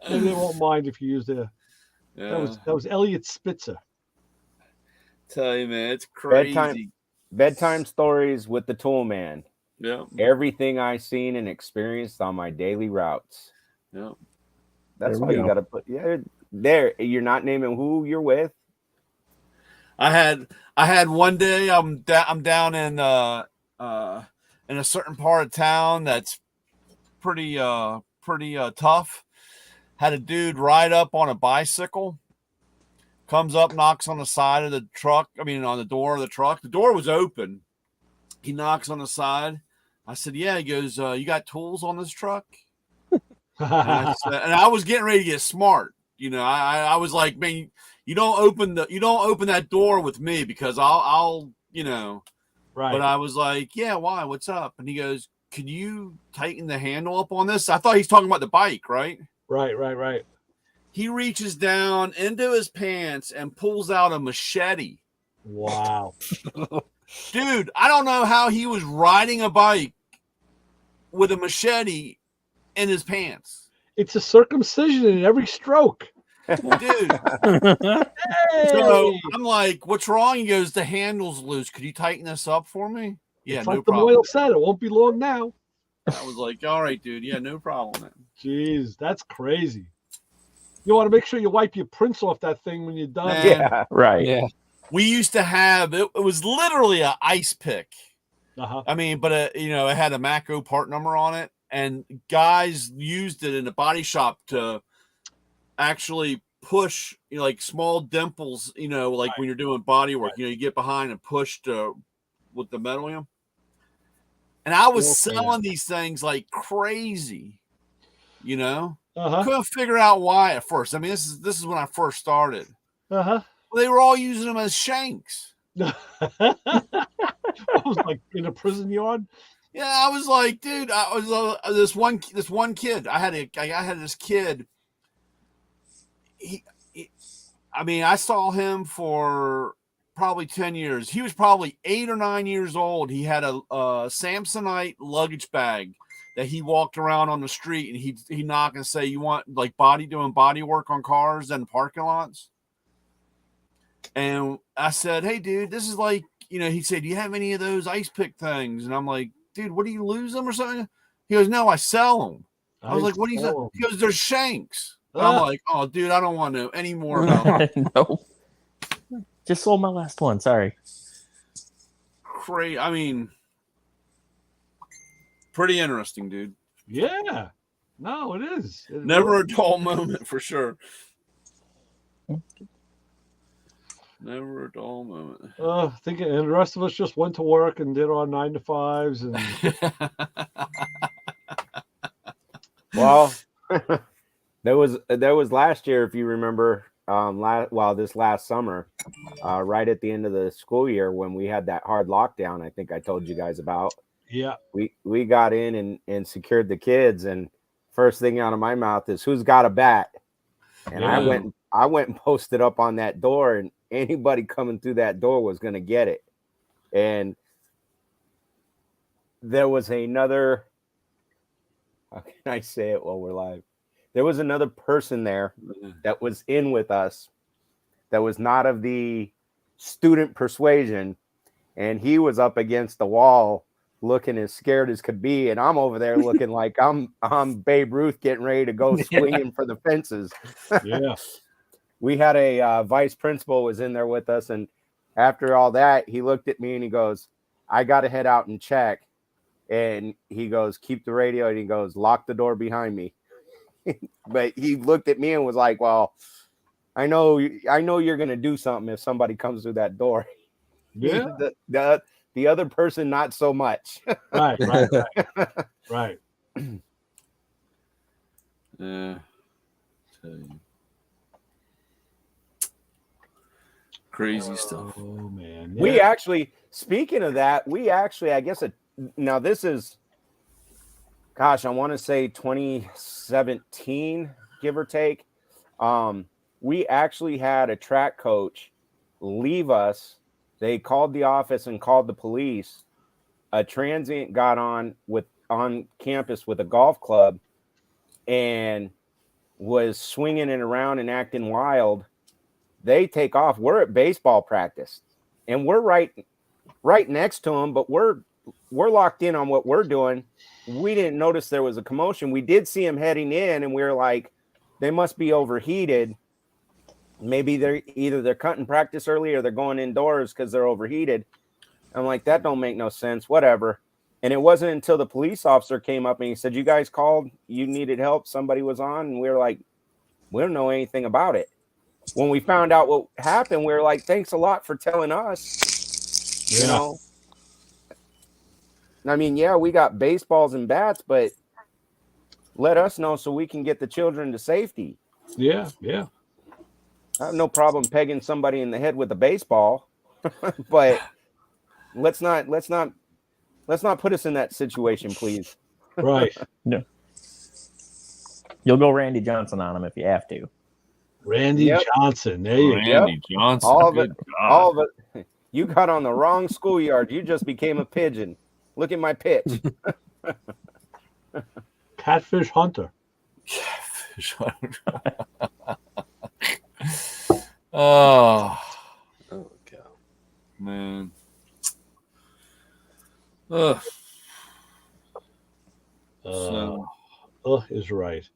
Maybe they won't mind if you use their Yeah. That was Elliot Spitzer. Tell you, man, it's crazy. Bedtime stories with the tool man. Yeah. Everything I've seen and experienced on my daily routes. Yeah. That's why you got to put there. You're not naming who you're with. I had one day I'm down in a certain part of town that's pretty tough. Had a dude ride up on a bicycle, comes up, knocks on the side of the truck. I mean, on the door of the truck. The door was open. He knocks on the side. I said, "Yeah." He goes, "You got tools on this truck?" and I was getting ready to get smart. I was like, "Man, you don't open that door with me because I'll Right. But I was like, "Yeah, why? What's up?" And he goes, "Can you tighten the handle up on this?" I thought he's talking about the bike, right? Right. He reaches down into his pants and pulls out a machete. Wow. Dude, I don't know how he was riding a bike with a machete in his pants. It's a circumcision in every stroke. Dude. Hey! So I'm like, "What's wrong?" He goes, "The handle's loose. Could you tighten this up for me?" Yeah, It's no like the problem. Moyle said, it won't be long now. I was like, "All right, dude. Yeah, no problem, man." Jeez, that's crazy. You want to make sure you wipe your prints off that thing when you're done. Man, Yeah, Right. Yeah. we used to have it was literally an ice pick. Uh-huh. I mean, but it had a Matco part number on it, and guys used it in the body shop to actually push, like small dimples, like when you're doing body work, you get behind and push with the metal. And I was selling these things like crazy, Uh-huh. Couldn't figure out why at first. I mean, this is when I first started. Uh-huh. They were all using them as shanks. I was like in a prison yard. Yeah, I was like, dude, I was this one kid. I had this kid. I saw him for probably 10 years. He was probably 8 or 9 years old. He had a Samsonite luggage bag that he walked around on the street, and he'd knock and say, "You want like doing body work on cars and parking lots?" And I said, "Hey, dude, this is like," he said, "Do you have any of those ice pick things?" And I'm like, "Dude, what do you lose them or something?" He goes, "No, I sell them." I was like, "What do you sell?" He goes, "They're shanks." And I'm like, "Oh, dude, I don't want to know any more about that." No. Just sold my last one. Sorry. Crazy. I mean, pretty interesting, dude. Yeah. No, it is. Never a dull moment for sure. Never a dull moment. Thinking, and the rest of us just went to work and did our 9 to 5s, and Well, there was last year, if you remember, this last summer, right at the end of the school year when we had that hard lockdown. I think I told you guys about. yeah. We got in and secured the kids, and first thing out of my mouth is, "Who's got a bat?" And Yeah. I went and posted up on that door, and anybody coming through that door was going to get it. And there was another, how can I say it while we're live? There was another person there that was in with us that was not of the student persuasion, and he was up against the wall looking as scared as could be, and I'm over there looking like I'm Babe Ruth getting ready to go swinging for the fences. Yeah. We had a vice principal was in there with us, and after all that, he looked at me and he goes, "I got to head out and check." And he goes, "Keep the radio," and he goes, "Lock the door behind me." But he looked at me and was like, "Well, I know you're gonna do something if somebody comes through that door." Yeah. The other person, not so much. Right. Right. Yeah. Tell you. Crazy stuff. Oh man. We actually, speaking of that, I guess now this is, gosh, I want to say 2017, give or take. We actually had a track coach leave us. They called the office and called the police. A transient got on campus with a golf club and was swinging it around and acting wild. They take off. We're at baseball practice, and we're right next to them, but we're locked in on what we're doing. We didn't notice there was a commotion. We did see them heading in, and we were like, they must be overheated. Maybe they're cutting practice early or they're going indoors because they're overheated. I'm like, that don't make no sense. Whatever. And it wasn't until the police officer came up and he said, you guys called, you needed help, somebody was on, and we were like, we don't know anything about it. When we found out what happened, we were like, thanks a lot for telling us. Yeah. You know, I mean, yeah, we got baseballs and bats, but let us know so we can get the children to safety. Yeah, yeah. I have no problem pegging somebody in the head with a baseball, but let's not put us in that situation, please. Right. No. You'll go Randy Johnson on him if you have to. Randy Johnson. There you go. Randy Johnson. All of it. You got on the wrong schoolyard. You just became a pigeon. Look at my pitch. Catfish Hunter. Catfish Hunter. Oh, God. Man. Is right.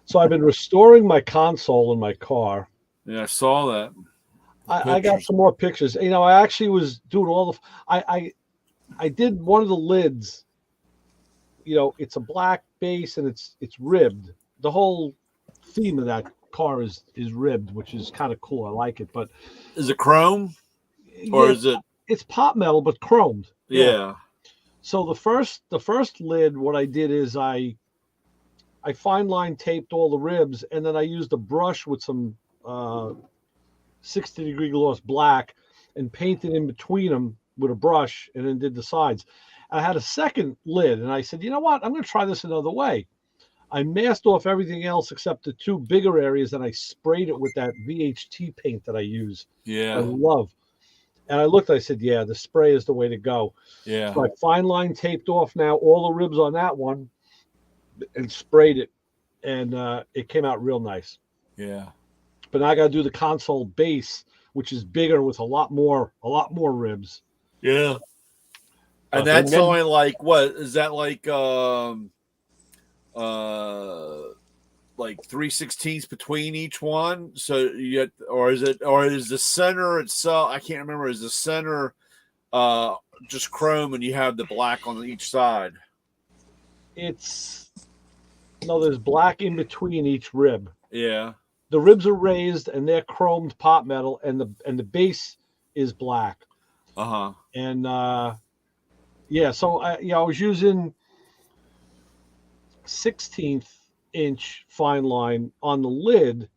So I've been restoring my console in my car. Yeah, I saw that. I got some more pictures. You know, I actually was doing all the. I did one of the lids. You know, it's a black base and it's ribbed. The whole theme of that car is ribbed, which is kind of cool. I like it. But is it chrome or is it? It's pot metal but chromed. Yeah. So the first lid, what I did is I fine line taped all the ribs, and then I used a brush with some 60-degree gloss black and painted in between them with a brush, and then did the sides. I had a second lid, and I said, you know what? I'm going to try this another way. I masked off everything else except the two bigger areas, and I sprayed it with that VHT paint that I use. Yeah. I love. And I looked, I said, yeah, the spray is the way to go. Yeah. So I fine line taped off now all the ribs on that one and sprayed it, and it came out real nice. Yeah. But now I got to do the console base, which is bigger with a lot more ribs. Yeah. And that's only like, what is that like 3/16 between each one? So you get, or is the center itself? I can't remember. Is the center just chrome and you have the black on each side? There's black in between each rib. Yeah. The ribs are raised and they're chromed pot metal, and the base is black. And so I was using 16th inch fine line on the lid.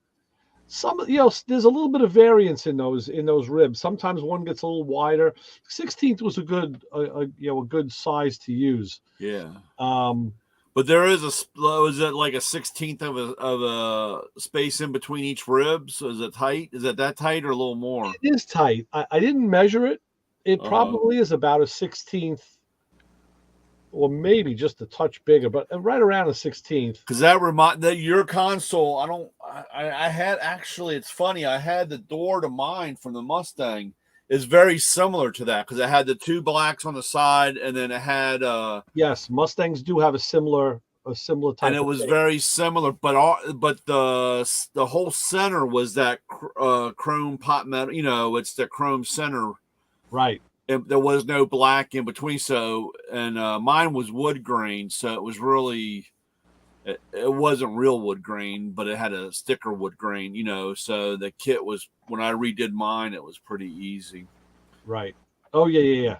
There's a little bit of variance in those ribs. Sometimes one gets a little wider. 16th was a good size to use. Yeah. But there is is it like a 16th of a space in between each rib? So is it tight? Is it that tight or a little more? It is tight. I didn't measure it. It probably is about a 16th, or maybe just a touch bigger, but right around a 16th. Because that your console, I had actually, it's funny, I had the door to mine from the Mustang is very similar to that, because it had the two blacks on the side, and then it had yes, Mustangs do have a similar type, and it was very similar, but the whole center was that chrome pot metal. It's the chrome center. Right. There was no black in between. So, and mine was wood grain. So it was really, it wasn't real wood grain, but it had a sticker wood grain, so the kit was, when I redid mine, it was pretty easy. Right. Oh yeah.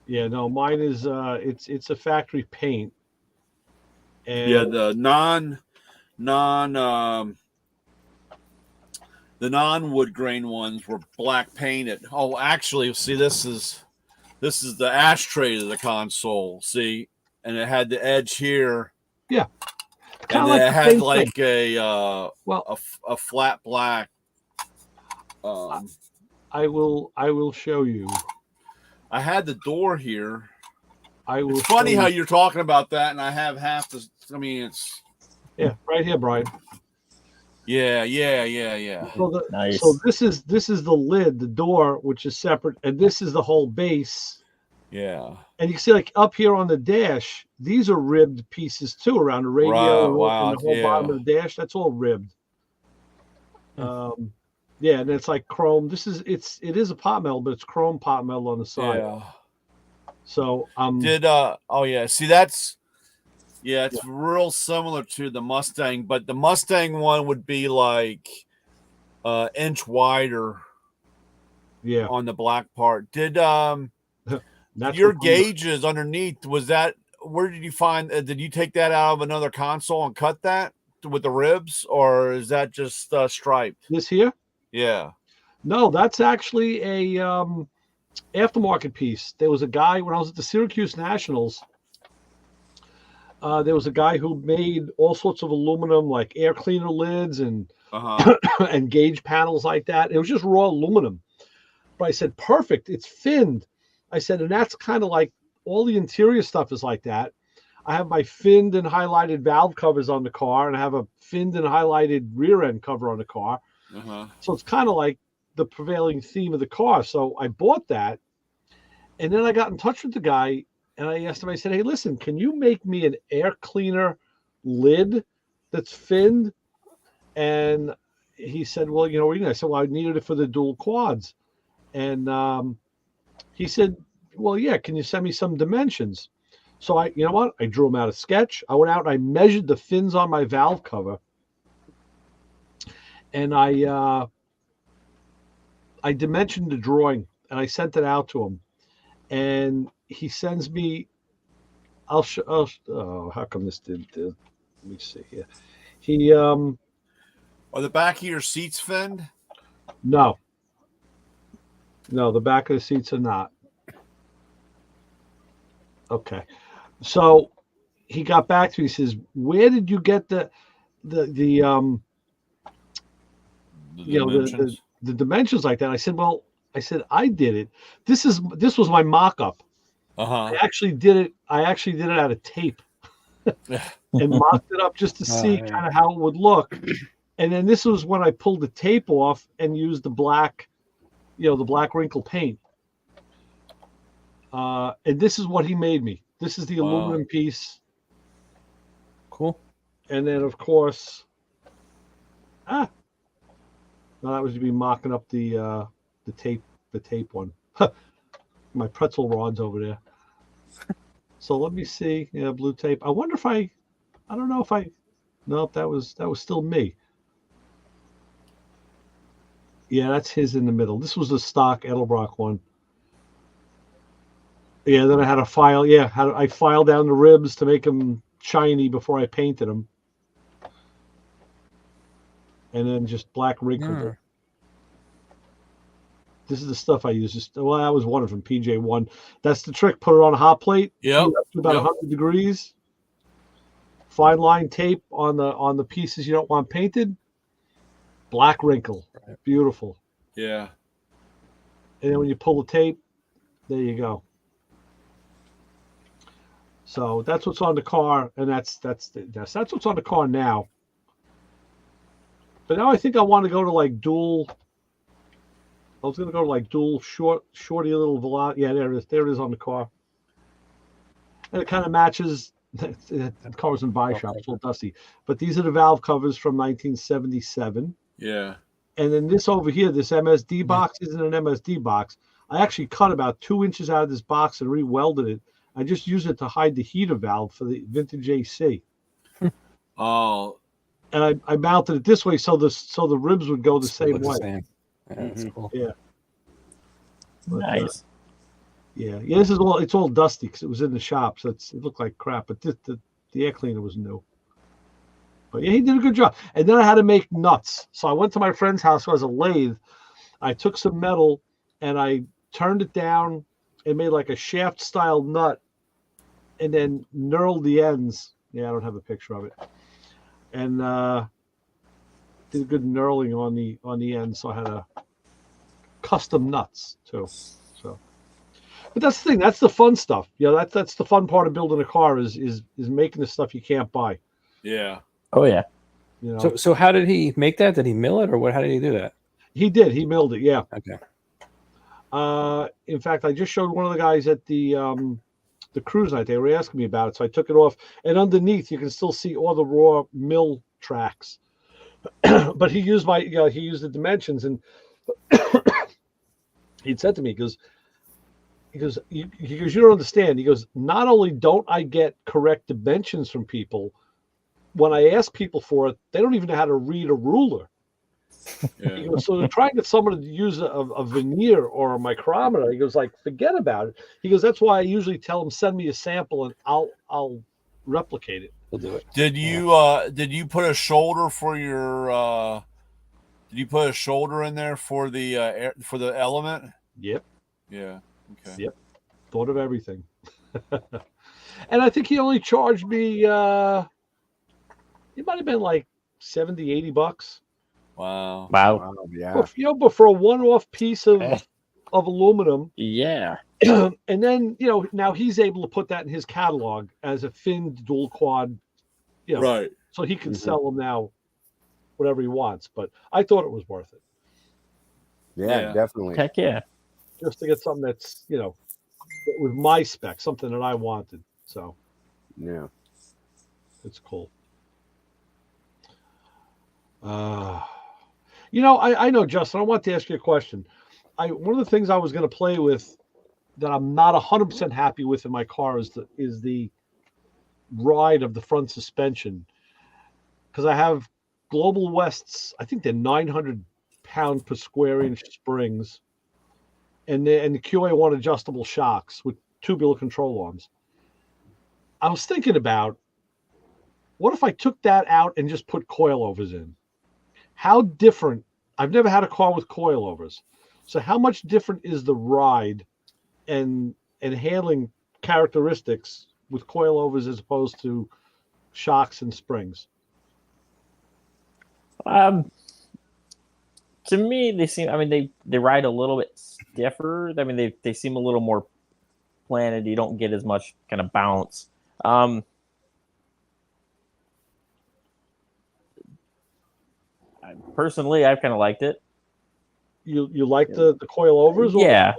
Yeah, no, mine is, it's a factory paint. And yeah. The non-wood grain ones were black painted. Oh, actually, see, this is the ashtray of the console. See, and it had the edge here. Yeah, and then it had like a flat black. I will show you. I had the door here. It's funny how you're talking about that, and I have half the. I mean, it's right here, Brian. Yeah. So, Nice. so this is the lid, the door, which is separate, and this is the whole base. Yeah. And you can see, like up here on the dash, these are ribbed pieces too, around the radio and Wow, the whole bottom of the dash. That's all ribbed. Yeah, and it's like chrome. It is a pot metal, but it's chrome pot metal on the side. Yeah. So see it's real similar to the Mustang, but the Mustang one would be like inch wider on the black part. Did your gauges underneath, was that, where did you find, did you take that out of another console and cut that with the ribs, or is that just striped? This here? Yeah. No, that's actually a aftermarket piece. There was a guy when I was at the Syracuse Nationals. There was a guy who made all sorts of aluminum, like air cleaner lids and and gauge panels like that. It was just raw aluminum. But I said, perfect. It's finned. I said, and that's kind of like all the interior stuff is like that. I have my finned and highlighted valve covers on the car, and I have a finned and highlighted rear end cover on the car. So it's kind of like the prevailing theme of the car. So I bought that, and then I got in touch with the guy, and I asked him, I said, hey, listen, can you make me an air cleaner lid that's finned? And he said, well, what do you need? I said, well, I needed it for the dual quads. And he said, well, yeah, can you send me some dimensions? So I drew them out of sketch. I went out and I measured the fins on my valve cover. And I dimensioned the drawing, and I sent it out to him. And he sends me, how come this didn't, let me see here. He, are the back of your seats finned? No, the back of the seats are not. Okay. So he got back to me. He says, where did you get the dimensions like that? I said, well, I did it. This was my mock-up. I actually did it out of tape and mocked it up just to see kind of how it would look. And then this was when I pulled the tape off and used the black, the black wrinkle paint. And this is what he made me. This is the aluminum piece. Cool. And then, of course, no, that was to be mocking up the tape one. My pretzel rods over there. So let me see. Yeah, blue tape. I wonder if I don't know if nope, that was still me. Yeah, that's his in the middle. This was the stock Edelbrock one. Yeah, then I had to file. Yeah, I filed down the ribs to make them shiny before I painted them, and then just black wrinkled. This is the stuff I use. That was one of them. PJ1. That's the trick. Put it on a hot plate. Yep. About 100 degrees. Fine line tape on the pieces you don't want painted. Black wrinkle. Beautiful. Yeah. And then when you pull the tape, there you go. So that's what's on the car, and that's what's on the car now. But now I think I want to go to like dual. I was going to go to like dual shorty little velocity. Yeah, there it is. There it is on the car, and it kind of matches. The car was in buy shop. It's a little dusty, but these are the valve covers from 1977. Yeah. And then this over here, this MSD box isn't an MSD box. I actually cut about 2 inches out of this box and re-welded it. I just use it to hide the heater valve for the vintage AC. Oh. And I mounted it this way so the ribs would go the same way. Yeah, that's cool. Yeah. But, Nice. Yeah. This is it's all dusty because it was in the shop, so it looked like crap. But the air cleaner was new. But yeah, he did a good job. And then I had to make nuts. So I went to my friend's house who has a lathe. I took some metal and I turned it down and made like a shaft style nut and then knurled the ends. Yeah, I don't have a picture of it. And did a good knurling on the end. So I had a custom nuts too. So, but that's the thing. That's the fun stuff. That's the fun part of building a car is making the stuff you can't buy. Yeah. Oh yeah. You know. So how did he make that? Did he mill it, or what? How did he do that? He did. He milled it. Yeah. Okay. In fact, I just showed one of the guys at the cruise night. They were asking me about it, so I took it off. And underneath, you can still see all the raw mill tracks. But he used he used the dimensions, and he'd said to me, he goes, you don't understand. He goes, not only don't I get correct dimensions from people, when I ask people for it, they don't even know how to read a ruler. Yeah. He goes, so to try and get someone to use a veneer or a micrometer, he goes, like, forget about it. He goes, that's why I usually tell them, send me a sample and I'll replicate it. We'll do it. Did you put a shoulder for your did you put a shoulder in there for the element? Yep. Yeah. Okay. Yep. Thought of everything. And I think he only charged me it might have been like $70-$80. Wow. Yeah. But for a one-off piece of aluminum. Yeah. And then, now he's able to put that in his catalog as a finned dual quad, right. So he can sell them now whatever he wants. But I thought it was worth it. Yeah, definitely. Heck yeah. Just to get something that's, with my spec, something that I wanted. So yeah, it's cool. I know, Justin, I want to ask you a question. One of the things I was going to play with that I'm not 100% happy with in my car is the ride of the front suspension, because I have Global West's, I think they're 900 pound per square inch springs, and the QA1 adjustable shocks with tubular control arms. I was thinking about, what if I took that out and just put coilovers in? How different? I've never had a car with coilovers, so how much different is the ride and handling characteristics with coilovers as opposed to shocks and springs? To me, they seem. I mean, they ride a little bit stiffer. I mean, they seem a little more planted. You don't get as much kind of bounce. Personally, I've kind of liked it. You like the coilovers? Yeah.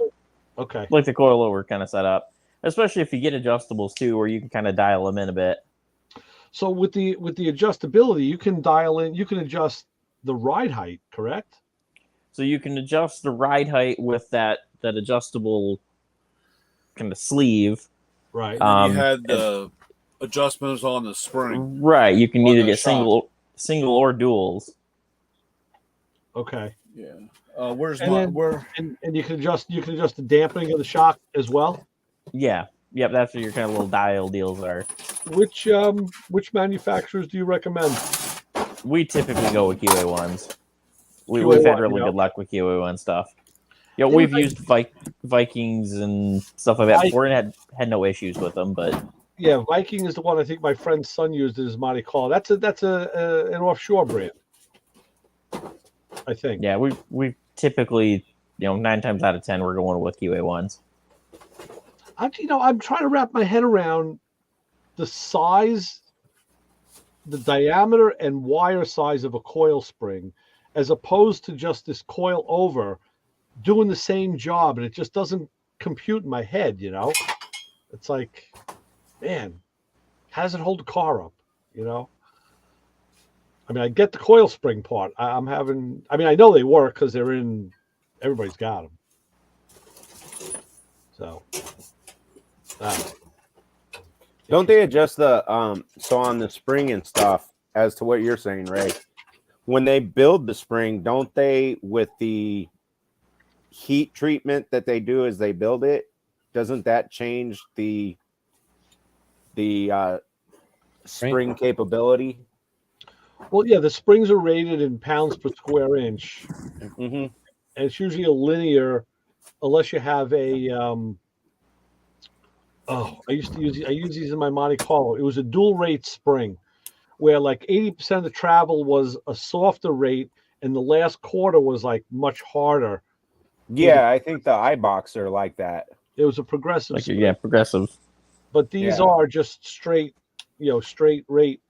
Okay. Like the coilover kind of setup, especially if you get adjustables too, where you can kind of dial them in a bit. So with the adjustability, you can dial in. You can adjust the ride height, correct? So you can adjust the ride height with that adjustable kind of sleeve. Right. You had the adjustments on the spring. Right. You can either get single or duals. Okay. Yeah. Where's and my then, where? And you can adjust the dampening of the shock as well. Yeah. Yep. That's what your kind of little dial deals are. Which manufacturers do you recommend? We typically go with QA1s. We've had really good luck with QA1 stuff. We've used Vikings and stuff like that before, and had no issues with them. But yeah, Viking is the one I think my friend's son used as Monte Carlo. That's an offshore brand, I think. Yeah, we typically 9 times out of 10 we're going with QA1s. I'm trying to wrap my head around the size, the diameter and wire size of a coil spring, as opposed to just this coil over doing the same job, and it just doesn't compute in my head. It's like, man, how does it hold the car up? I mean, I get the coil spring part. I know they work because they're in. Everybody's got them. So, don't they adjust the so on the spring and stuff, as to what you're saying, Ray? When they build the spring, don't they, with the heat treatment that they do as they build it, doesn't that change the spring capability? Well, yeah, the springs are rated in pounds per square inch, mm-hmm. and it's usually a linear, unless you have a. I use these in my Monte Carlo. It was a dual rate spring, where like 80% of the travel was a softer rate, and the last quarter was like much harder. Yeah, I think the iBox are like that. It was a progressive. Progressive. But these are just straight, straight rate.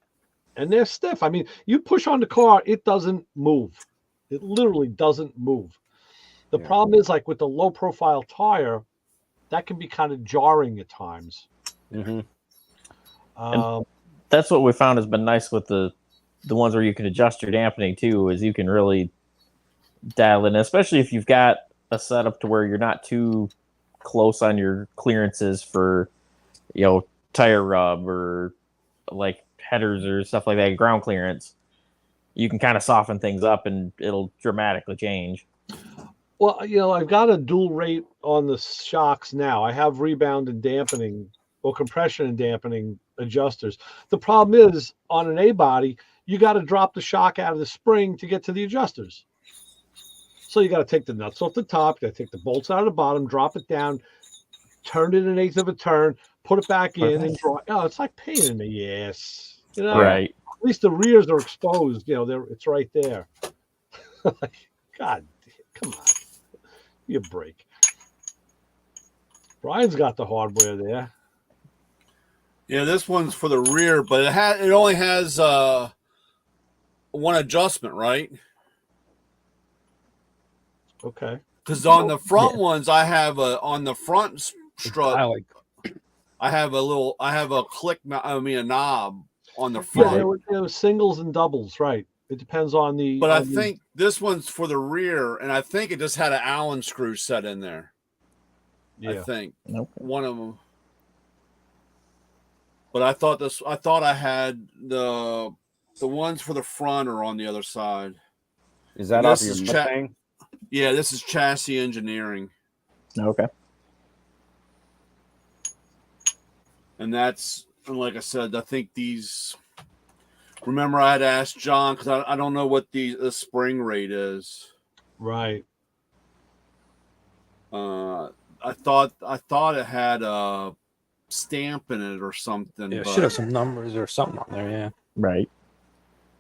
and they're stiff. I mean, you push on the car, it doesn't move. It literally doesn't move. The problem is, like with the low profile tire, that can be kind of jarring at times. And that's what we found has been nice with the ones where you can adjust your dampening too, is you can really dial in, especially if you've got a setup to where you're not too close on your clearances for, tire rub or like headers or stuff like that, ground clearance. You can kind of soften things up and it'll dramatically change. Well, I've got a dual rate on the shocks now. I have rebound and dampening, or compression and dampening adjusters. The problem is, on an A body, you got to drop the shock out of the spring to get to the adjusters. So you got to take the nuts off the top, you got to take the bolts out of the bottom, drop it down, turn it 1/8 of a turn, put it back in, and draw. Oh, it's like pain in the ass. Right. At least the rears are exposed. It's right there. God, come on. Give me a break. Brian's got the hardware there. Yeah, this one's for the rear, but it only has one adjustment, right? Okay. Because on the front ones, I have on the front strut. I have a a knob on the front. Yeah, there were singles and doubles, right? It depends on the. But I think this one's for the rear, and I think it just had an Allen screw set in there. Yeah. I think one of them. But I thought I had the ones for the front are on the other side. Is that off your Mustang? Yeah, this is chassis engineering. Okay. And like I said, I think these. Remember, I had asked John because I don't know what the spring rate is. Right. I thought it had a stamp in it or something. Yeah, it should have some numbers or something on there. Yeah. Right.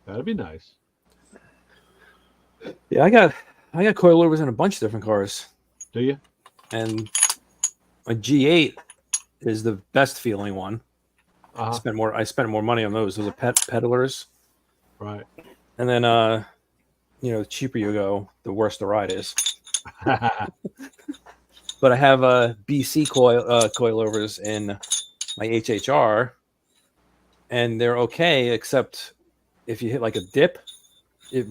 That'd be nice. Yeah, I got coilovers in a bunch of different cars. Do you? And my G8 is the best feeling one. I spent more money on those. Those are peddlers. Right. And then the cheaper you go, the worse the ride is. But I have BC coilovers in my HHR, and they're okay, except if you hit like a dip, it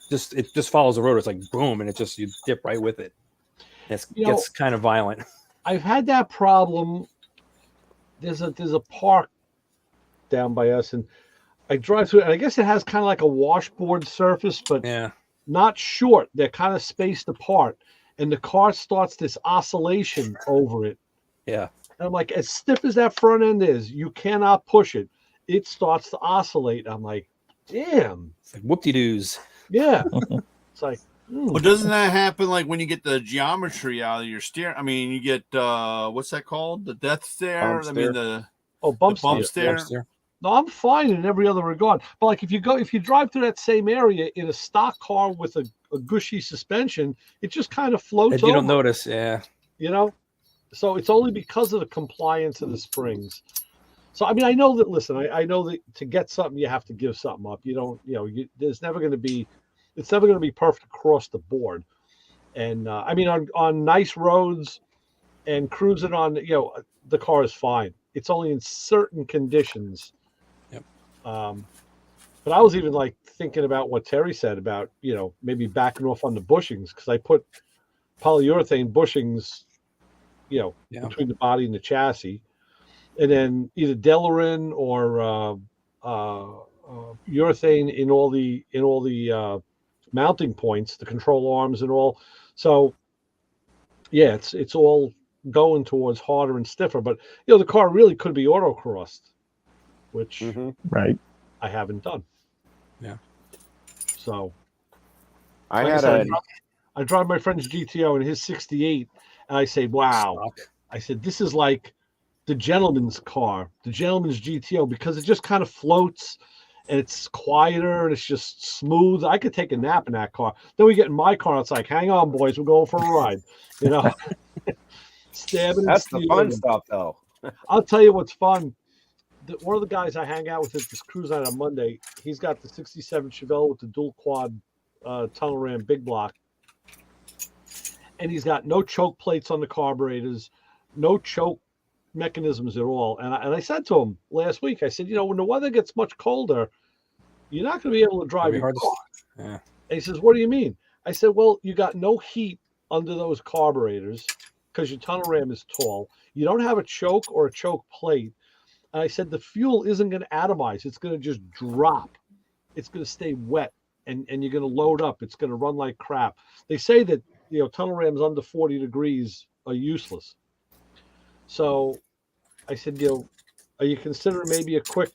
just follows the rotor. It's like boom, and you dip right with it. It gets kind of violent. I've had that problem. There's a park down by us, and I drive through it, and I guess it has kind of like a washboard surface, but not short. They're kind of spaced apart, and the car starts this oscillation over it. Yeah. And I'm like, as stiff as that front end is, you cannot push it. It starts to oscillate. I'm like, damn. It's like whoop-de-doos. Yeah. It's like, Well, doesn't that happen like when you get the geometry out of your steering? I mean, you get what's that called? The death stare? Bump steer. Bump steer. No, I'm fine in every other regard. But like if you drive through that same area in a stock car with a gushy suspension, it just kind of floats And you don't notice, yeah. So it's only because of the compliance of the springs. So I mean, I know that. Listen, I know that to get something, you have to give something up. You don't, there's never going to be. It's never going to be perfect across the board. And I mean, on nice roads and cruising on, the car is fine. It's only in certain conditions. Yep. But I was even like thinking about what Terry said about, maybe backing off on the bushings, because I put polyurethane bushings, between the body and the chassis, and then either Delarin or urethane in all the mounting points, the control arms and all. So yeah, it's all going towards harder and stiffer, but the car really could be autocrossed, which right I haven't done. Yeah. So I drive my friend's GTO in his 68, and I say, wow. I said, this is like the gentleman's car, the gentleman's GTO, because it just kind of floats. And it's quieter and it's just smooth. I could take a nap in that car. Then we get in my car. It's like, hang on, boys, we're going for a ride. Stabbing. That's the fun stuff, though. I'll tell you what's fun. one of the guys I hang out with at this cruise night on Monday, he's got the 67 Chevelle with the dual quad tunnel ram big block. And he's got no choke plates on the carburetors, no choke mechanisms at all. And I said to him last week, I said, when the weather gets much colder, you're not going to be able to drive your car. Yeah. And he says, what do you mean? I said, well, you got no heat under those carburetors because your tunnel ram is tall. You don't have a choke or a choke plate. And I said, the fuel isn't going to atomize. It's going to just drop. It's going to stay wet, and you're going to load up. It's going to run like crap. They say that, tunnel rams under 40 degrees are useless. So I said, are you considering maybe a quick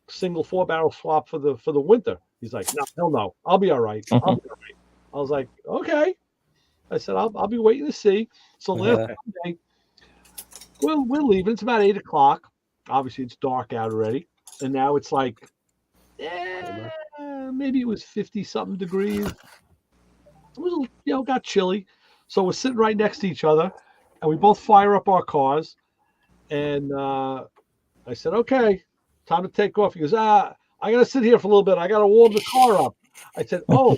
single 4-barrel swap for the winter? He's like, no, hell no. I'll be all right. I was like, okay. I said, I'll be waiting to see. So last Monday, we're leaving. It's about 8 o'clock. Obviously, it's dark out already. And now it's like, maybe it was 50-something degrees. It was, got chilly. So we're sitting right next to each other, and we both fire up our cars. And I said, okay, time to take off. He goes, I got to sit here for a little bit. I got to warm the car up. I said, oh,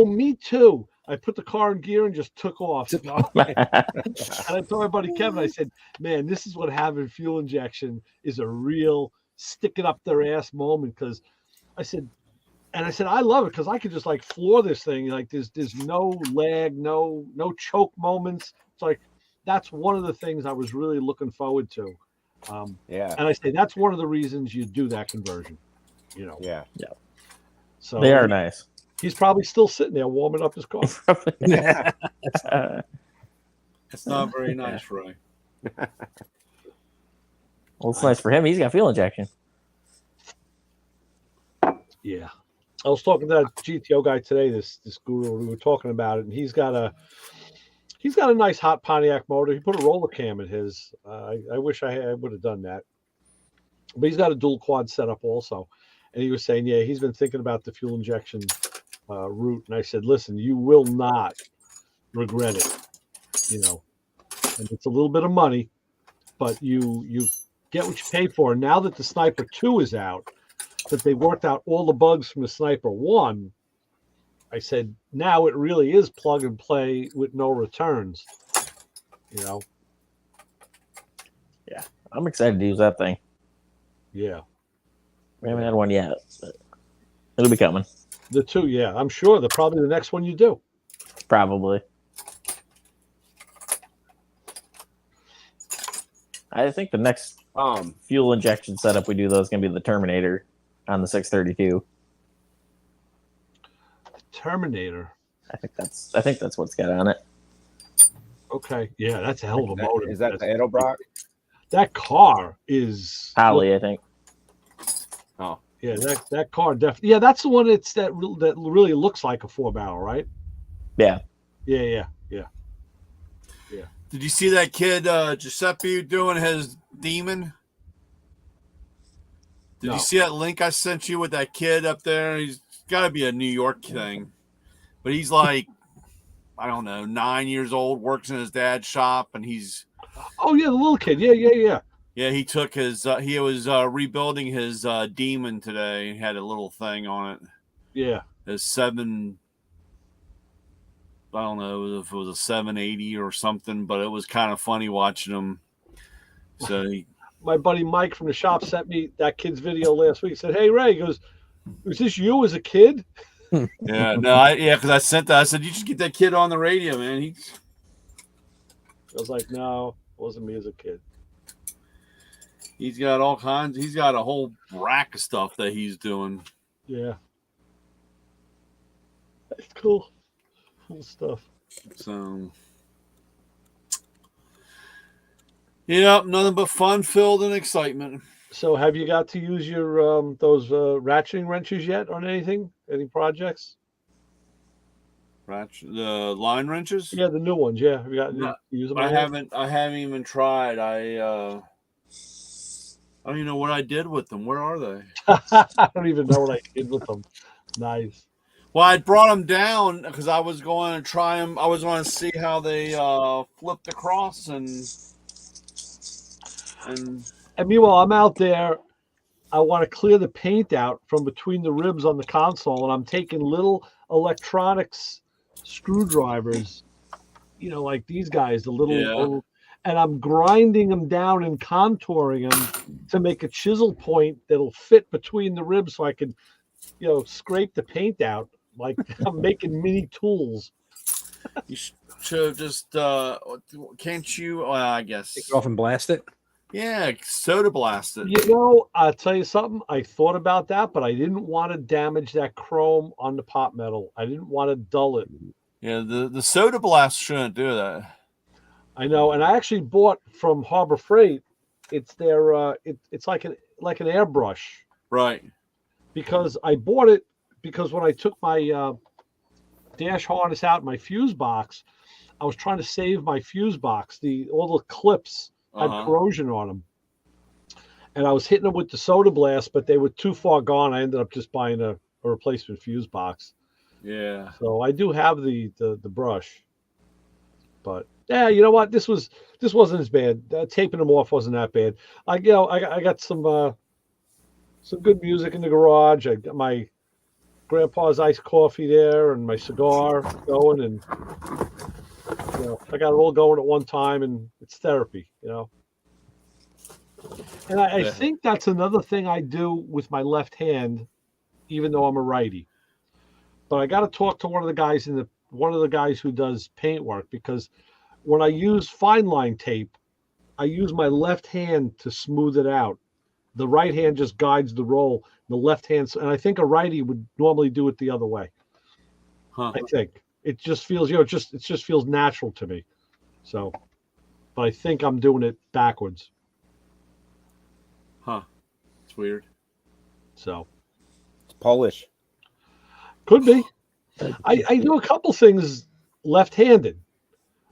me too. I put the car in gear and just took off. And I told my buddy Kevin, I said, man, this is what having fuel injection is, a real stick it up their ass moment. Because I said, I love it because I could just like floor this thing. Like there's no lag, no choke moments. It's like, that's one of the things I was really looking forward to. Yeah. And I say, that's one of the reasons you do that conversion, Yeah. Yeah. So they are nice. He's probably still sitting there warming up his car. It's not very nice, Ray. Well, it's nice for him. He's got fuel injection. Yeah. I was talking to that GTO guy today, this guru. We were talking about it, and he's got a nice hot Pontiac motor. He put a roller cam in his. I wish I would have done that. But he's got a dual quad setup also. And he was saying, yeah, he's been thinking about the fuel injection route. And I said, listen, you will not regret it. And it's a little bit of money, but you get what you pay for. And now that the Sniper 2 is out, that they worked out all the bugs from the Sniper 1, I said, now it really is plug and play with no returns. Yeah. I'm excited to use that thing. Yeah. We haven't had one yet, but it'll be coming. The 2, yeah. I'm sure they're probably the next one you do. Probably. I think the next fuel injection setup we do, though, is going to be the Terminator on the 632. Terminator. I think that's what's got on it. Okay. Yeah, that's a hell of a motor. Is that the Edelbrock? That car is Holly, I think. Oh. Yeah, that car definitely. Yeah, that's the one that really looks like a 4-barrel, right? Yeah. Yeah. Did you see that kid Giuseppe doing his Demon? Did you see that link I sent you with that kid up there? He's got to be a New York thing, but he's like, I don't know, 9 years old, works in his dad's shop, and he's. Oh yeah, the little kid. Yeah. Yeah, he took his. He was rebuilding his Demon today. He had a little thing on it. Yeah. His 7. I don't know if it was a 780 or something, but it was kind of funny watching him. So my buddy Mike from the shop sent me that kid's video last week. He said, "Hey Ray," he goes, "Was this you as a kid?" Yeah, no, because I sent that. I said, "You should get that kid on the radio, man." I was like, "No, it wasn't me as a kid." He's got all kinds. He's got a whole rack of stuff that he's doing. Yeah, that's cool. Cool stuff. So, yeah, nothing but fun filled and excitement. So, have you got to use your those ratcheting wrenches yet on anything? Any projects? The line wrenches? Yeah, the new ones. Yeah, have you got to use them? I haven't even tried. I don't even know what I did with them. Where are they? I don't even know what I did with them. Nice. Well, I brought them down because I was going to try them. I was going to see how they flipped across and meanwhile, I'm out there I want to clear the paint out from between the ribs on the console, and I'm taking little electronics screwdrivers, like these guys, the little, and I'm grinding them down and contouring them to make a chisel point that'll fit between the ribs so I can, scrape the paint out. Like I'm making mini tools. You should just, can't you, I guess. Take it off and blast it? Yeah, soda blast it. I'll tell you something. I thought about that, but I didn't want to damage that chrome on the pot metal. I didn't want to dull it. Yeah, the soda blast shouldn't do that. I know, and I actually bought from Harbor Freight. It's their it's like an airbrush. Right. Because I bought it because when I took my dash harness out, my fuse box, I was trying to save my fuse box. All the clips had corrosion on them, and I was hitting them with the soda blast, but they were too far gone. I ended up just buying a replacement fuse box. Yeah. So I do have the brush, but yeah, you know what? This wasn't as bad. Taping them off wasn't that bad. I got some good music in the garage. I got my grandpa's iced coffee there and my cigar going, and I got it all going at one time, and it's therapy, And I think that's another thing I do with my left hand, even though I'm a righty. But I got to talk to one of the guys who does paint work, because when I use fine line tape, I use my left hand to smooth it out. The right hand just guides the roll. The left hand, and I think a righty would normally do it the other way. I think it just feels, it just feels natural to me. So, but I think I'm doing it backwards. It's weird. So, it's Polish. Could be. I do a couple things left-handed.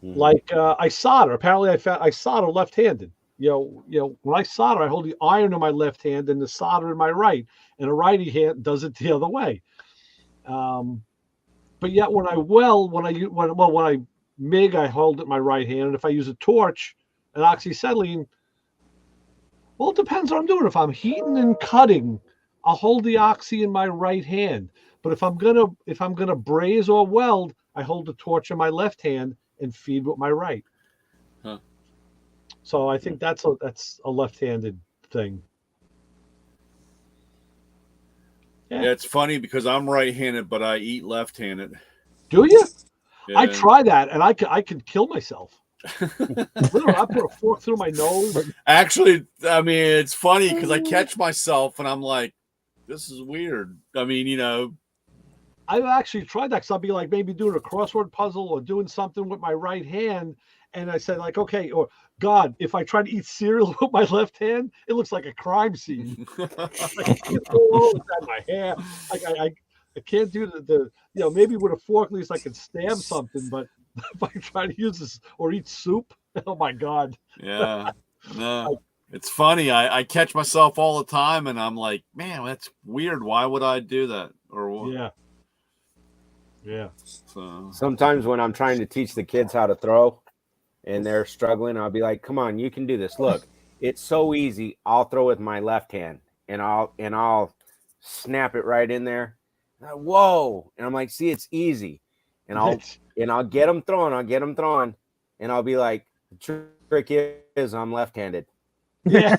Like I solder. Apparently, I solder left-handed. When I solder, I hold the iron in my left hand and the solder in my right, and a righty hand does it the other way. But yet, when I MIG, I hold it in my right hand, and if I use a torch, an oxyacetylene, well, it depends what I'm doing. If I'm heating and cutting, I'll hold the oxy in my right hand. But if I'm gonna braze or weld, I hold the torch in my left hand and feed with my right. So I think that's a left-handed thing. Yeah, it's funny because I'm right-handed, but I eat left-handed. Do you? Yeah. I try that, and I could kill myself. I put a fork through my nose. Actually, I mean, it's funny because I catch myself, and I'm like, "This is weird." I mean, I've actually tried that because I'll be like maybe doing a crossword puzzle or doing something with my right hand, and I said like, okay, or God, if I try to eat cereal with my left hand, it looks like a crime scene. Like, I can't go all inside my hair. I can't do the maybe with a fork at least I can stab something, but if I try to use this or eat soup, oh my God. Yeah, no, it's funny. I catch myself all the time, and I'm like, man, that's weird. Why would I do that? Or what? Yeah. So sometimes when I'm trying to teach the kids how to throw and they're struggling, I'll be like, come on, you can do this. Look, it's so easy. I'll throw with my left hand and I'll snap it right in there. Whoa. And I'm like, see, it's easy. And I'll get them throwing. And I'll be like, the trick is I'm left-handed. Yeah.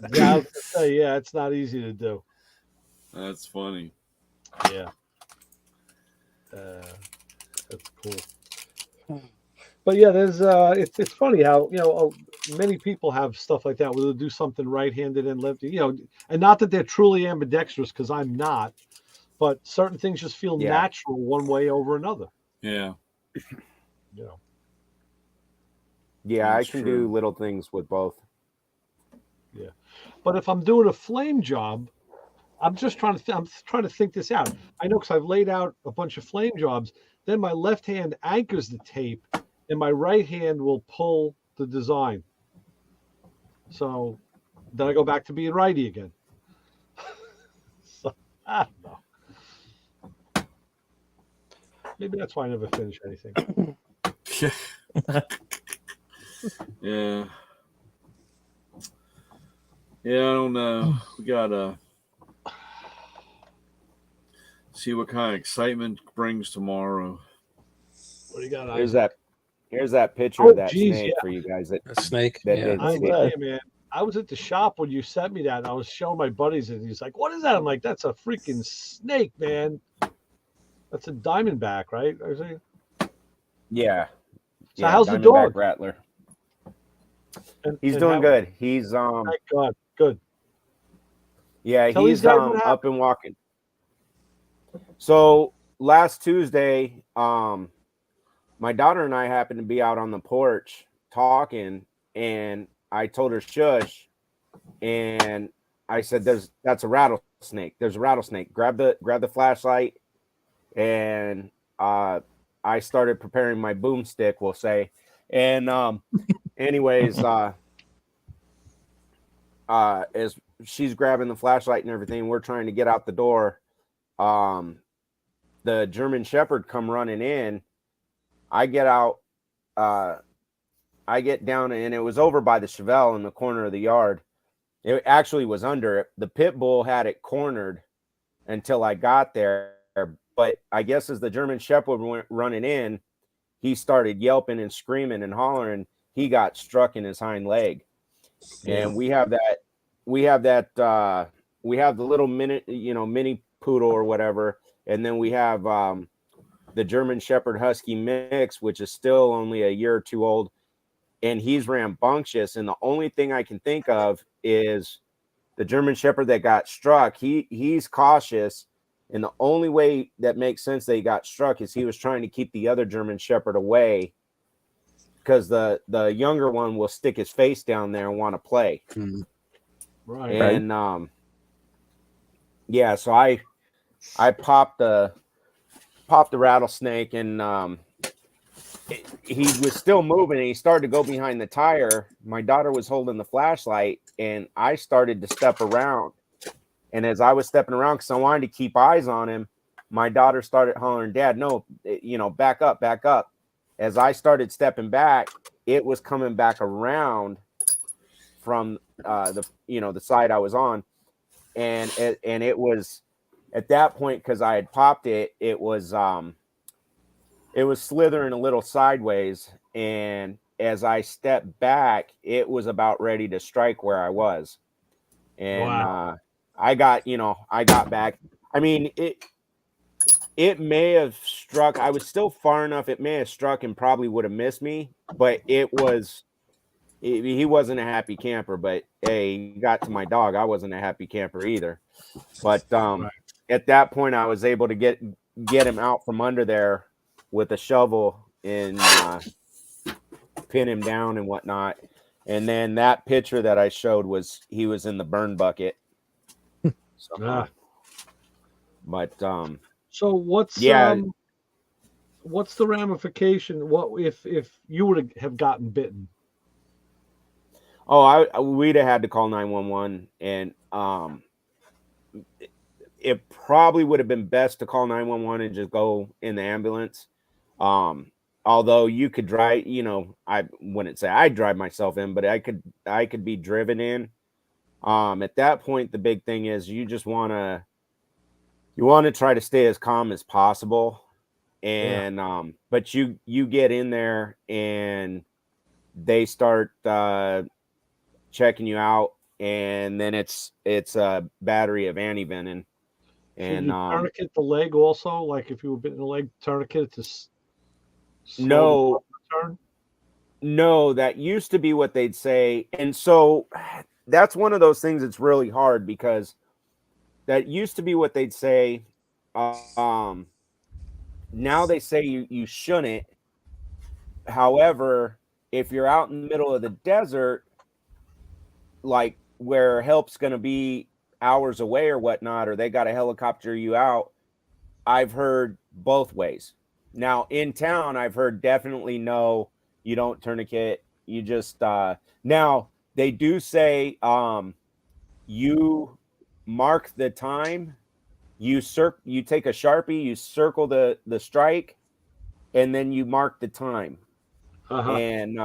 It's not easy to do. That's funny. Yeah. That's cool. But yeah, there's it's funny how many people have stuff like that where they'll do something right-handed and lefty, and not that they're truly ambidextrous, because I'm not, but certain things just feel natural one way over another. Yeah. Yeah, I can do little things with both. Yeah, but if I'm doing a flame job, I'm just trying to think this out. I know because I've laid out a bunch of flame jobs. Then my left hand anchors the tape, and my right hand will pull the design. So then I go back to being righty again. So I don't know. Maybe that's why I never finish anything. Yeah. Yeah, I don't know. We gotta see what kind of excitement brings tomorrow. What do you got, Here's Isaac? that picture Oh, of that geez, snake yeah. for you guys that A snake. that Yeah. didn't I see tell it. you, man. I was at the shop when you sent me that. And I was showing my buddies, and he's like, "What is that?" I'm like, "That's a freaking snake, man. That's a diamondback, right?" I was like, Yeah. So how's the Diamondback dog? Rattler. and He's doing how, good. He's Thank God, good. yeah, Tell these he's guys what up happened. and walking. So last Tuesday, my daughter and I happened to be out on the porch talking, and I told her shush, and I said, that's a rattlesnake. There's a rattlesnake. Grab the flashlight, and I started preparing my boomstick, we'll say. And anyways, as she's grabbing the flashlight and everything, we're trying to get out the door. The German Shepherd come running in. I get out, I get down, and it was over by the Chevelle in the corner of the yard. It actually was under it. The pit bull had it cornered until I got there. But I guess as the German Shepherd went running in, he started yelping and screaming and hollering. He got struck in his hind leg. Yeah. And we have the little mini poodle or whatever. And then we have the German Shepherd Husky mix, which is still only a year or two old. And he's rambunctious. And the only thing I can think of is the German Shepherd that got struck. He's cautious. And the only way that makes sense that he got struck is he was trying to keep the other German Shepherd away, because the younger one will stick his face down there and want to play. Right. And yeah, so I popped the rattlesnake, and he was still moving, and he started to go behind the tire. My daughter was holding the flashlight, and I started to step around. And as I was stepping around, because I wanted to keep eyes on him, my daughter started hollering, "Dad, no, back up, back up." As I started stepping back, it was coming back around from the side I was on, and it was at that point, because I had popped it, it was slithering a little sideways, and as I stepped back, it was about ready to strike where I was, and Wow. I got back. I mean, it may have struck. I was still far enough. It may have struck and probably would have missed me, but he wasn't a happy camper. But hey, he got to my dog. I wasn't a happy camper either. But at that point, I was able to get him out from under there with a shovel and pin him down and whatnot. And then that picture that I showed he was in the burn bucket. So, but so what's the ramification? What if you would have gotten bitten? Oh, we'd have had to call 911, and it probably would have been best to call 911 and just go in the ambulance. Although you could drive, I wouldn't say I'd drive myself in, but I could be driven in. At that point, the big thing is you want to try to stay as calm as possible. And but you get in there and they start checking you out, and then it's a battery of antivenin. And you tourniquet the leg also, like if you were bitten in the leg, tourniquet to no, that used to be what they'd say. And so that's one of those things that's really hard, because that used to be what they'd say. Now they say you shouldn't. However, if you're out in the middle of the desert, like where help's going to be hours away or whatnot, or they got to helicopter you out, I've heard both ways. Now in town, I've heard definitely no, you don't tourniquet. You just now they do say you mark the time. You take a Sharpie, you circle the strike, and then you mark the time. And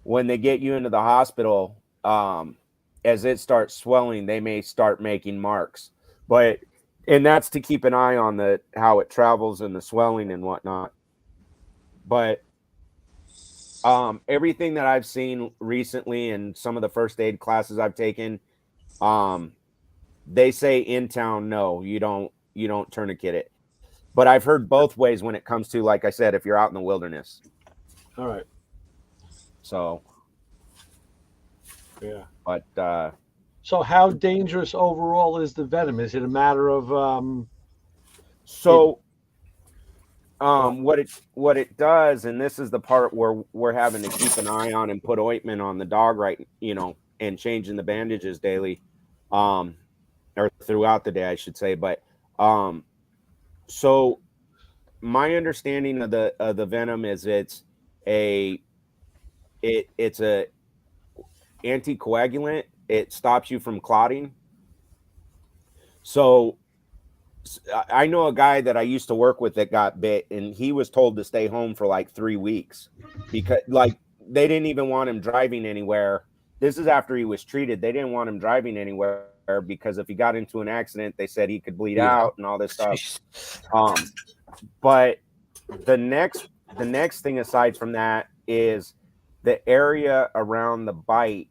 when they get you into the hospital, as it starts swelling, they may start making marks. And that's to keep an eye on how it travels and the swelling and whatnot. But everything that I've seen recently and some of the first aid classes I've taken, they say in town, no, you don't tourniquet it. But I've heard both ways when it comes to, like I said, if you're out in the wilderness. All right. So, yeah. But so how dangerous overall is the venom? Is it a matter of what it does, and this is the part where we're having to keep an eye on and put ointment on the dog, right? And changing the bandages daily, or throughout the day, I should say. But so my understanding of the venom is it's a anticoagulant. It stops you from clotting. So I know a guy that I used to work with that got bit, and he was told to stay home for like 3 weeks because they didn't even want him driving anywhere. This is after he was treated. They didn't want him driving anywhere because if he got into an accident, they said he could bleed out and all this stuff. But the next thing aside from that is the area around the bite.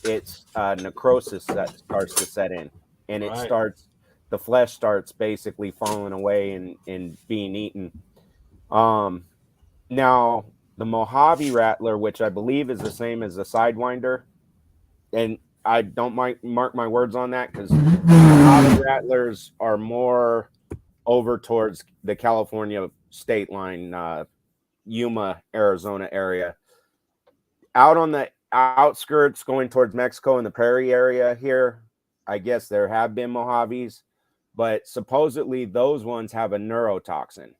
It's necrosis that starts to set in, and the flesh starts basically falling away and being eaten. Now the Mojave Rattler, which I believe is the same as the Sidewinder, and I don't mark my words on that because Mojave Rattlers are more over towards the California state line, Yuma, Arizona area. Out on the outskirts going towards Mexico in the prairie area here, I guess there have been Mojaves, but supposedly those ones have a neurotoxin.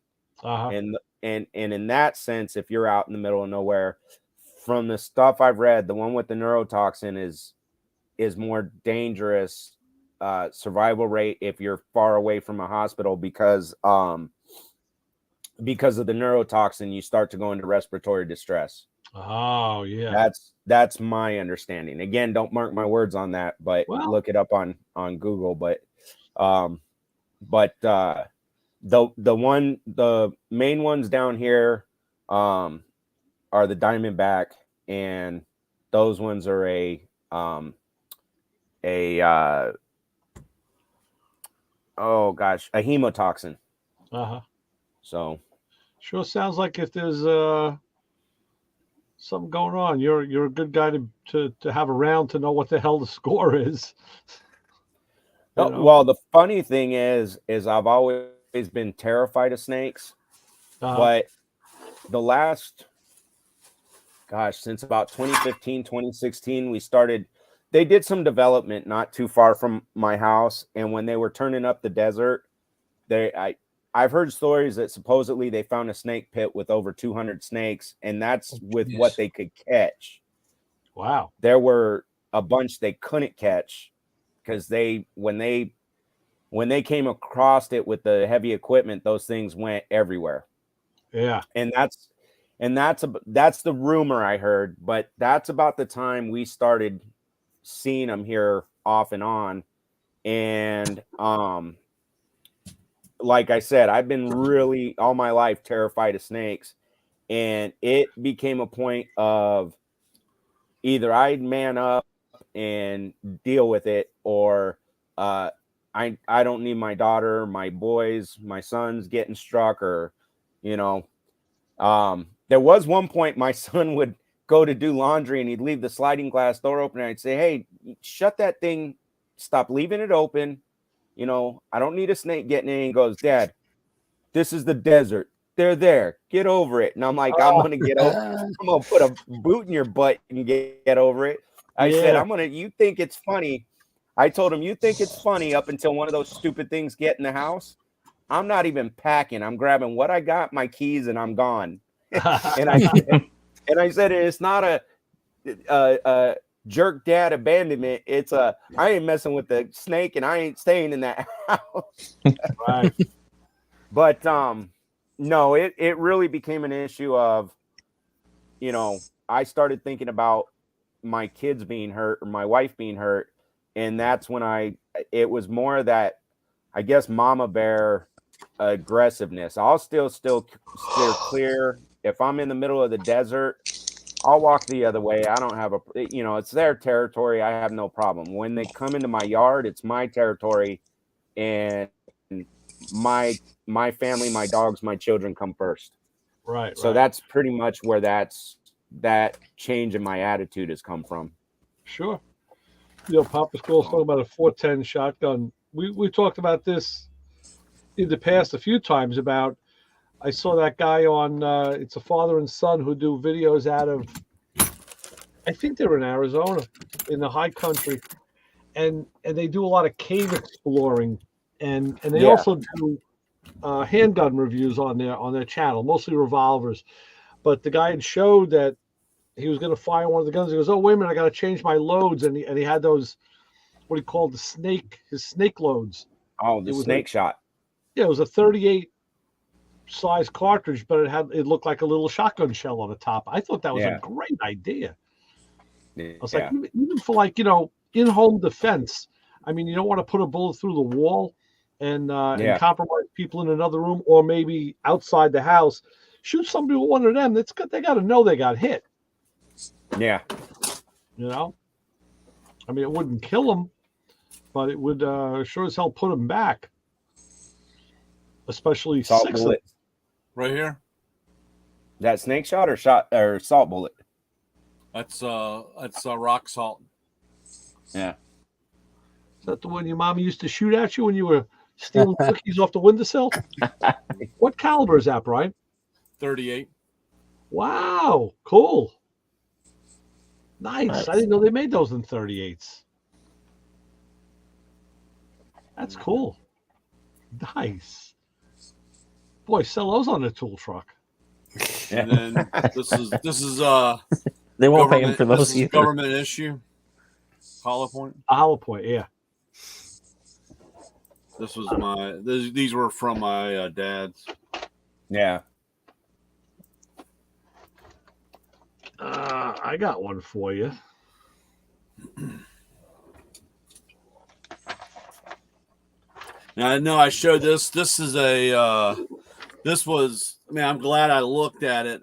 And in that sense, if you're out in the middle of nowhere, from the stuff I've read, the one with the neurotoxin is more dangerous survival rate if you're far away from a hospital because of the neurotoxin, you start to go into respiratory distress. Oh yeah, that's my understanding. Again, don't mark my words on that, but look it up on Google. But the main ones down here are the Diamondback, and those ones are a hemotoxin. So sure sounds like if there's something going on, you're a good guy to have around to know what the hell the score is. Well, the funny thing is I've always been terrified of snakes, but the last, since about 2015, 2016, they did some development not too far from my house, and when they were turning up the desert, I've heard stories that supposedly they found a snake pit with over 200 snakes, and that's with what they could catch. Wow. There were a bunch they couldn't catch because when they came across it with the heavy equipment, those things went everywhere. Yeah. And that's the rumor I heard, but that's about the time we started seeing them here off and on. And like I said, I've been really all my life terrified of snakes, and it became a point of either I'd man up and deal with it, or I don't need my daughter, my boys, my sons getting struck, or there was one point my son would go to do laundry and he'd leave the sliding glass door open, and I'd say, hey, shut that thing, stop leaving it open. I don't need a snake getting in. He goes, Dad, this is the desert. They're there. Get over it. And I'm like, I'm going to get over it. I'm going to put a boot in your butt and get over it. I said, you think it's funny. I told him, you think it's funny up until one of those stupid things get in the house. I'm not even packing. I'm grabbing what I got, my keys, and I'm gone. and I said, it's not a jerk dad abandonment. It's I ain't messing with the snake, and I ain't staying in that house. Right. But no, it really became an issue of, I started thinking about my kids being hurt or my wife being hurt, and that's when it was more that, I guess, mama bear aggressiveness. I'll still steer clear. If I'm in the middle of the desert, I'll walk the other way. I don't have it's their territory. I have no problem. When they come into my yard, it's my territory, and my family, my dogs, my children come first. Right. So that's pretty much where that change in my attitude has come from. Sure. Papa Skull's talking about a 410 shotgun. We talked about this in the past a few times about, I saw that guy on, it's a father and son who do videos out of, I think they're in Arizona, in the high country. And they do a lot of cave exploring. And they also do handgun reviews on their channel, mostly revolvers. But the guy had showed that he was going to fire one of the guns. He goes, "Oh, wait a minute, I got to change my loads." And he had those, what he called his snake loads. Oh, the snake shot. Yeah, it was a 38 size cartridge, but it looked like a little shotgun shell on the top. I thought that was a great idea. I was like, even for in-home defense, I mean, you don't want to put a bullet through the wall and compromise people in another room, or maybe outside the house. Shoot somebody with one of them. They got to know they got hit. Yeah. I mean, it wouldn't kill them, but it would sure as hell put them back. Especially salt 6 bullet. Right here. That snake shot or salt bullet? That's rock salt. Yeah. Is that the one your mom used to shoot at you when you were stealing cookies off the windowsill? What caliber is that, Brian? 38. Wow, cool. Nice. I didn't know they made those in 38s. That's cool. Nice. Boy, sell those on the tool truck. And then this is they won't pay him for those either. Government issue. Hollow point. A hollow point, yeah. This was these were from my dad's. Yeah. I got one for you. Now I know I showed this. This is I'm glad I looked at it.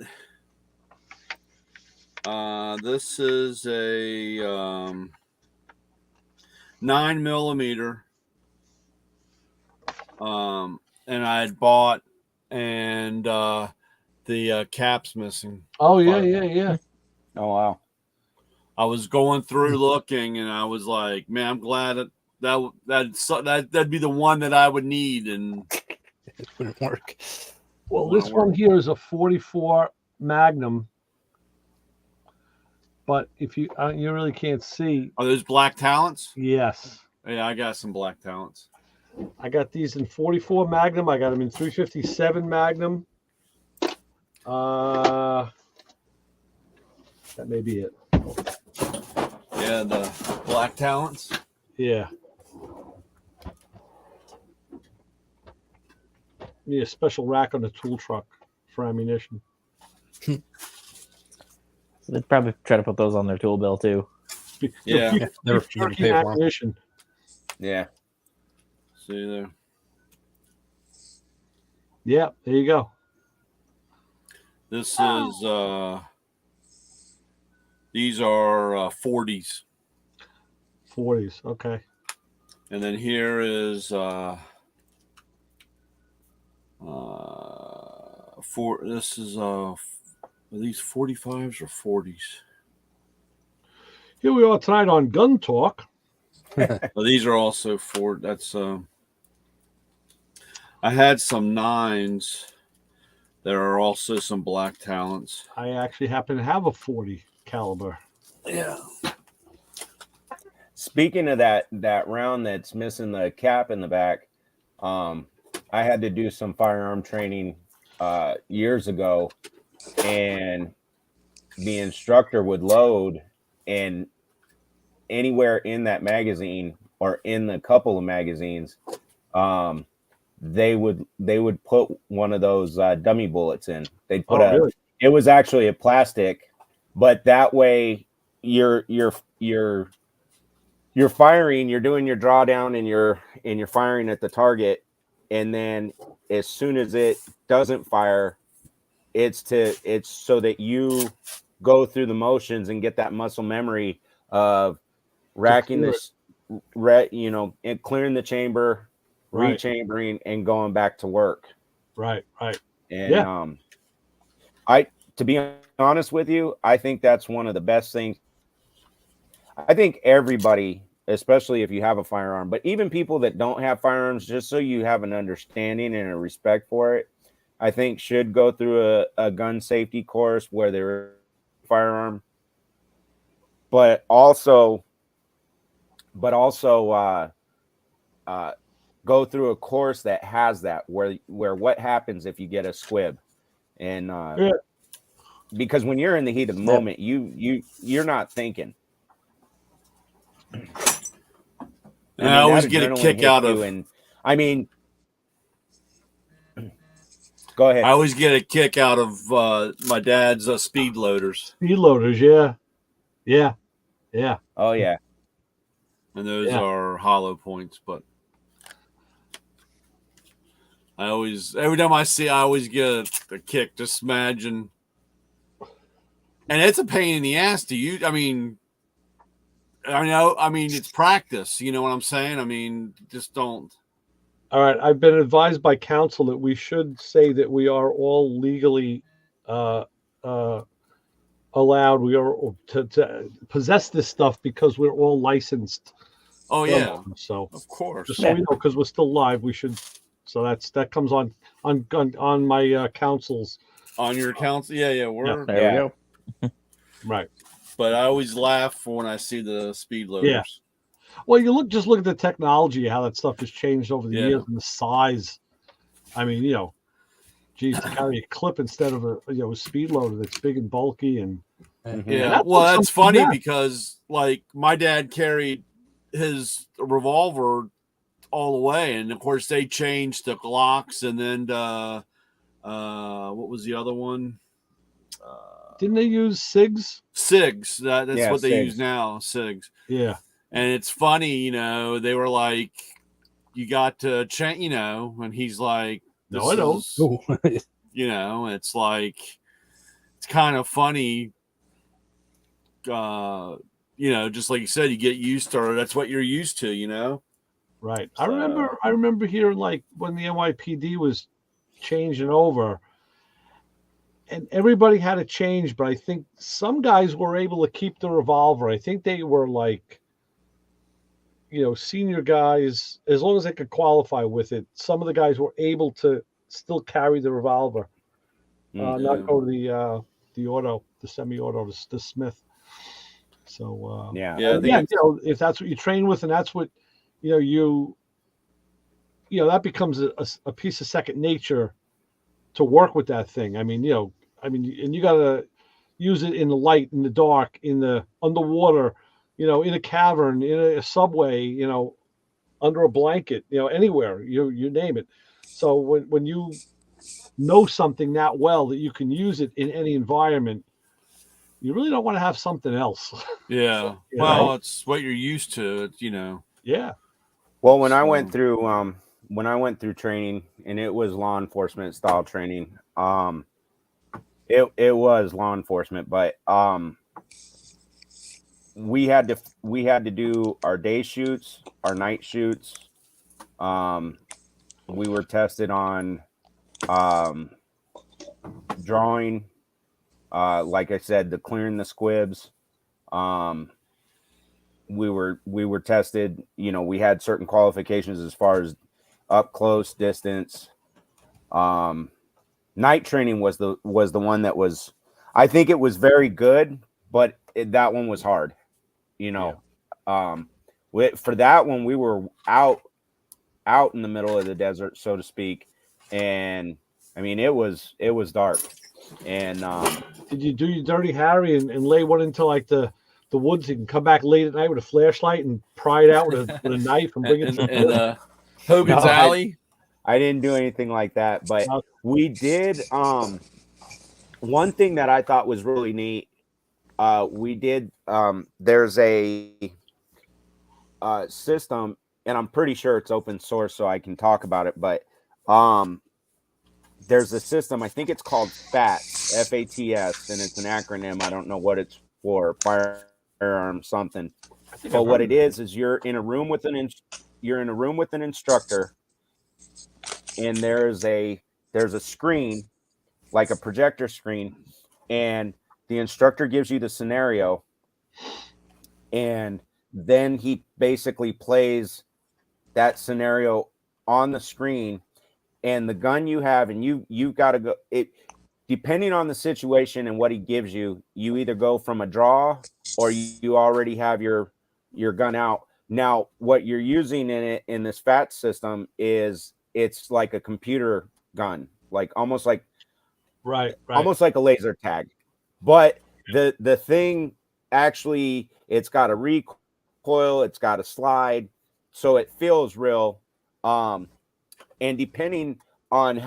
This is a 9mm. And I had bought, and the cap's missing. Oh yeah. Oh wow. I was going through looking, and I was like, man, I'm glad that'd be the one that I would need, and it wouldn't work. Well, this one here is a 44 Magnum, but if you really can't see. Are those black talents? Yes. Yeah, I got some black talents. I got these in 44 Magnum. I got them in 357 Magnum. That may be it. Yeah, the black talents. Yeah. Need a special rack on the tool truck for ammunition. They'd probably try to put those on their tool bill too. Yeah, never pay for ammunition. Yeah. See there. Yeah, there you go. This is these are 40s. 40s, okay. And then here is this is are these 45s or 40s? Here we are tonight on Gun Talk. Well, these are also that's I had some 9s. There are also some black talents. I actually happen to have a 40 caliber. Yeah. Speaking of that round that's missing the cap in the back, I had to do some firearm training years ago, and the instructor would load, and anywhere in that magazine or in the couple of magazines, they would put one of those dummy bullets in. They'd put really? It was actually a plastic, but that way, you're firing, you're doing your drawdown, and you're firing at the target, and then as soon as it doesn't fire, it's so that you go through the motions and get that muscle memory of racking this, and clearing the chamber, Right. rechambering, and going back to work. Right. And to be honest with you, I think that's one of the best things. I think everybody, especially if you have a firearm, but even people that don't have firearms, just so you have an understanding and a respect for it, I think should go through a gun safety course where they're firearm, but also go through a course that has that where what happens if you get a squib, and because when you're in the heat of the moment, you're not thinking. And I always get a kick out of, go ahead. I always get a kick out of my dad's speed loaders. Speed loaders, yeah. Oh yeah. And those are hollow points, but every time I see, I always get a kick. Just imagine, and it's a pain in the ass to use. I mean, it's practice. You know what I'm saying? I mean, just don't. All right. I've been advised by counsel that we should say that we are all legally allowed. We are to possess this stuff because we're all licensed. Oh yeah. So of course, just so we know, because we're still live, we should. So that comes on my counsel's. On your counsel, yeah. There we go. Right. But I always laugh when I see the speed loaders. Yeah. Well, just look at the technology, how that stuff has changed over the years, and the size. I mean, geez, to carry a clip instead of a speed loader that's big and bulky, and that's funny because like my dad carried his revolver all the way, and of course they changed the Glocks, and then what was the other one? Didn't they use SIGs? SIGs. That's what they SIGs. use now. SIGs. Yeah. And it's funny, they were like, "You got to change," and he's like, "No, I don't." It's like, it's kind of funny. Just like you said, you get used to it. That's what you're used to, Right. So, I remember hearing like when the NYPD was changing over, and everybody had to change, but I think some guys were able to keep the revolver. I think they were like, senior guys, as long as they could qualify with it. Some of the guys were able to still carry the revolver, not go to the semi-auto, the Smith. So if that's what you train with, and that's what that becomes a piece of second nature to work with that thing. And you got to use it in the light, in the dark, in the underwater, in a cavern, in a subway, under a blanket, anywhere, you name it. So when you know something that well that you can use it in any environment, you really don't want to have something else. Yeah. It's what you're used to, Yeah. Well, when I went through training, and it was law enforcement style training, it was law enforcement, but we had to do our day shoots, our night shoots. We were tested on drawing, like I said, the clearing the squibs. We were tested, we had certain qualifications as far as up close, distance. Night training was the one that was, I think it was very good, but that one was hard, for that one, we were out in the middle of the desert, so to speak. And it was dark. And did you do your Dirty Harry and lay one into like the woods and come back late at night with a flashlight and pry it out with a knife and bring it to Hogan's Alley? I didn't do anything like that, but we did. One thing that I thought was really neat we did. There's a system, and I'm pretty sure it's open source, so I can talk about it. But there's a system. I think it's called FATS, FATS, and it's an acronym. I don't know what it's for. Firearm something. But what it is you're in a room with an instructor, and there's a screen, like a projector screen, and the instructor gives you the scenario, and then he basically plays that scenario on the screen, and the gun you have, and you got to go it depending on the situation and what he gives you. You either go from a draw or you already have your gun out. Now, what you're using in this FAT system is it's like a computer gun, like almost like almost like a laser tag. But the thing actually, it's got a recoil, it's got a slide, so it feels real. And depending on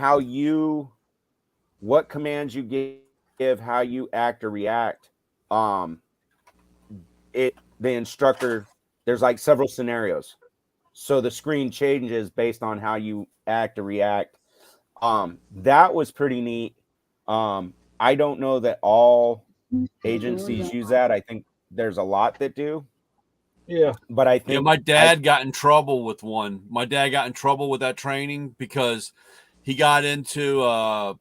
what commands you give, how you act or react, the instructor, there's like several scenarios, so the screen changes based on how you act or react. That was pretty neat. I don't know that all agencies use that. I think there's a lot that do. Yeah. But I think my dad got in trouble with one. My dad got in trouble with that training because he got into a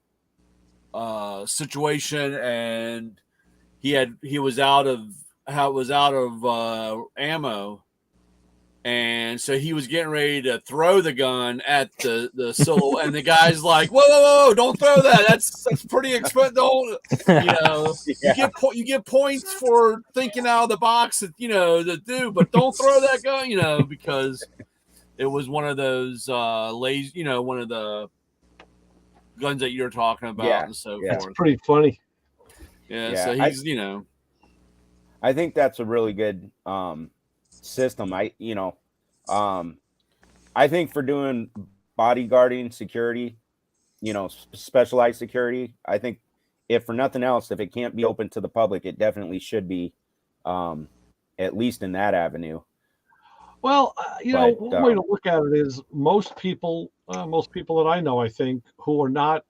situation and he was out of ammo, and so he was getting ready to throw the gun at the silhouette, and the guy's like, whoa, don't throw that. That's pretty expensive. You get points for thinking out of the box, to do, but don't throw that gun, because it was one of those one of the guns that you're talking about, and so forth. It's pretty funny. Yeah, so he's I think that's a really good system. I think for doing bodyguarding security, specialized security, I think if for nothing else, if it can't be open to the public, it definitely should be, at least in that avenue. Well, one way to look at it is most people that I know, I think, who are not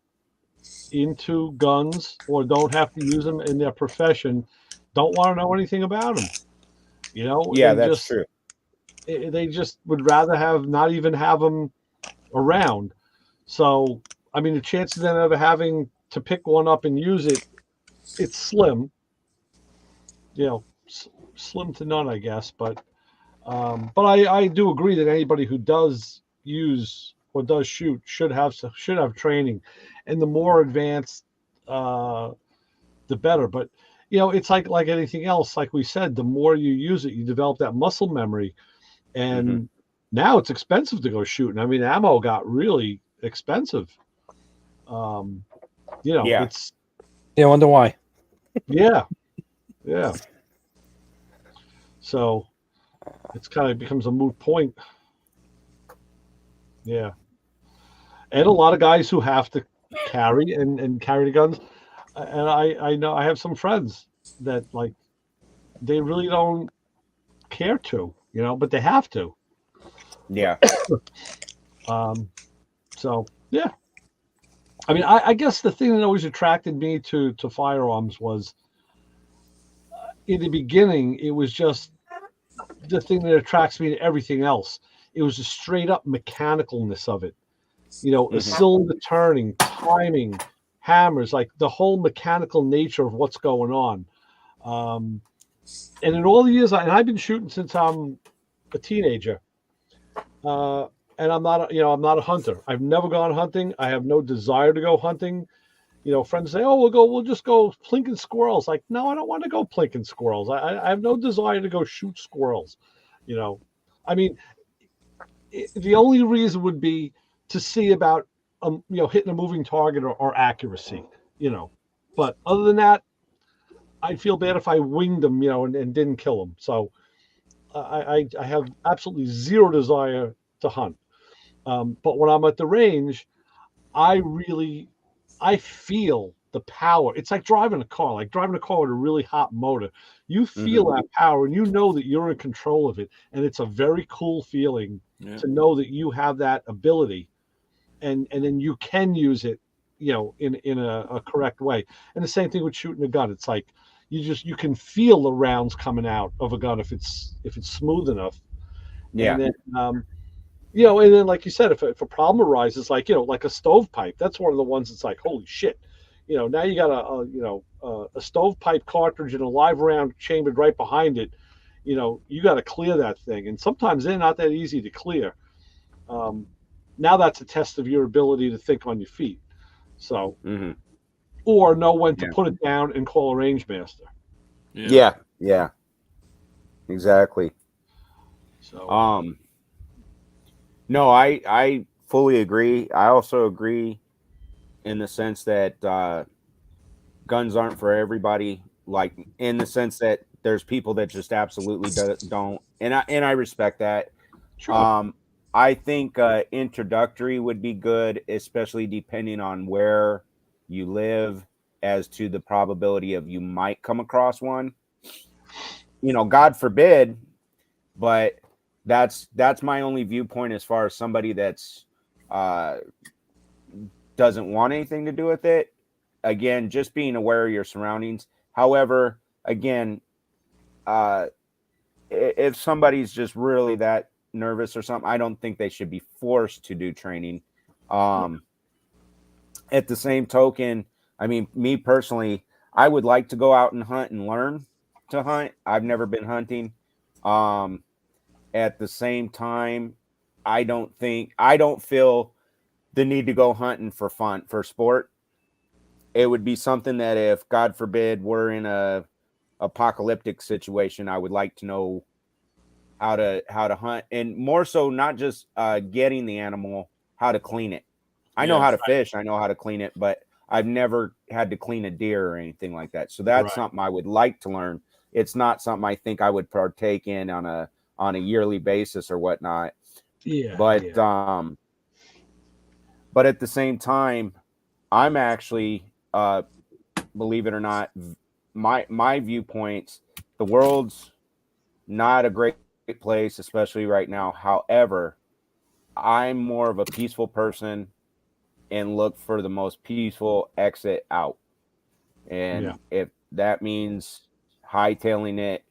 into guns or don't have to use them in their profession, don't want to know anything about them. Yeah, that's true. They just would rather not even have them around. So, I mean, the chances of them ever having to pick one up and use it, it's slim. Slim to none, I guess. But I do agree that anybody who does use or does shoot should have training, and the more advanced, the better. But it's like anything else. Like we said, the more you use it, you develop that muscle memory. And now it's expensive to go shooting. I mean, ammo got really expensive. It's. Yeah, I wonder why. Yeah. So it's kind of becomes a moot point. Yeah. And a lot of guys who have to carry and carry the guns. And I know I have some friends that they really don't care to, but they have to. Yeah. So yeah. I mean, I guess the thing that always attracted me to firearms was in the beginning, it was just the thing that attracts me to everything else. It was the straight up mechanicalness of it. A cylinder turning, timing, hammers, like the whole mechanical nature of what's going on. And in all the years, and I've been shooting since I'm a teenager, and I'm not a hunter. I've never gone hunting. I have no desire to go hunting. Friends say, "Oh, we'll just go plinking squirrels." Like, no, I don't want to go plinking squirrels. I have no desire to go shoot squirrels. I mean, the only reason would be to see about hitting a moving target or accuracy. But other than that, I'd feel bad if I winged them, and didn't kill them. So I have absolutely zero desire to hunt. But when I'm at the range, I feel the power. It's like driving a car with a really hot motor. You feel that power, and you know that you're in control of it, and it's a very cool feeling to know that you have that ability, and then you can use it, in a correct way. And the same thing with shooting a gun. It's like you can feel the rounds coming out of a gun if it's smooth enough. Yeah. And then and then like you said, if a problem arises, like like a stovepipe, that's one of the ones that's like, holy shit. Now you got a stovepipe cartridge and a live round chambered right behind it. You got to clear that thing, and sometimes they're not that easy to clear. Now that's a test of your ability to think on your feet. So, or know when to put it down and call a range master. Yeah. Exactly. So, no, I fully agree. I also agree in the sense that guns aren't for everybody. Like in the sense that there's people that just absolutely don't, and I respect that. Sure. I think introductory would be good, especially depending on where you live, as to the probability of you might come across one. God forbid, but that's my only viewpoint as far as somebody that's doesn't want anything to do with it. Again, just being aware of your surroundings. However, again, if somebody's just really that nervous or something, I don't think they should be forced to do training. At the same token, I mean, me personally, I would like to go out and hunt and learn to hunt. I've never been hunting. At the same time, I don't feel the need to go hunting for fun, for sport. It would be something that if, God forbid, we're in a apocalyptic situation, I would like to know how to hunt, and more so not just getting the animal, how to clean it. I know how to fish, I know how to clean it, but I've never had to clean a deer or anything like that. So that's something I would like to learn. It's not something I think I would partake in on a yearly basis or whatnot. But at the same time, I'm actually, believe it or not, my viewpoints, the world's not a great place, especially right now. However, I'm more of a peaceful person and look for the most peaceful exit out. And if that means hightailing it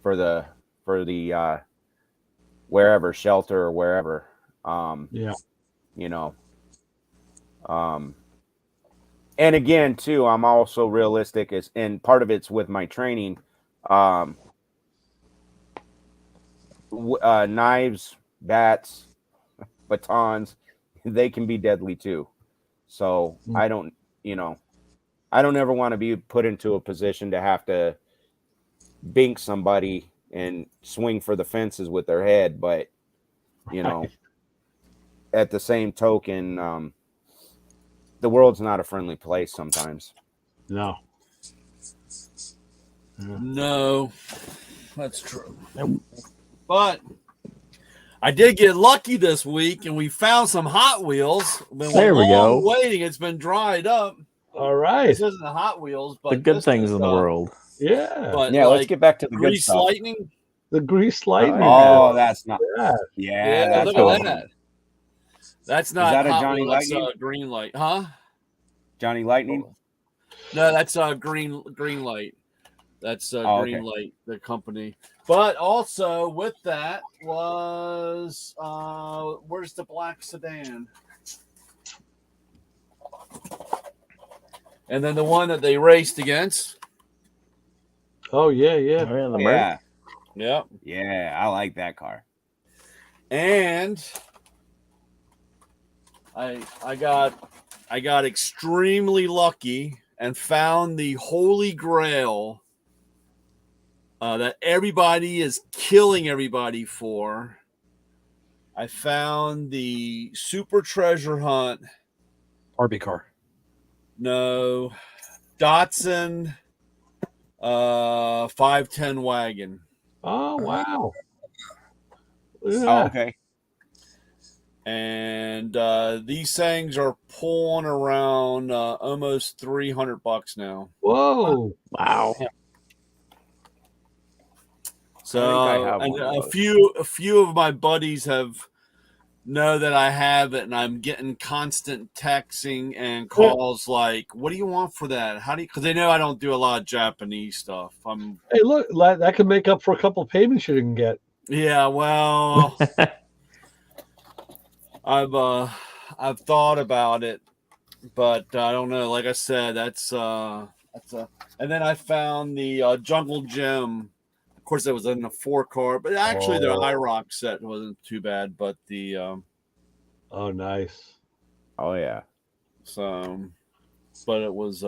for the wherever, shelter or wherever, and again too, I'm also realistic, and part of it's with my training. Knives, bats, batons, they can be deadly too. So I don't ever want to be put into a position to have to bink somebody and swing for the fences with their head. But at the same token, the world's not a friendly place sometimes. No, that's true. But I did get lucky this week, and we found some Hot Wheels. There we go. Waiting, it's been dried up. All right. This isn't the Hot Wheels, but the good things in the world. Yeah. But let's get back to the good stuff. Lightning. The grease lightning. Oh, that's not. Yeah, that's look cool. at that. That's not Is that a Hot Johnny Wheel, Lightning? That's green light, huh? Johnny Lightning? No, that's green light. That's Green Light, the company. But also with that was where's the black sedan? And then the one that they raced against. Oh yeah. Yeah, I like that car. And I got extremely lucky and found the holy grail that everybody is killing everybody for. I found the Super Treasure Hunt RB car. No, Datsun 510 wagon. Oh wow. Oh, okay. And these things are pulling around almost $300 now. Whoa! Wow. So, I have and one of a those. few of my buddies know that I have it, and I'm getting constant texting and calls like, "What do you want for that? How do you?" Because they know I don't do a lot of Japanese stuff. Hey, look, that could make up for a couple of payments you can get. Yeah, well, I've thought about it, but I don't know. Like I said, that's and then I found the Jungle Gym. Of course, that was in the 4-car, but actually the IROC set wasn't too bad. But the oh, nice. Oh yeah. So, but it was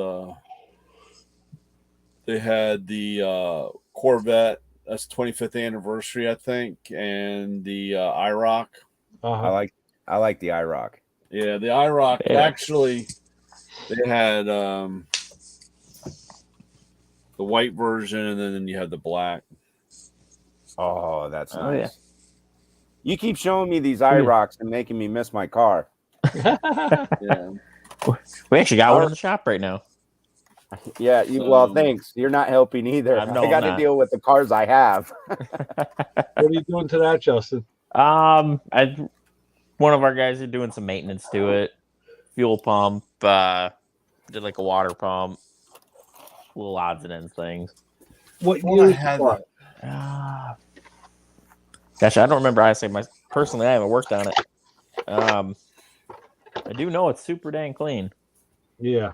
they had the Corvette. That's 25th anniversary, I think, and the IROC. Uh-huh. I like the IROC. Yeah, the IROC. Yeah. Actually, they had the white version, and then you had the black. Oh, that's Oh, nice. yeah. You keep showing me these IROCs and making me miss my car. Yeah. We actually got one in the shop right now. Yeah, well, thanks. You're not helping either. No, I got to deal with the cars I have. What are you doing to that, Justin? One of our guys are doing some maintenance to it. Fuel pump, did like a water pump, little odds and ends things. What year is had what? Gosh, I don't remember. I haven't worked on it. I do know it's super dang clean. Yeah.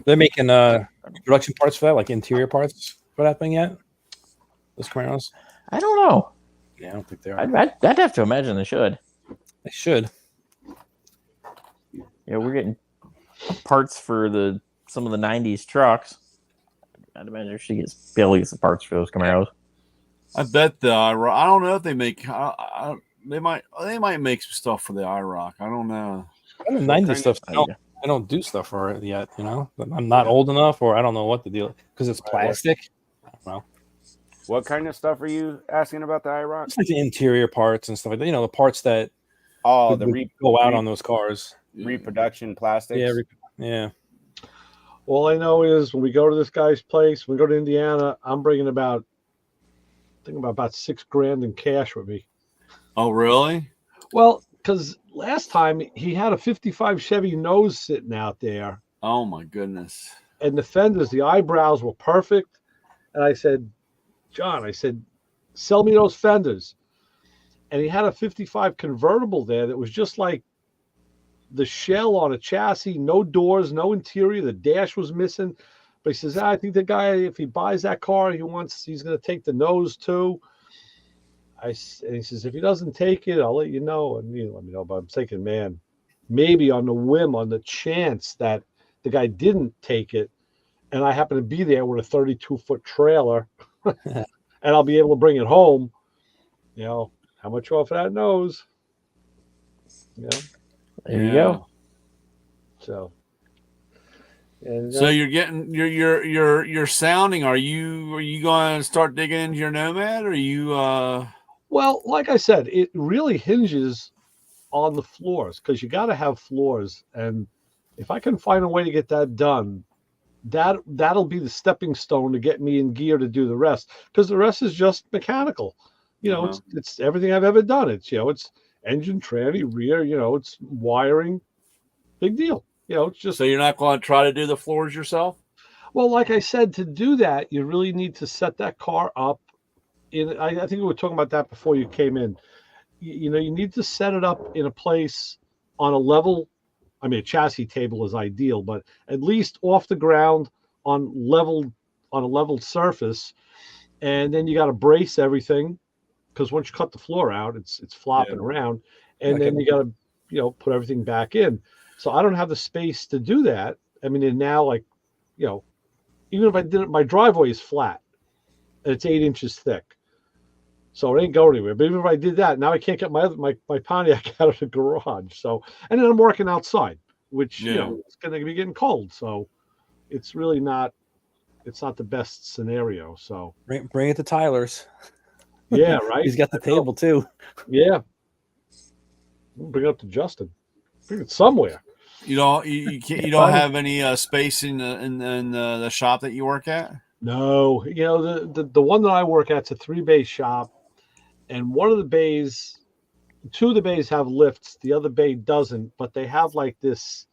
They're making production parts for that, like interior parts for that thing yet? Those Camaros? I don't know. Yeah, I don't think they are. I'd have to imagine they should. They should. Yeah, we're getting parts for some of the '90s trucks. I'd imagine she gets be able to get some parts for those Camaros. I bet I don't know if they make. They might make some stuff for the IROC. I don't know. The '90s stuff. I don't do stuff for it yet. You know, I'm not old enough, or I don't know what the deal because it's plastic. I don't know. What kind of stuff are you asking about the IROC? It's like the interior parts and stuff like that. You know, the parts that go out on those cars. Reproduction plastics. Yeah, yeah. All I know is when we go to this guy's place, when we go to Indiana, I'm bringing about $6,000 in cash with me. Oh, really? Well, because last time he had a '55 Chevy nose sitting out there. Oh my goodness! And the fenders, the eyebrows were perfect. And I said, John, sell me those fenders. And he had a '55 convertible there that was just like the shell on a chassis, no doors, no interior. The dash was missing. But he says, I think the guy, if he buys that car, he's going to take the nose too. And he says, if he doesn't take it, I'll let you know. And you let me know. But I'm thinking, man, maybe on the whim, on the chance that the guy didn't take it, and I happen to be there with a 32-foot trailer, and I'll be able to bring it home. You know, how much off of that nose? You know, there you go. So, and so you're getting you're sounding. Are you going to start digging into your Nomad? Or are you? Well, like I said, it really hinges on the floors because you got to have floors, and if I can find a way to get that done, that'll be the stepping stone to get me in gear to do the rest. Because the rest is just mechanical. You know, it's everything I've ever done. It's it's engine, tranny, rear. It's wiring. Big deal. It's just. So you're not going to try to do the floors yourself? Well, like I said, to do that, you really need to set that car up. I think we were talking about that before you came in. You need to set it up in a place on a level. I mean, a chassis table is ideal, but at least off the ground on a leveled surface. And then you got to brace everything because once you cut the floor out, it's flopping around. And then you got to, put everything back in. So I don't have the space to do that. I mean, and now, even if I did it, my driveway is flat and it's 8 inches thick. So it ain't going anywhere. But even if I did that, now I can't get my Pontiac out of the garage. So, and then I'm working outside, which, it's going to be getting cold. So it's really not the best scenario. So bring it to Tyler's. Yeah, right. He's got the table too. Yeah. We'll bring it up to Justin. Bring it somewhere. You don't have any space in the shop that you work at? No, the one that I work at's a 3-bay shop, and one of the bays, 2 of the bays have lifts. The other bay doesn't, but they have like this.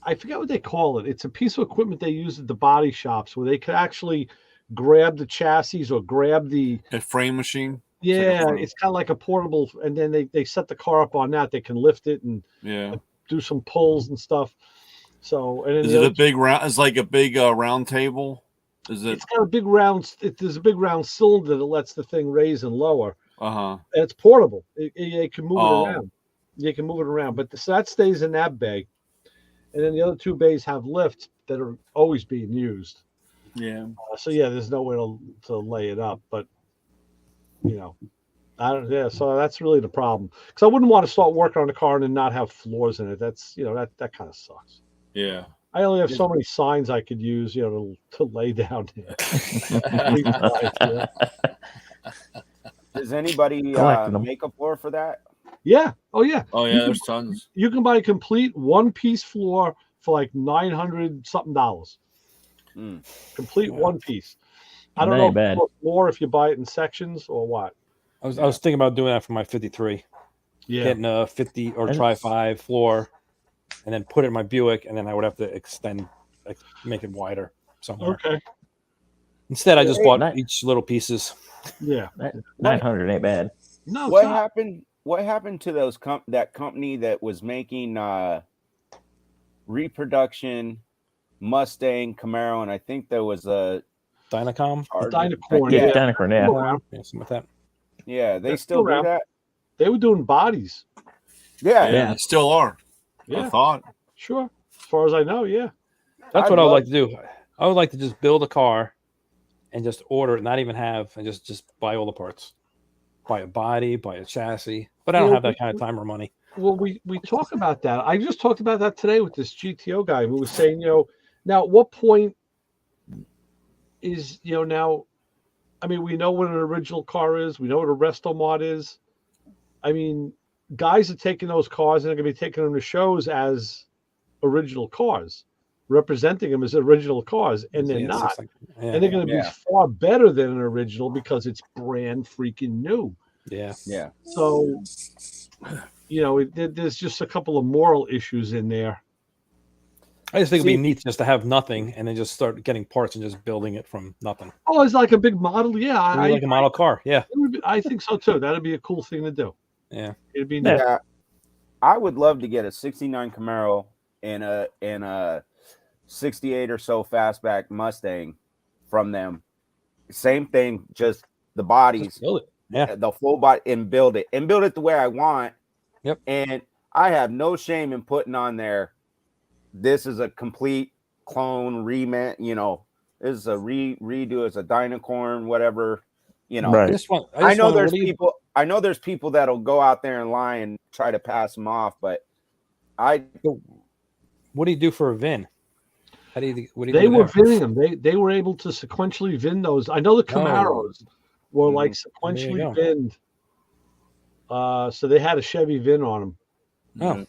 I forget what they call it. It's a piece of equipment they use at the body shops where they could actually grab the chassis or grab the frame machine. Yeah, it's kind of like a portable, and then they set the car up on that. They can lift it and do some pulls and stuff. So, and is it a big round? It's like a big round table. Is it? It's got a big round. There's a big round cylinder that lets the thing raise and lower. And it's portable. It can move it around. You can move it around, but so that stays in that bay, and then the other 2 bays have lifts that are always being used. Yeah. So there's nowhere to lay it up, but I don't. Yeah, so that's really the problem. Because I wouldn't want to start working on the car and then not have floors in it. That's that kind of sucks. Yeah. I only have so many signs I could use, to lay down here. Does anybody make a floor for that? Yeah. Oh yeah. Oh yeah. There's tons. You can buy a complete 1-piece floor for like $900 something. Complete 1-piece. I don't know if it costs more if you buy it in sections or what. I was thinking about doing that for my 53. Yeah. Getting a 50 or Tri-5 floor, and then put it in my Buick, and then I would have to extend, make it wider somewhere. Okay. Instead, I just bought each little pieces. Yeah. 900 ain't bad. No. What happened? What happened to those that company that was making reproduction Mustang, Camaro, and I think there was a Dynacom? Dynacorn. Yeah, Dynacorn, yeah. Something like that. Yeah, they still do that. They were doing bodies. Yeah. They still are. Yeah. I thought. Sure. As far as I know, yeah. That's what I would like to do. I would like to just build a car and just order it, not even have, and just buy all the parts. Buy a body, buy a chassis. But I don't have that kind of time or money. Well, we talk about that. I just talked about that today with this GTO guy who was saying, now at what point is, now, I mean, we know what an original car is. We know what a resto mod is. I mean, guys are taking those cars and they're going to be taking them to shows as original cars, representing them as original cars, and they're not. And they're going to be far better than an original because it's brand freaking new. Yeah. Yeah. So, there's just a couple of moral issues in there. I just think it'd be neat just to have nothing and then just start getting parts and just building it from nothing. Oh, it's like a big model. Yeah. Like a model car. Yeah. I think so too. That'd be a cool thing to do. Yeah. It'd be neat. Yeah. I would love to get a 69 Camaro and a 68 or so fastback Mustang from them. Same thing, just the bodies. Just build it. Yeah. The full body and build it the way I want. Yep. And I have no shame in putting on there. This is a complete clone remake, this is a redo, it's a Dynacorn, whatever, Right. I know there's people that'll go out there and lie and try to pass them off, but what do you do for a VIN? What do you they were VINning them. They were able to sequentially VIN those. I know the Camaros were like sequentially VINed. So they had a Chevy VIN on them.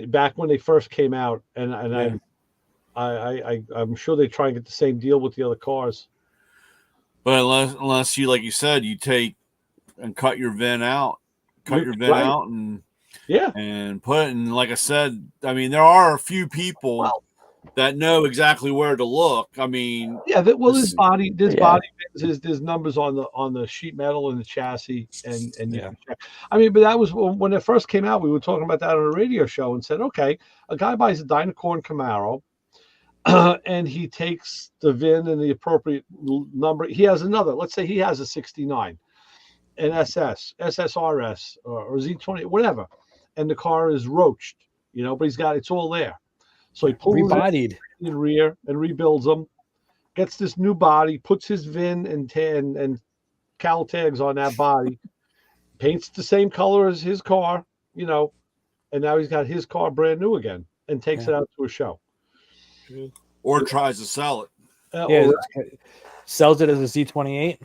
Back when they first came out, and I'm sure they try and get the same deal with the other cars. But unless you, like you said, you take and cut your VIN out, and put it. And like I said, I mean, there are a few people that know exactly where to look. I mean, there's body VINs, there's numbers on the sheet metal and the chassis, and you can check. I mean, but that was when it first came out. We were talking about that on a radio show and said, okay, a guy buys a Dynacorn Camaro, and he takes the VIN and the appropriate number. He has another. Let's say he has a 69, an SS, SSRS, or Z20, whatever, and the car is roached, but it's all there. So he pulls rebodied in the rear and rebuilds them, gets this new body, puts his VIN and cal tags on that body, paints the same color as his car, and now he's got his car brand new again and takes it out to a show. Or tries to sell it. Sells it as a Z28.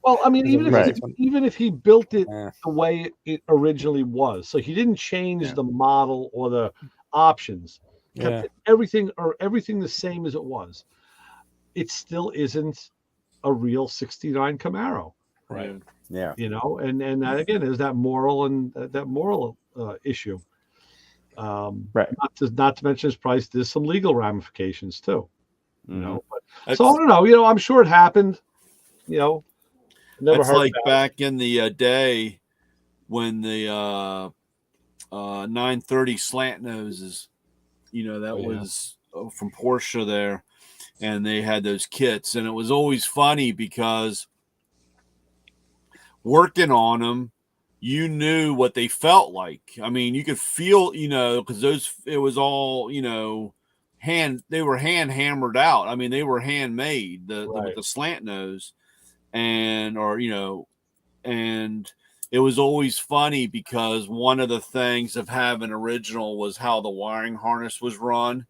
Well, I mean, Right. even if he built it the way it originally was, so he didn't change the model or the options, kept everything the same as it was. It still isn't a real '69 Camaro, Right. Yeah. you know. And that, again, there's that moral issue. Right. Not to mention his price. There's some legal ramifications too, you know. But, That's, so I don't know. You know, I'm sure it happened. You know, never that's heard like about back in the day when the 930 slant noses, you know, that was from Porsche there, and they had those kits, and it was always funny because working on them, you knew what they felt like. I mean, you could feel, you know, because it was all, you know, they were hand hammered out. I mean, they were handmade, with the slant nose, and it was always funny because one of the things of having original was how the wiring harness was run,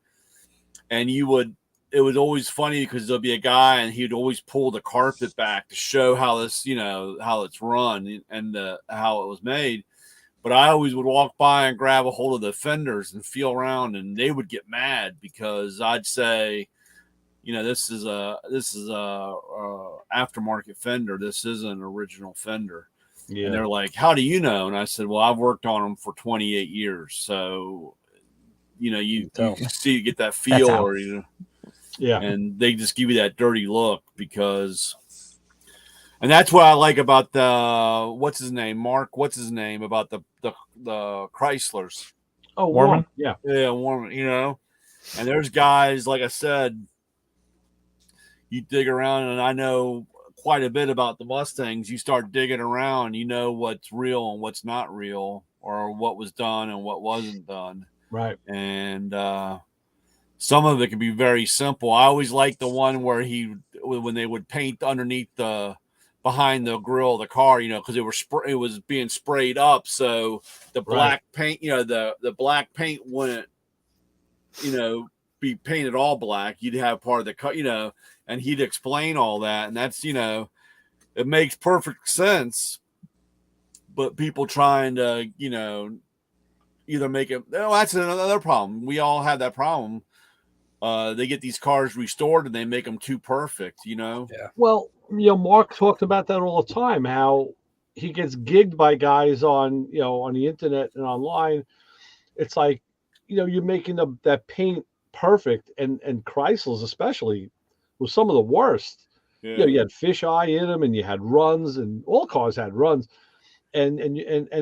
and it was always funny because there'll be a guy and he'd always pull the carpet back to show how this, you know, how it's run and how it was made. But I always would walk by and grab a hold of the fenders and feel around, and they would get mad because I'd say, you know, this is a aftermarket fender. This isn't an original fender. Yeah. And they're like, how do you know? And I said, well, I've worked on them for 28 years. So, you know, you see, you get that feel, or you know. Yeah, and they just give you that dirty look because, and that's what I like about the what's his name about the Chryslers. Oh, Warman, Warman. You know, and there's guys, like I said, you dig around, and I know quite a bit about the Mustangs. You start digging around, you know what's real and what's not real, or what was done and what wasn't done. Right, and some of it can be very simple. I always liked the one where when they would paint underneath behind the grill of the car, you know, because it was being sprayed up, so the black paint, you know, the black paint wouldn't, you know, be painted all black. You'd have part of the cut, you know, and he'd explain all that, and that's, you know, it makes perfect sense. But people trying to, you know, either make it, that's another problem. We all have that problem. They get these cars restored and they make them too perfect, you know? Yeah. Well, you know, Mark talked about that all the time, how he gets gigged by guys on the internet and online. It's like, you know, you're making that paint perfect, and Chrysler's especially was some of the worst. Yeah. You know, you had fisheye in them, and you had runs, and all cars had runs. And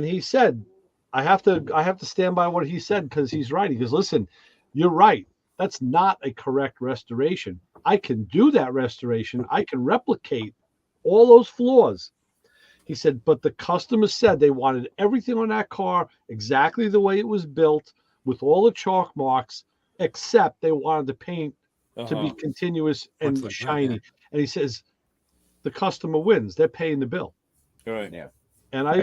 he said, I have to stand by what he said, because he's right. He goes, listen, you're right. That's not a correct restoration. I can do that restoration. I can replicate all those flaws. He said, but the customer said they wanted everything on that car exactly the way it was built, with all the chalk marks, except they wanted the paint to be continuous and shiny. And he says, the customer wins. They're paying the bill. Right. Yeah. And I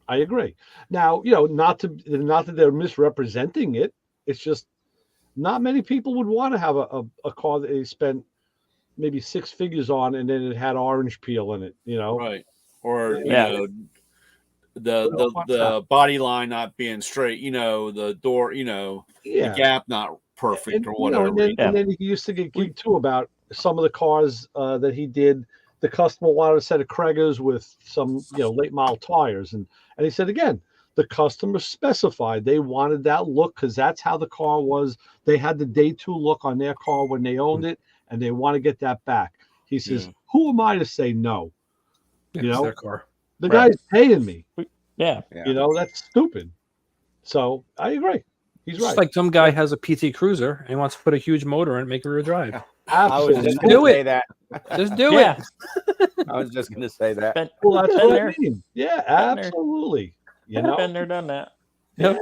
agree. Now, you know, not that they're misrepresenting it. It's just, not many people would want to have a car that they spent maybe six figures on, and then it had orange peel in it, you know? Right. Or, you know, the body line not being straight, you know, the door, you know, the gap not perfect, or whatever. You know, and then he used to get geeked too about some of the cars that he did. The customer wanted a set of Craigers with some, you know, late model tires. And he said, again, the customer specified they wanted that look because that's how the car was. They had the day two look on their car when they owned it, and they want to get that back. He says, who am I to say no? You know, their car. The guy's paying me. Yeah. You know, that's stupid. So I agree. He's right. It's like some guy has a PT Cruiser and he wants to put a huge motor in it, make it rear drive. Absolutely. I was just going to say that. Just do it. I was just going to say that. Well, that's what I mean. Yeah, absolutely. You know, been there, done that. Yep.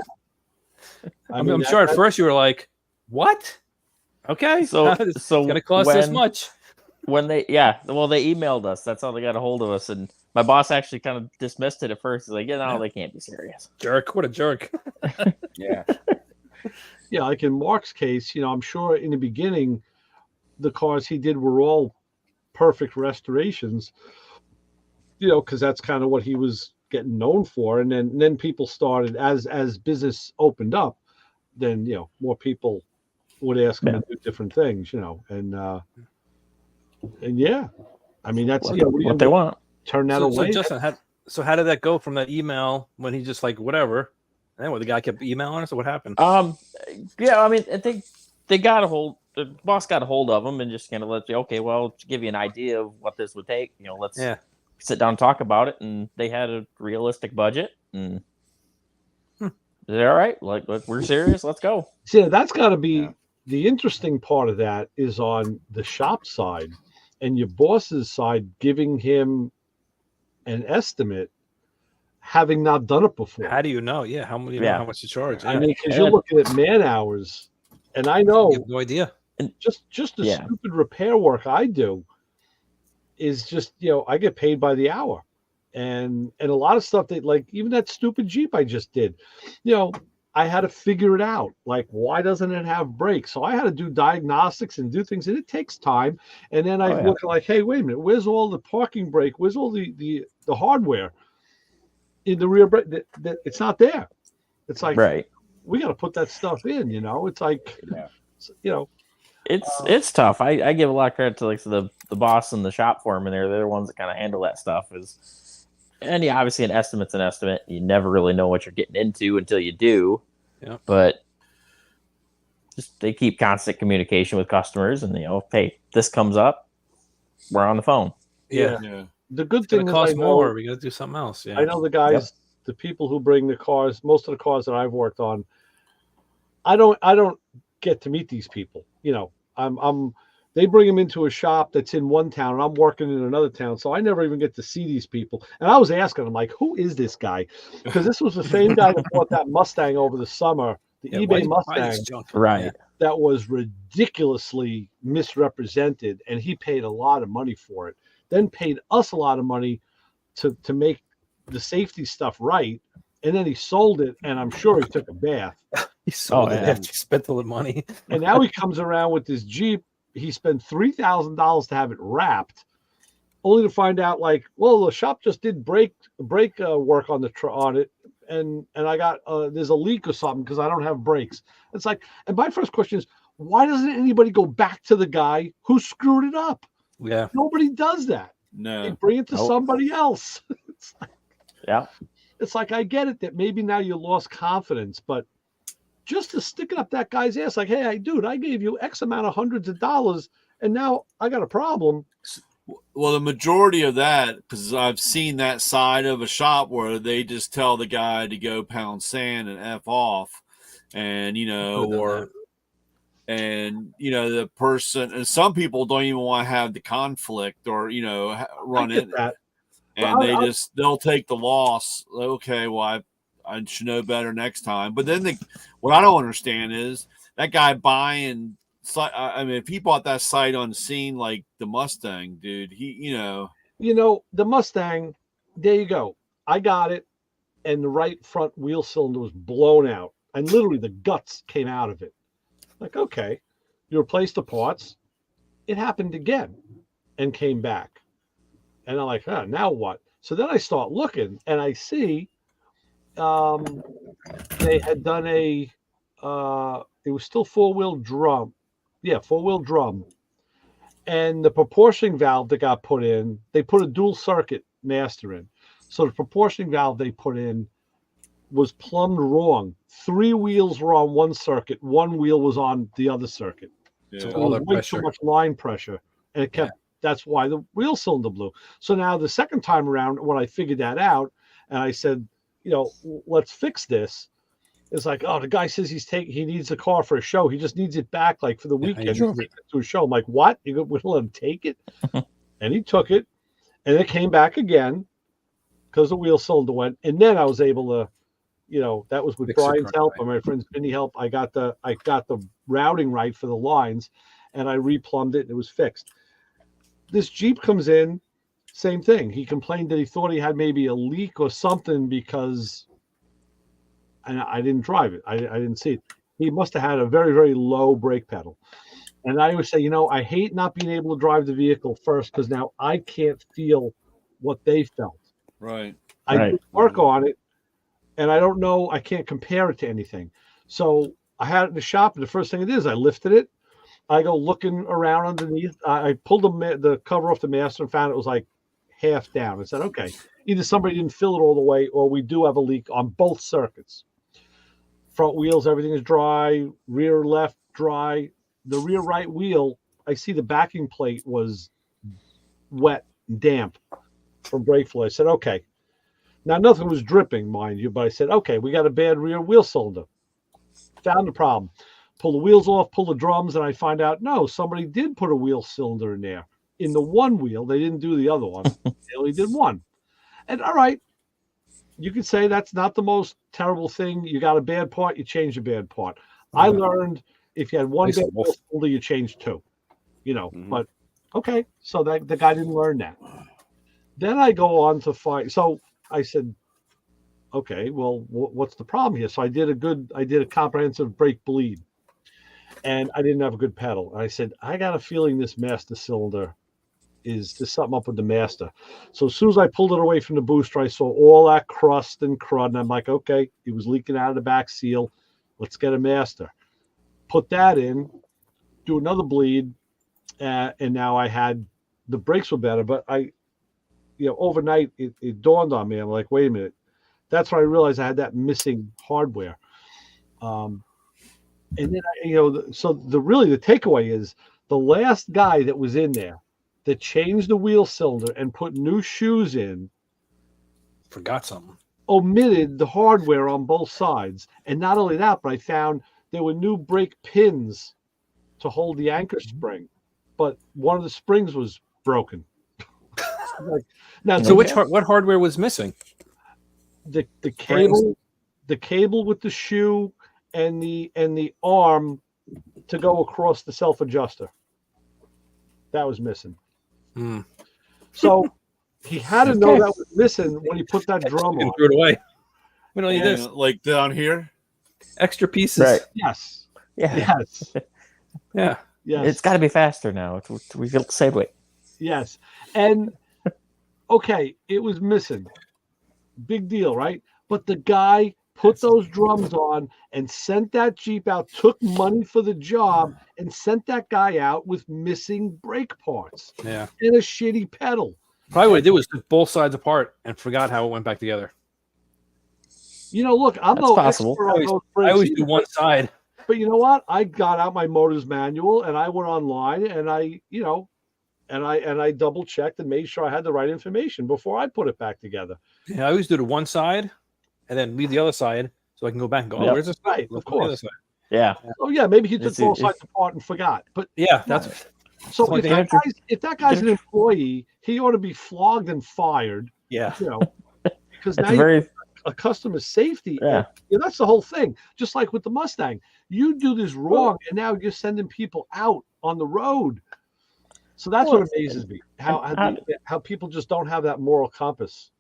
I'm sure at first you were like, "What? Okay, so it's gonna cost this much." When they emailed us. That's how they got a hold of us, and my boss actually kind of dismissed it at first. He's like, "Yeah, no, they can't be serious." Jerk! What a jerk! Yeah. Yeah, like in Mark's case, you know, I'm sure in the beginning, the cars he did were all perfect restorations, because that's kind of what he was getting known for. And then people started, as business opened up, then more people would ask him to do different things, and yeah, I mean that's what they want. Turn that away. So Justin, how did that go from that email when he just like whatever? And then the guy kept emailing us, or what happened? Yeah, I mean, I think they got the boss got a hold of him and just kind of to give you an idea of what this would take. Let's sit down and talk about it. And they had a realistic budget. And they're all right. Like, we're serious. Let's go. See, that's got to be the interesting part of that is on the shop side and your boss's side giving him an estimate, having not done it before. How do you know? Yeah, how much to charge? Yeah. I mean, because you're looking at man hours, and I know you have no idea. And just the stupid repair work I do is just I get paid by the hour, and a lot of stuff that, like, even that stupid Jeep I just did, I had to figure it out. Like, why doesn't it have brakes? So I had to do diagnostics and do things, and it takes time. And then I look like, hey, wait a minute, where's all the parking brake? Where's all the hardware in the rear brake? It's not there. It's like, we got to put that stuff in. It's like, it's tough. I give a lot of credit to the boss and the shop foreman there. They're the ones that kind of handle that stuff. And obviously an estimate's an estimate. You never really know what you're getting into until you do. Yeah. But they keep constant communication with customers, and hey, this comes up, we're on the phone. Yeah. The good thing is cost more. We got to do something else. Yeah. I know the guys, the people who bring the cars. Most of the cars that I've worked on, I don't get to meet these people. They bring them into a shop that's in one town, and I'm working in another town, so I never even get to see these people. And I was asking them, like, who is this guy? Because this was the same guy that bought that Mustang over the summer, the eBay Mustang, right? That was ridiculously misrepresented, and he paid a lot of money for it. Then paid us a lot of money to make the safety stuff right, and then he sold it, and I'm sure he took a bath. He sold it after he spent all the money. And now he comes around with this Jeep. He spent $3,000 to have it wrapped, only to find out, like, well, the shop just did brake work on it, and I got there's a leak or something because I don't have brakes. It's like, and my first question is, why doesn't anybody go back to the guy who screwed it up? Yeah, nobody does that. No, they bring it to somebody else. It's like, it's like, I get it that maybe now you lost confidence, but just to stick it up that guy's ass, like, hey, dude, I gave you X amount of hundreds of dollars, and now I got a problem. Well, the majority of that, because I've seen that side of a shop where they just tell the guy to go pound sand and F off, and the person, and some people don't even want to have the conflict or run in that, and they'll take the loss. Okay, well, I should know better next time. But then what I don't understand is that guy buying. I mean, if he bought that sight unseen, like the Mustang, dude, the Mustang. There you go. I got it, and the right front wheel cylinder was blown out, and literally the guts came out of it. Like, okay, you replaced the parts. It happened again, and came back, and I'm like, now what? So then I start looking, and I see. They had done it was still four-wheel drum. Yeah, four-wheel drum. And the proportioning valve that got put in, they put a dual circuit master in. So the proportioning valve they put in was plumbed wrong. 3 wheels were on one circuit, 1 wheel was on the other circuit. Yeah. So it was way too much line pressure. And it kept that's why the wheel cylinder blew. So now the second time around, when I figured that out, and I said, let's fix this. It's like, the guy says he needs the car for a show. He just needs it back, like, for the weekend to a show. I'm like, what? We don't let him take it? And he took it, and it came back again because the wheel cylinder went. And then I was able to, that was with fix Brian's help and my friend's Vinny help. I got the routing right for the lines, and I replumbed it, and it was fixed. This Jeep comes in. Same thing. He complained that he thought he had maybe a leak or something because I didn't drive it. I didn't see it. He must have had a very, very low brake pedal. And I always say, I hate not being able to drive the vehicle first because now I can't feel what they felt. Right. I Right. did work on it, and I don't know. I can't compare it to anything. So I had it in the shop, and the first thing it is, I lifted it. I go looking around underneath. I pulled the cover off the master and found it was like half down. I said, okay, either somebody didn't fill it all the way, or we do have a leak on both circuits. Front wheels, everything is dry. Rear left, dry. The rear right wheel, I see the backing plate was wet and damp from brake fluid. I said, okay. Now, nothing was dripping, mind you, but I said, okay, we got a bad rear wheel cylinder. Found the problem. Pull the wheels off, pull the drums, and I find out, no, somebody did put a wheel cylinder in there. In the one wheel, they didn't do the other one. They only did one. And all right, you could say that's not the most terrible thing. You got a bad part, you change a bad part. I learned if you had one bad wheel cylinder, you change two. But okay, so that the guy didn't learn that. Then I go on to find. So I said, okay, well, what's the problem here? So I did a comprehensive brake bleed, and I didn't have a good pedal. And I said, I got a feeling this master cylinder is there's something up with the master. So as soon as I pulled it away from the booster, I saw all that crust and crud, and I'm like, okay, it was leaking out of the back seal. Let's get a master. Put that in, do another bleed, and now I had the brakes were better. But overnight it dawned on me. I'm like, wait a minute. That's when I realized I had that missing hardware. And then the takeaway is the last guy that was in there that changed the wheel cylinder and put new shoes in forgot something. Omitted the hardware on both sides. And not only that, but I found there were new brake pins to hold the anchor spring, but one of the springs was broken. So what hardware was missing? The cable with the shoe and the arm to go across the self adjuster. That was missing. So he had to know that was missing when he put that drum on. Threw it away. We don't need this. Like down here. Extra pieces. Right. Yes. Yeah. Yes. Yeah. Yes. It's got to be faster now. We feel the same way. Yes. And okay, it was missing. Big deal, right? But the guy put those drums on and sent that Jeep out, took money for the job, and sent that guy out with missing brake parts. Yeah. And a shitty pedal. Probably what he did was took both sides apart and forgot how it went back together. Look, I'm That's no possible. expert on those brakes I always either. do one side. But you know what? I got out my Motors manual and I went online and I double checked and made sure I had the right information before I put it back together. Yeah, I always do the one side and then leave the other side so I can go back and go, Yep. where's this? Right, of course. Yeah. Oh yeah, maybe he took both sides apart and forgot. But Yeah, that's so It's if that guy's an employee, he ought to be flogged and fired. yeah. Because It's now very a customer's safety. Yeah. That's the whole thing. Just like with the Mustang, you do this wrong, and now you're sending people out on the road. So that's what amazes me. How people just don't have that moral compass.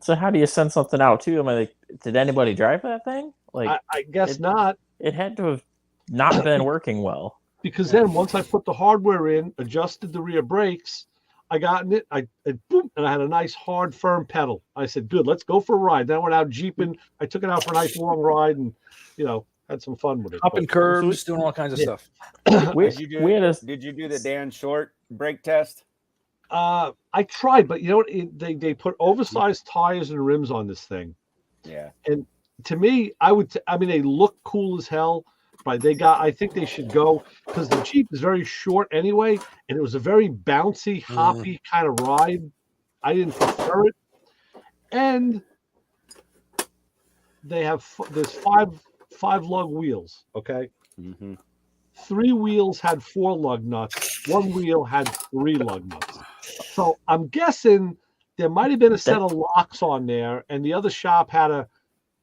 So how do you send something out too? I mean, did anybody drive that thing? I guess not. It had to have not been working well. Because then once I put the hardware in, adjusted the rear brakes, I got in it, boom, and I had a nice hard firm pedal. I said, good, let's go for a ride. Then I went out jeeping. I took it out for a nice long ride and had some fun with it. Hopping curbs, doing all kinds of stuff. Did you do the Dan Short brake test? I tried, but they put oversized tires and rims on this thing. Yeah. And to me, they look cool as hell, but I think they should go because the Jeep is very short anyway, and it was a very bouncy, hoppy kind of ride. I didn't prefer it. And there's five lug wheels, okay? Mm-hmm. 3 wheels had 4 lug nuts. 1 wheel had 3 lug nuts. So I'm guessing there might have been a set of locks on there, and the other shop had to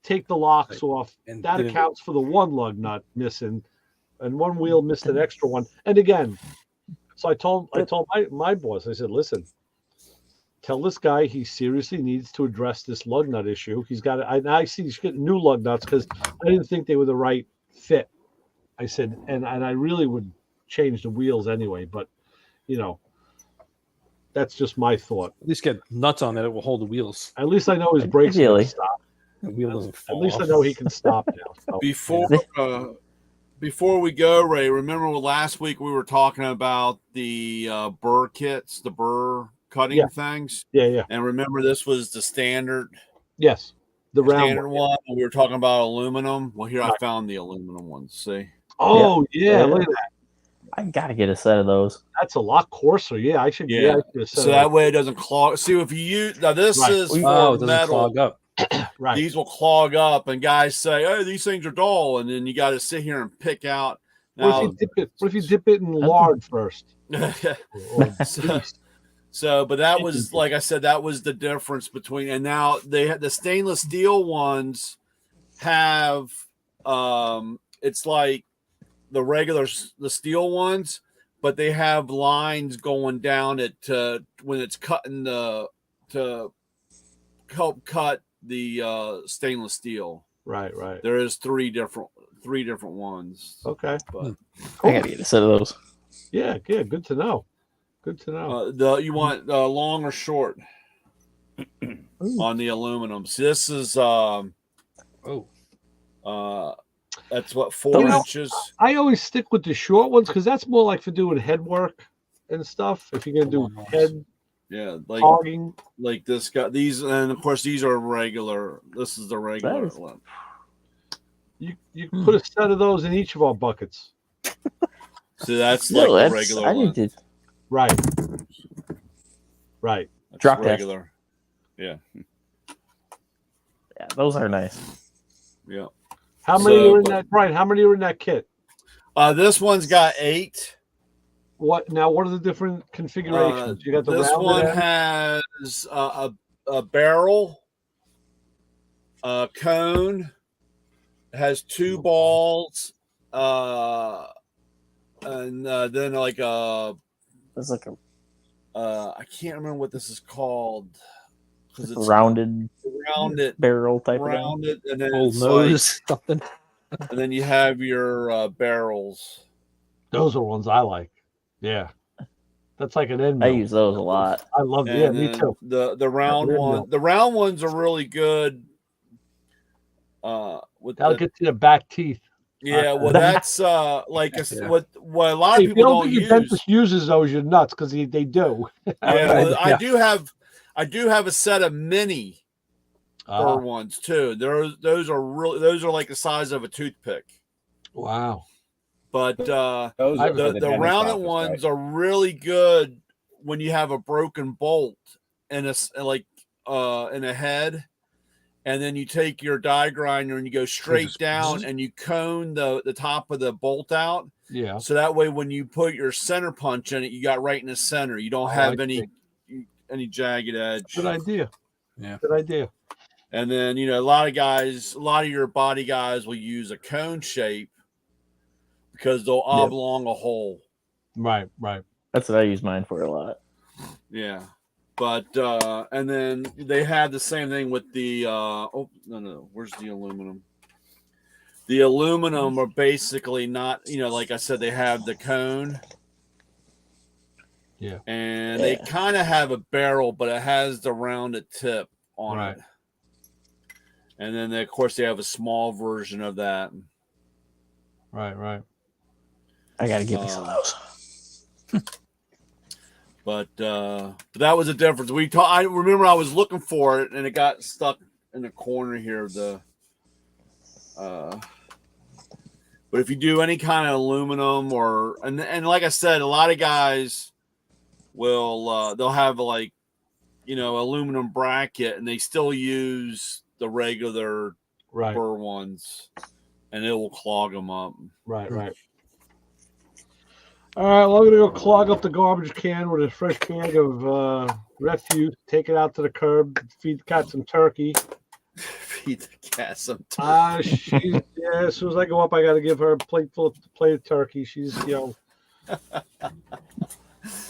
take the locks off. And that accounts for the 1 lug nut missing, and 1 wheel missed an extra one. And again, so I told my boss, I said, listen, tell this guy he seriously needs to address this lug nut issue. He's got it. I see he's getting new lug nuts because I didn't think they were the right fit. I said, and I really would change the wheels anyway. But that's just my thought. At least get nuts on that; it will hold the wheels. At least I know his brakes can stop. The wheel doesn't fall At least off. I know he can stop now. So, Before we go, Ray, remember last week we were talking about the burr kits, the burr cutting things? Yeah. And remember, this was the standard. Yes, the round standard one. We were talking about aluminum. Well, here I found the aluminum ones. See? Oh yeah, look at that. I gotta get a set of those. That's a lot coarser. Yeah, I should. Yeah. I should get a set So of that way it doesn't clog. See, if you use now, this is for it doesn't metal. clog up. Right. These will clog up, and guys say, "Oh, these things are dull," and then you got to sit here and pick out. Now, What if you dip it in lard first? but that was, like I said, that was the difference between. And now they had the stainless steel ones have. It's like the steel ones, but they have lines going down it when it's cutting to help cut the stainless steel. Right. There is three different ones. Okay. But I gotta get a set of those. Yeah. Good to know. Good to know. You want long or short on the aluminum? See, this is that's what 4 inches. I always stick with the short ones because that's more like for doing head work and stuff. If you're gonna do head, like hogging, like this guy. These, and of course these are regular. This is the regular one. You can put a set of those in each of our buckets. So that's like the regular one. Right. That's Drop regular. Yeah, those are nice. Yeah. How many are in that? Brian, how many are in that kit? This one's got 8. What now? What are the different configurations? You got the this one has a barrel, a cone, has 2 balls, and then like a. It's like a. I can't remember what this is called. It's rounded barrel type rounded, of and then old it's nose something. And then you have your barrels. Those are ones I like. Yeah, that's like an end. I use those a lot. I love them. Yeah, me too. The round one. The round ones are really good. That'll get to the back teeth. Yeah, well, that's like what a lot of If people you don't think use. your dentist uses those, you're nuts because they do. Yeah, I do have a set of mini burr ones too. Those are like the size of a toothpick. Wow. But Those the rounded ones are really good when you have a broken bolt in a head, and then you take your die grinder and you go straight down and you cone the top of the bolt out. Yeah. So that way, when you put your center punch in it, you got right in the center. You don't have any jagged edge. Good idea. Yeah. Good idea. And then, a lot of your body guys will use a cone shape because they'll oblong a hole. Right. That's what I use mine for a lot. Yeah. But, and then they had the same thing with the, where's the aluminum? The aluminum are basically not, like I said, they have the cone. Yeah. And they kind of have a barrel, but it has the rounded tip on it. And then, of course, they have a small version of that. Right. I got to give me some of those. But that was a difference. I remember I was looking for it, and it got stuck in the corner here of the. But if you do any kind of aluminum and like I said, a lot of guys will they'll have aluminum bracket, and they still use the regular burr ones, and it will clog them up. Right. All right, well, I'm going to go clog up the garbage can with a fresh bag of refuse, take it out to the curb, feed the cat some turkey. Feed the cat some turkey. As soon as I go up, I got to give her a plate of turkey. She's,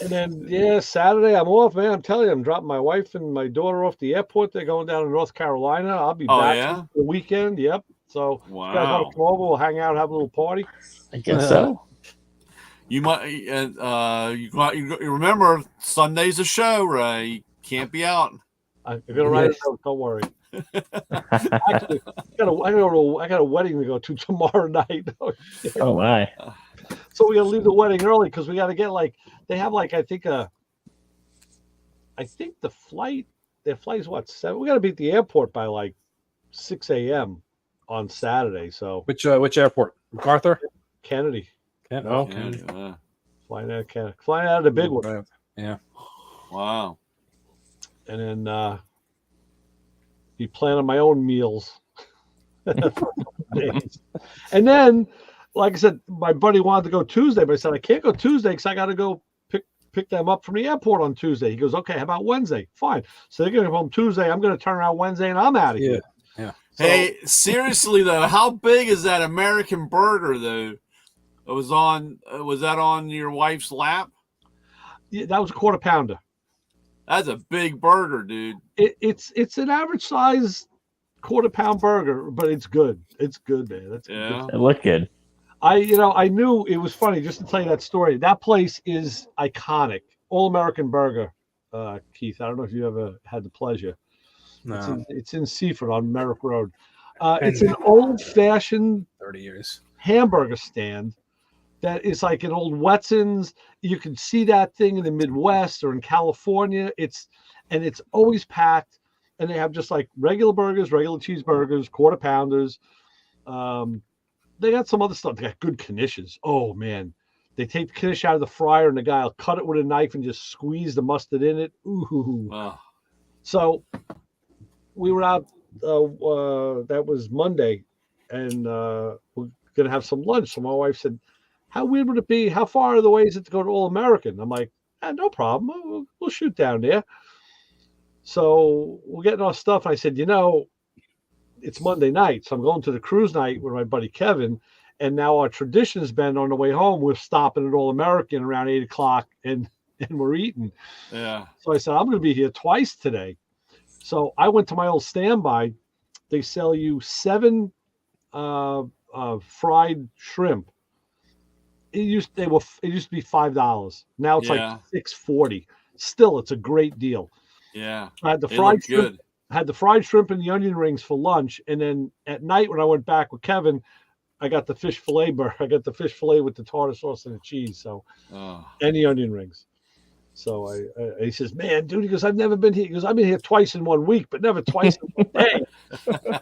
And then, Saturday I'm off, man. I'm telling you, I'm dropping my wife and my daughter off the airport. They're going down to North Carolina. I'll be back for the weekend. Yep. So, you guys want to come over? We'll hang out, have a little party. I guess so. You might, you remember Sunday's a show, Ray. You can't be out. I'm gonna write it out. Don't worry. Actually, I got a wedding to go to tomorrow night. Oh my! So we got to leave the wedding early because we got to get they have I think the flight. Their flight's what 7? We got to be at the airport by 6 a.m. on Saturday. So which airport? MacArthur, Kennedy. Kennedy. Flying out of Kennedy. Flying out of the big one. Yeah. Wow. And then be planning my own meals. And then, like I said, my buddy wanted to go Tuesday, but I said I can't go Tuesday because I got to go pick them up from the airport on Tuesday. He goes, okay, how about Wednesday? Fine. So they're going to come home Tuesday. I'm going to turn around Wednesday, and I'm out of here. Yeah. So, hey, seriously though, how big is that American burger though? It was was that on your wife's lap? Yeah, that was a quarter pounder. That's a big burger, dude. It's an average size quarter pound burger, but it's good. It's good, man. That's It looked good. I knew it was funny just to tell you that story. That place is iconic. All American Burger, Keith. I don't know if you ever had the pleasure. No. It's in Seaford on Merrick Road. It's an old-fashioned 30 years hamburger stand that is like an old Wetson's. You can see that thing in the Midwest or in California. It's always packed, and they have just like regular burgers, regular cheeseburgers, quarter pounders. They got some other stuff. They got good knishes. Oh man, they take the knish out of the fryer, and the guy will cut it with a knife and just squeeze the mustard in it. Ooh. Wow. So we were out. That was Monday, and we're gonna have some lunch. So my wife said, "How weird would it be? How far of the way is it to go to All American?" I'm like, "No problem. We'll shoot down there." So we're getting our stuff. I said, it's Monday night, so I'm going to the cruise night with my buddy Kevin. And now our tradition's been on the way home, we're stopping at All American around 8 o'clock and we're eating. Yeah. So I said, I'm going to be here twice today. So I went to my old standby. They sell you 7 fried shrimp. It used to be $5. Now it's like $6.40. Still, it's a great deal. Yeah. I had the fried shrimp. Good. Had the fried shrimp and the onion rings for lunch, and then at night when I went back with Kevin, I got the fish fillet I got the fish fillet with the tartar sauce and the cheese, and the onion rings. So he says, "Man, dude," he goes, "I've never been here." He goes, "I've been here twice in 1 week, but never twice in 1 day."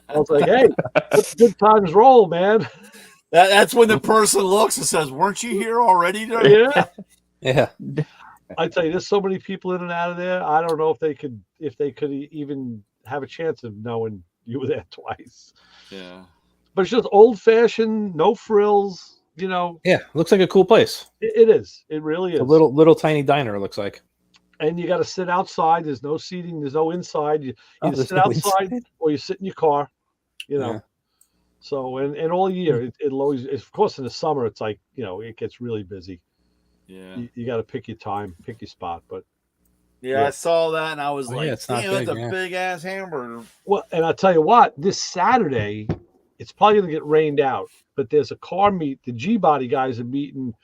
I was like, "Hey, let the good times roll, man." That's when the person looks and says, "Weren't you here already?" Yeah. Yeah. I tell you, there's so many people in and out of there. I don't know if they could even have a chance of knowing you were there twice. Yeah. But it's just old fashioned, no frills, Yeah, looks like a cool place. It is. It really is. A little tiny diner, it looks like. And you got to sit outside. There's no seating. There's no inside. You either sit outside or you sit in your car, Yeah. So, and all year, it'll always, of course, in the summer, it's like, it gets really busy. Yeah. You got to pick your time, pick your spot. But yeah, I saw that and I was like, it's not damn, big, that's a big ass hamburger. Well, and I'll tell you what, this Saturday, it's probably going to get rained out, but there's a car meet. The G-Body guys are meeting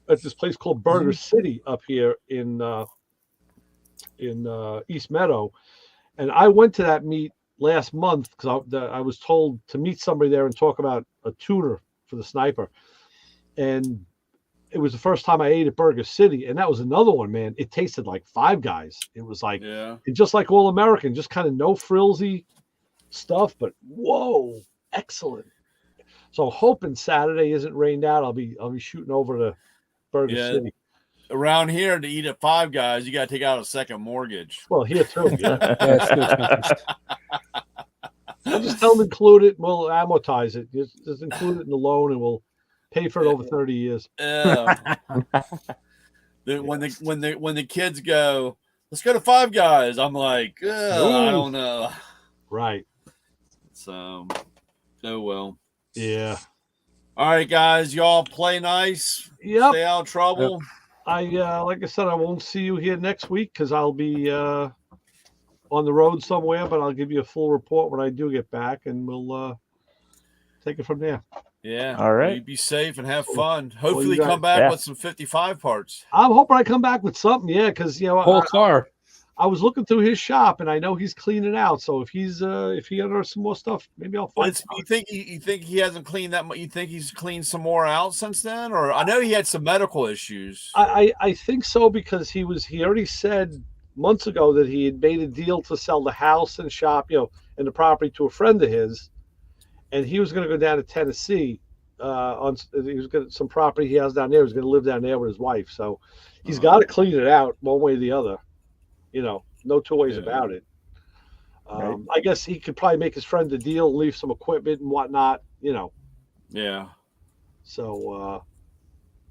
at this place called Burger City up here in East Meadow. And I went to that meet last month because I was told to meet somebody there and talk about a tuner for the Sniper. And it was the first time I ate at Burger City, and that was another one, man. It tasted like Five Guys. It was like, just like All American, just kind of no frilsy stuff, but whoa, excellent. So hoping Saturday isn't rained out. I'll be shooting over to Burger City. Around here to eat at Five Guys, you got to take out a second mortgage. Well, here too. Yeah. It's I'll just tell them include it. We'll amortize it. Just include it in the loan, and we'll pay for it over 30 years. When the kids go, let's go to Five Guys, I'm like, I don't know. Right. So, oh well. Yeah. All right, guys, y'all play nice. Yep. Stay out of trouble. Yep. Like I said, I won't see you here next week because I'll be on the road somewhere, but I'll give you a full report when I do get back, and we'll take it from there. Yeah. All right. Well, you be safe and have fun. Hopefully, you come back with some 55 parts. I'm hoping I come back with something, yeah, because Whole car. I was looking through his shop and I know he's cleaning out. So if he unearths some more stuff, maybe I'll find. You think he hasn't cleaned that much? You think he's cleaned some more out since then? Or I know he had some medical issues. I think so, because he already said months ago that he had made a deal to sell the house and shop, and the property to a friend of his, and he was going to go down to Tennessee. He was going some property he has down there. He was going to live down there with his wife. So he's got to clean it out one way or the other. No two ways about it. Right. I guess he could probably make his friend a deal, leave some equipment and whatnot. Yeah. So,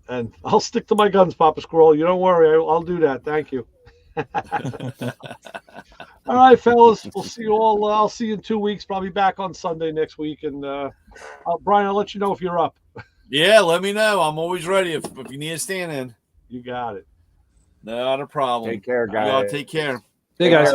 and I'll stick to my guns, Papa Squirrel. You don't worry. I'll do that. Thank you. All right, fellas. We'll see you all. I'll see you in 2 weeks. Probably back on Sunday next week. And Brian, I'll let you know if you're up. Yeah, let me know. I'm always ready if you need a stand in. You got it. Not a problem. Take care, guys. Y'all take care. Hey, guys.